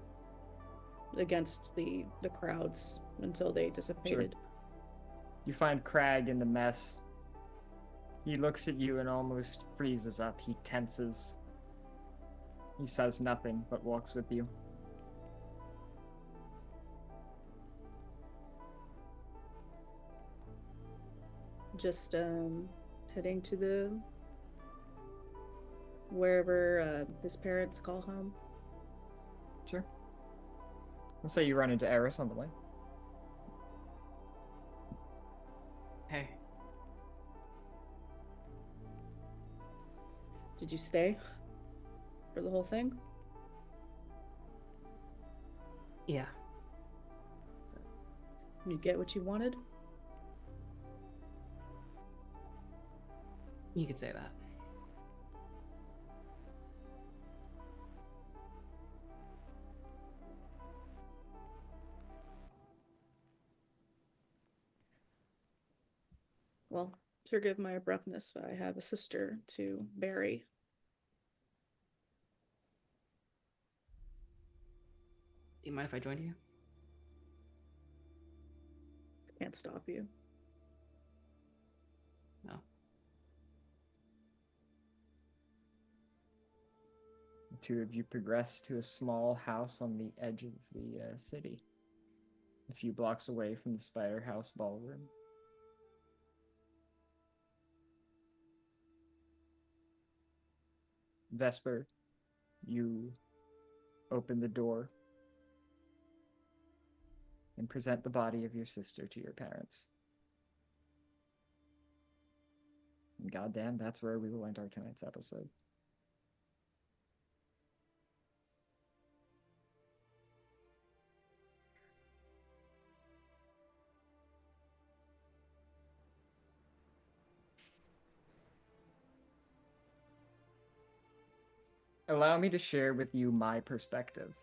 against the crowds until they dissipated. Sure. You find Crag in the mess. He looks at you and almost freezes up. He tenses. He says nothing but walks with you. Just heading to the wherever his parents call home. Sure. Let's say you run into Eris on the way. Hey. Did you stay for the whole thing? Yeah. You get what you wanted? You could say that. Well, forgive my abruptness, but I have a sister to bury. Do you mind if I joined you? Can't stop you. No. The two of you progress to a small house on the edge of the city, a few blocks away from the Spider House ballroom. Vesper, you open the door and present the body of your sister to your parents. And goddamn, that's where we will end our tonight's episode. Allow me to share with you my perspective.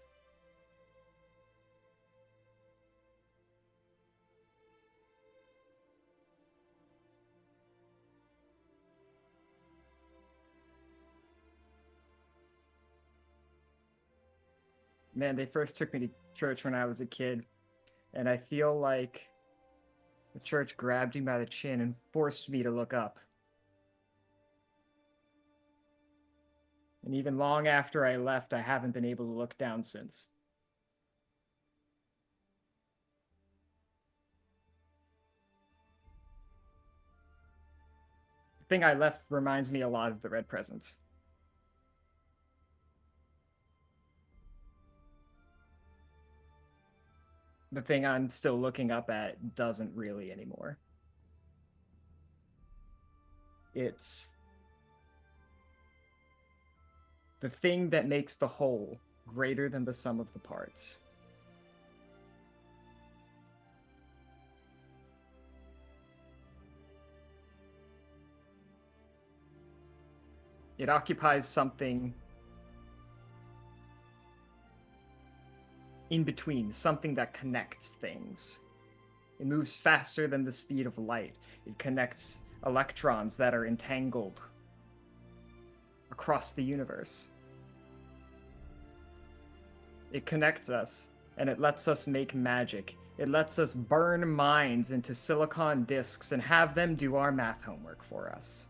Man, they first took me to church when I was a kid, and I feel like the church grabbed me by the chin and forced me to look up. And even long after I left, I haven't been able to look down since. The thing I left reminds me a lot of the Red Presents. The thing I'm still looking up at doesn't really anymore. It's the thing that makes the whole greater than the sum of the parts. It occupies something in between, something that connects things. It moves faster than the speed of light. It connects electrons that are entangled across the universe. It connects us, and it lets us make magic. It lets us burn minds into silicon discs and have them do our math homework for us.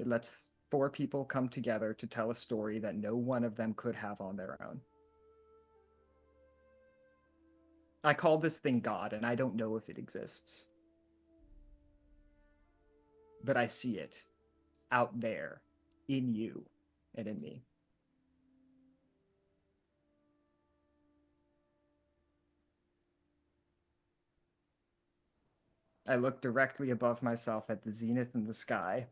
It lets 4 people come together to tell a story that no one of them could have on their own. I call this thing God, and I don't know if it exists. But I see it out there in you and in me. I look directly above myself at the zenith in the sky,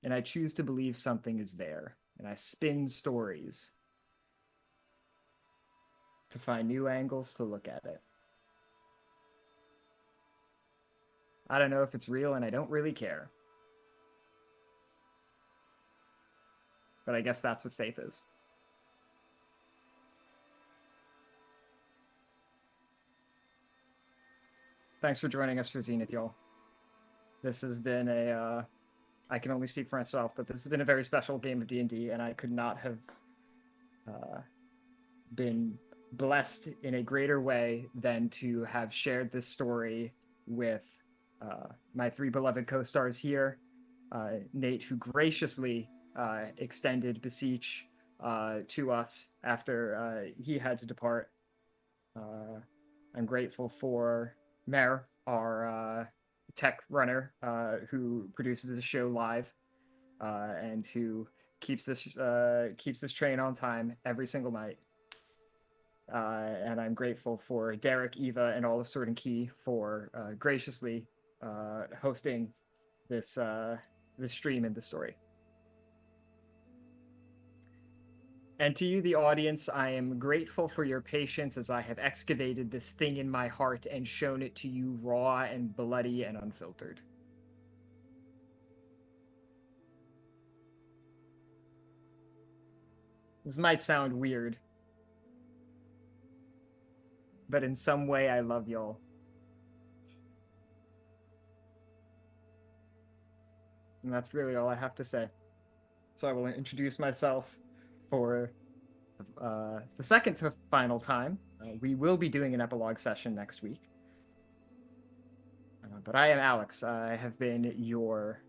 and I choose to believe something is there, and I spin stories to find new angles to look at it. I don't know if it's real, and I don't really care. But I guess that's what faith is. Thanks for joining us for Zenith, y'all. This has been I can only speak for myself, but this has been a very special game of D&D, and I could not have been blessed in a greater way than to have shared this story with my 3 beloved co-stars here. Nate, who graciously extended Beseech to us after he had to depart. I'm grateful for Mer, our tech runner, who produces the show live and who keeps this train on time every single night. And I'm grateful for Derek, Eva, and all of Sword and Key for graciously hosting this stream and the story. And to you, the audience, I am grateful for your patience as I have excavated this thing in my heart and shown it to you raw and bloody and unfiltered. This might sound weird, but in some way, I love y'all. And that's really all I have to say. So I will introduce myself for the second to final time. We will be doing an epilogue session next week. But I am Alex. I have been your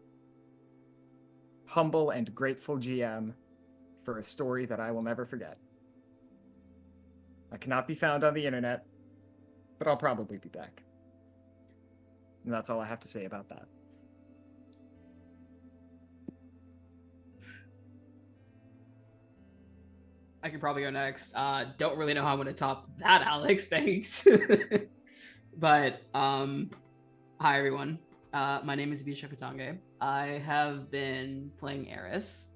humble and grateful GM for a story that I will never forget. I cannot be found on the internet, but I'll probably be back. And that's all I have to say about that. I could probably go next. Don't really know how I'm going to top that, Alex. Thanks. But hi everyone. My name is Abhishek. I have been playing Eris,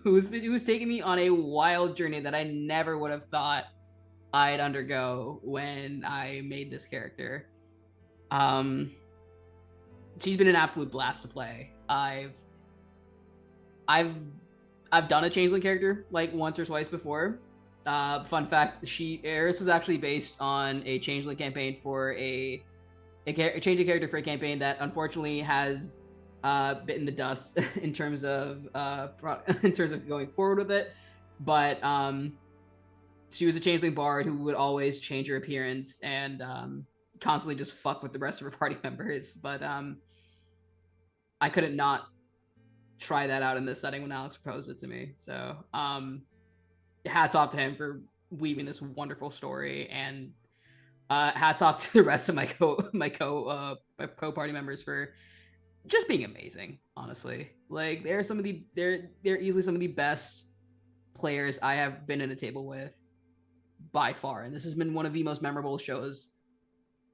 who's taking me on a wild journey that I never would have thought I'd undergo when I made this character. She's been an absolute blast to play. I've done a changeling character like once or twice before. Fun fact: Eris was actually based on a changeling campaign for a changeling character for a campaign that unfortunately has bitten the dust in terms of going forward with it. But she was a changeling bard who would always change her appearance and constantly just fuck with the rest of her party members. But I couldn't not try that out in this setting when Alex proposed it to me. So hats off to him for weaving this wonderful story, and hats off to the rest of my co-party members for just being amazing. Honestly, like they're easily some of the best players I have been at a table with by far, and this has been one of the most memorable shows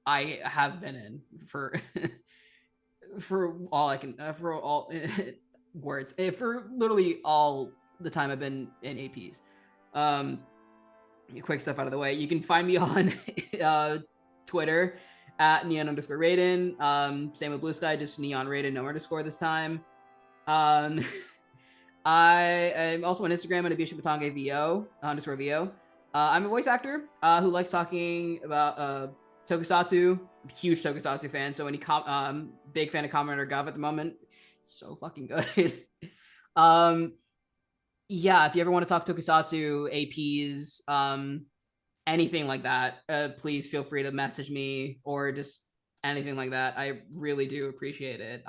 I have been in for for words for literally all the time I've been in APs. Quick stuff out of the way. You can find me on Twitter at neon_Raiden. Same with Blue Sky, just neon Raiden, no underscore this time. I am also on Instagram at Abhishek _VO. I'm a voice actor who likes talking about Tokusatsu. Huge Tokusatsu fan, so any big fan of Kamen Rider Gov at the moment. So fucking good. Yeah, if you ever want to talk Tokusatsu, APs, anything like that, please feel free to message me or just anything like that. I really do appreciate it.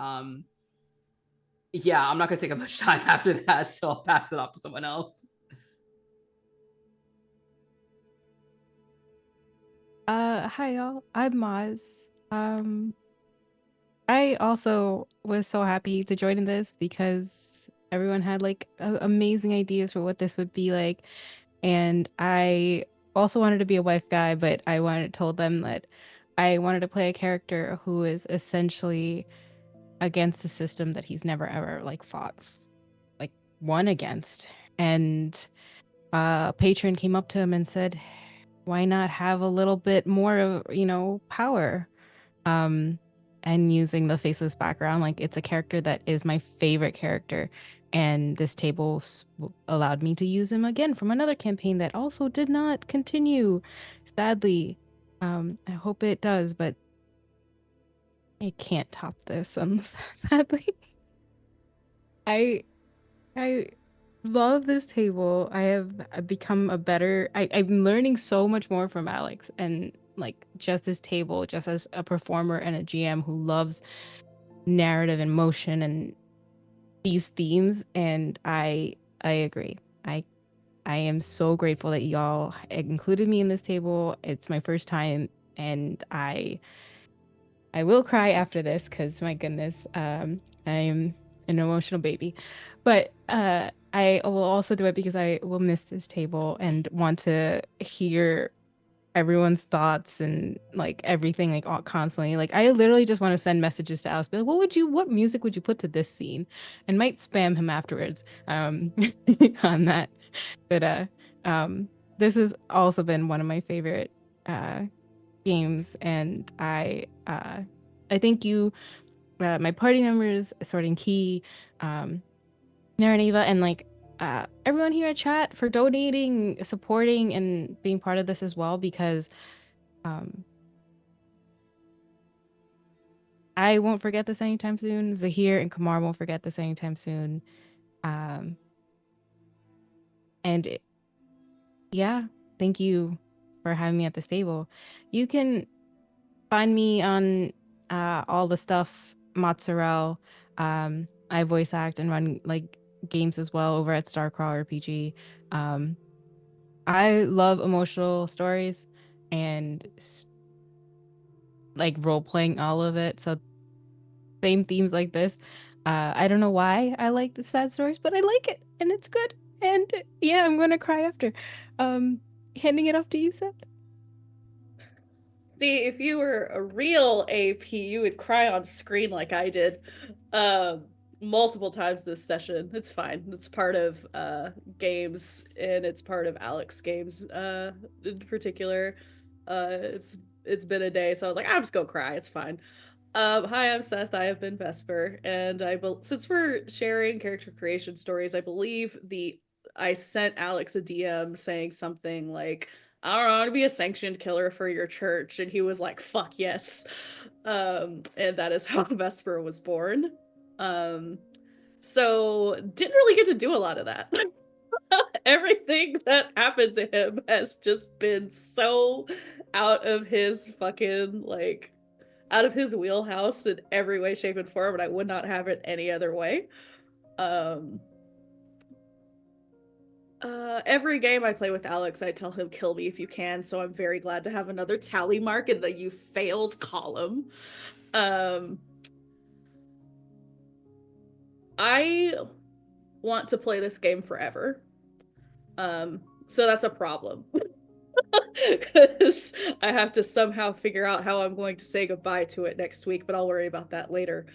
Yeah, I'm not gonna take up much time after that, so I'll pass it off to someone else. Hi y'all. I'm Mozz. I also was so happy to join in this because everyone had like amazing ideas for what this would be like, and I also wanted to be a wife guy, but told them that I wanted to play a character who is essentially against the system that he's never ever like like won against. And a patron came up to him and said, why not have a little bit more of, power? And using the faceless background, like it's a character that is my favorite character, and this table allowed me to use him again from another campaign that also did not continue, sadly. I hope it does, but it can't top this, sadly. I love this table. I've become I'm learning so much more from Alex, and like just this table, just as a performer and a GM who loves narrative and motion and these themes. And I agree. I am so grateful that y'all included me in this table. It's my first time, and I will cry after this because my goodness, I am an emotional baby. But I will also do it because I will miss this table and want to hear everyone's thoughts and like everything like constantly. Like I literally just want to send messages to Alice, be like, what music would you put to this scene? And might spam him afterwards on that. But this has also been one of my favorite games, and I thank you, my party members, Sorting Key, Naraneva, and like everyone here at chat for donating, supporting, and being part of this as well, because I won't forget this anytime soon. Zahir and Kamar won't forget this anytime soon. Yeah, thank you for having me at this table. You can find me on all the stuff, Mozzarella. I voice act and run like games as well over at Starcrawl RPG. I love emotional stories and like role playing all of it. So same themes like this. I don't know why I like the sad stories, but I like it and it's good. And yeah, I'm gonna cry after. Handing it off to you, Seth. See, if you were a real AP, you would cry on screen like I did multiple times this session. It's fine. It's part of games, and it's part of Alex games in particular. It's been a day, so I was like, I'm just gonna cry. It's fine. Hi, I'm Seth. I have been Vesper, and since we're sharing character creation stories, I believe I sent Alex a DM saying something like, I don't know, I want to be a sanctioned killer for your church, and he was like, fuck yes. And that is how Vesper was born. So didn't really get to do a lot of that. Everything that happened to him has just been so out of his fucking like out of his wheelhouse in every way, shape, and form, and I would not have it any other way. Every game I play with Alex, I tell him, kill me if you can, so I'm very glad to have another tally mark in the you failed column. I want to play this game forever. So that's a problem. Because I have to somehow figure out how I'm going to say goodbye to it next week, but I'll worry about that later.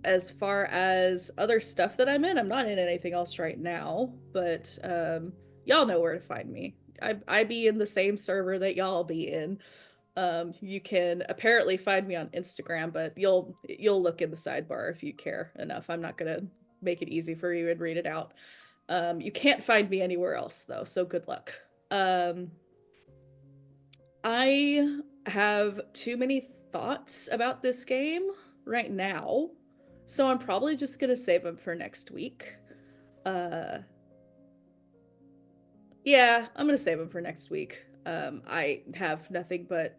As far as other stuff that I'm in, I'm not in anything else right now, but y'all know where to find me. I be in the same server that y'all be in. You can apparently find me on Instagram, but you'll look in the sidebar if you care enough. I'm not gonna make it easy for you and read it out. You can't find me anywhere else though, so good luck. I have too many thoughts about this game right now, so I'm probably just gonna save them for next week. Yeah, I'm gonna save them for next week. I have nothing but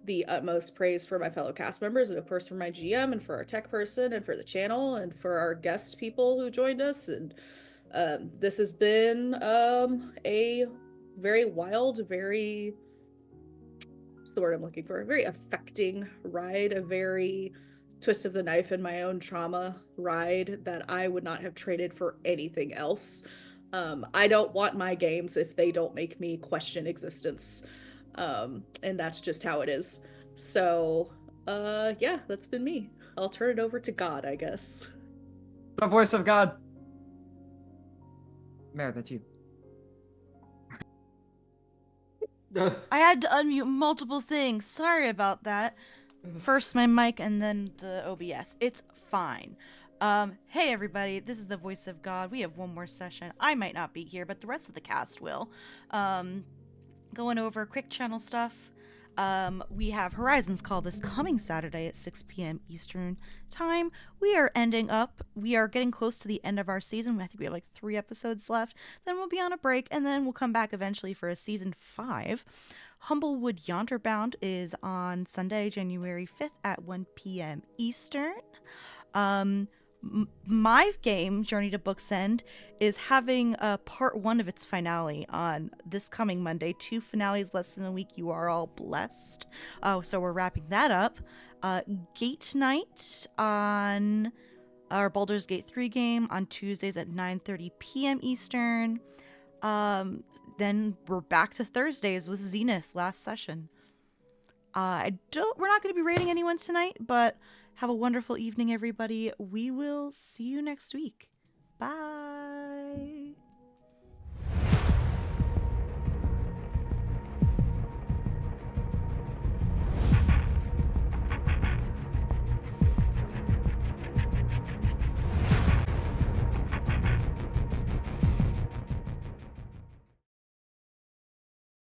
the utmost praise for my fellow cast members, and of course for my GM, and for our tech person, and for the channel, and for our guest people who joined us. And this has been a very wild, very, what's the word I'm looking for? A very affecting ride, a very twist of the knife in my own trauma ride that I would not have traded for anything else. I don't want my games if they don't make me question existence. And that's just how it is. So, yeah, that's been me. I'll turn it over to God, I guess. The voice of God. Mare, that's you. I had to unmute multiple things. Sorry about that. First my mic and then the OBS. It's fine. Hey everybody, this is the voice of God. We have one more session. I might not be here, but the rest of the cast will. Going over quick channel stuff. We have Horizons Call this coming Saturday at 6 p.m. Eastern Time. We are getting close to the end of our season. I think we have like 3 episodes left. Then we'll be on a break, and then we'll come back eventually for a season 5. Humblewood Yonderbound is on Sunday, January 5th at 1 p.m. Eastern. My game, Journey to Book's End, is having part 1 of its finale on this coming Monday. 2 finales less than a week. You are all blessed. So we're wrapping that up. Gate Night on our Baldur's Gate 3 game on Tuesdays at 9:30 p.m. Eastern. Then we're back to Thursdays with Zenith, last session. We're not going to be rating anyone tonight, but have a wonderful evening, everybody. We will see you next week. Bye.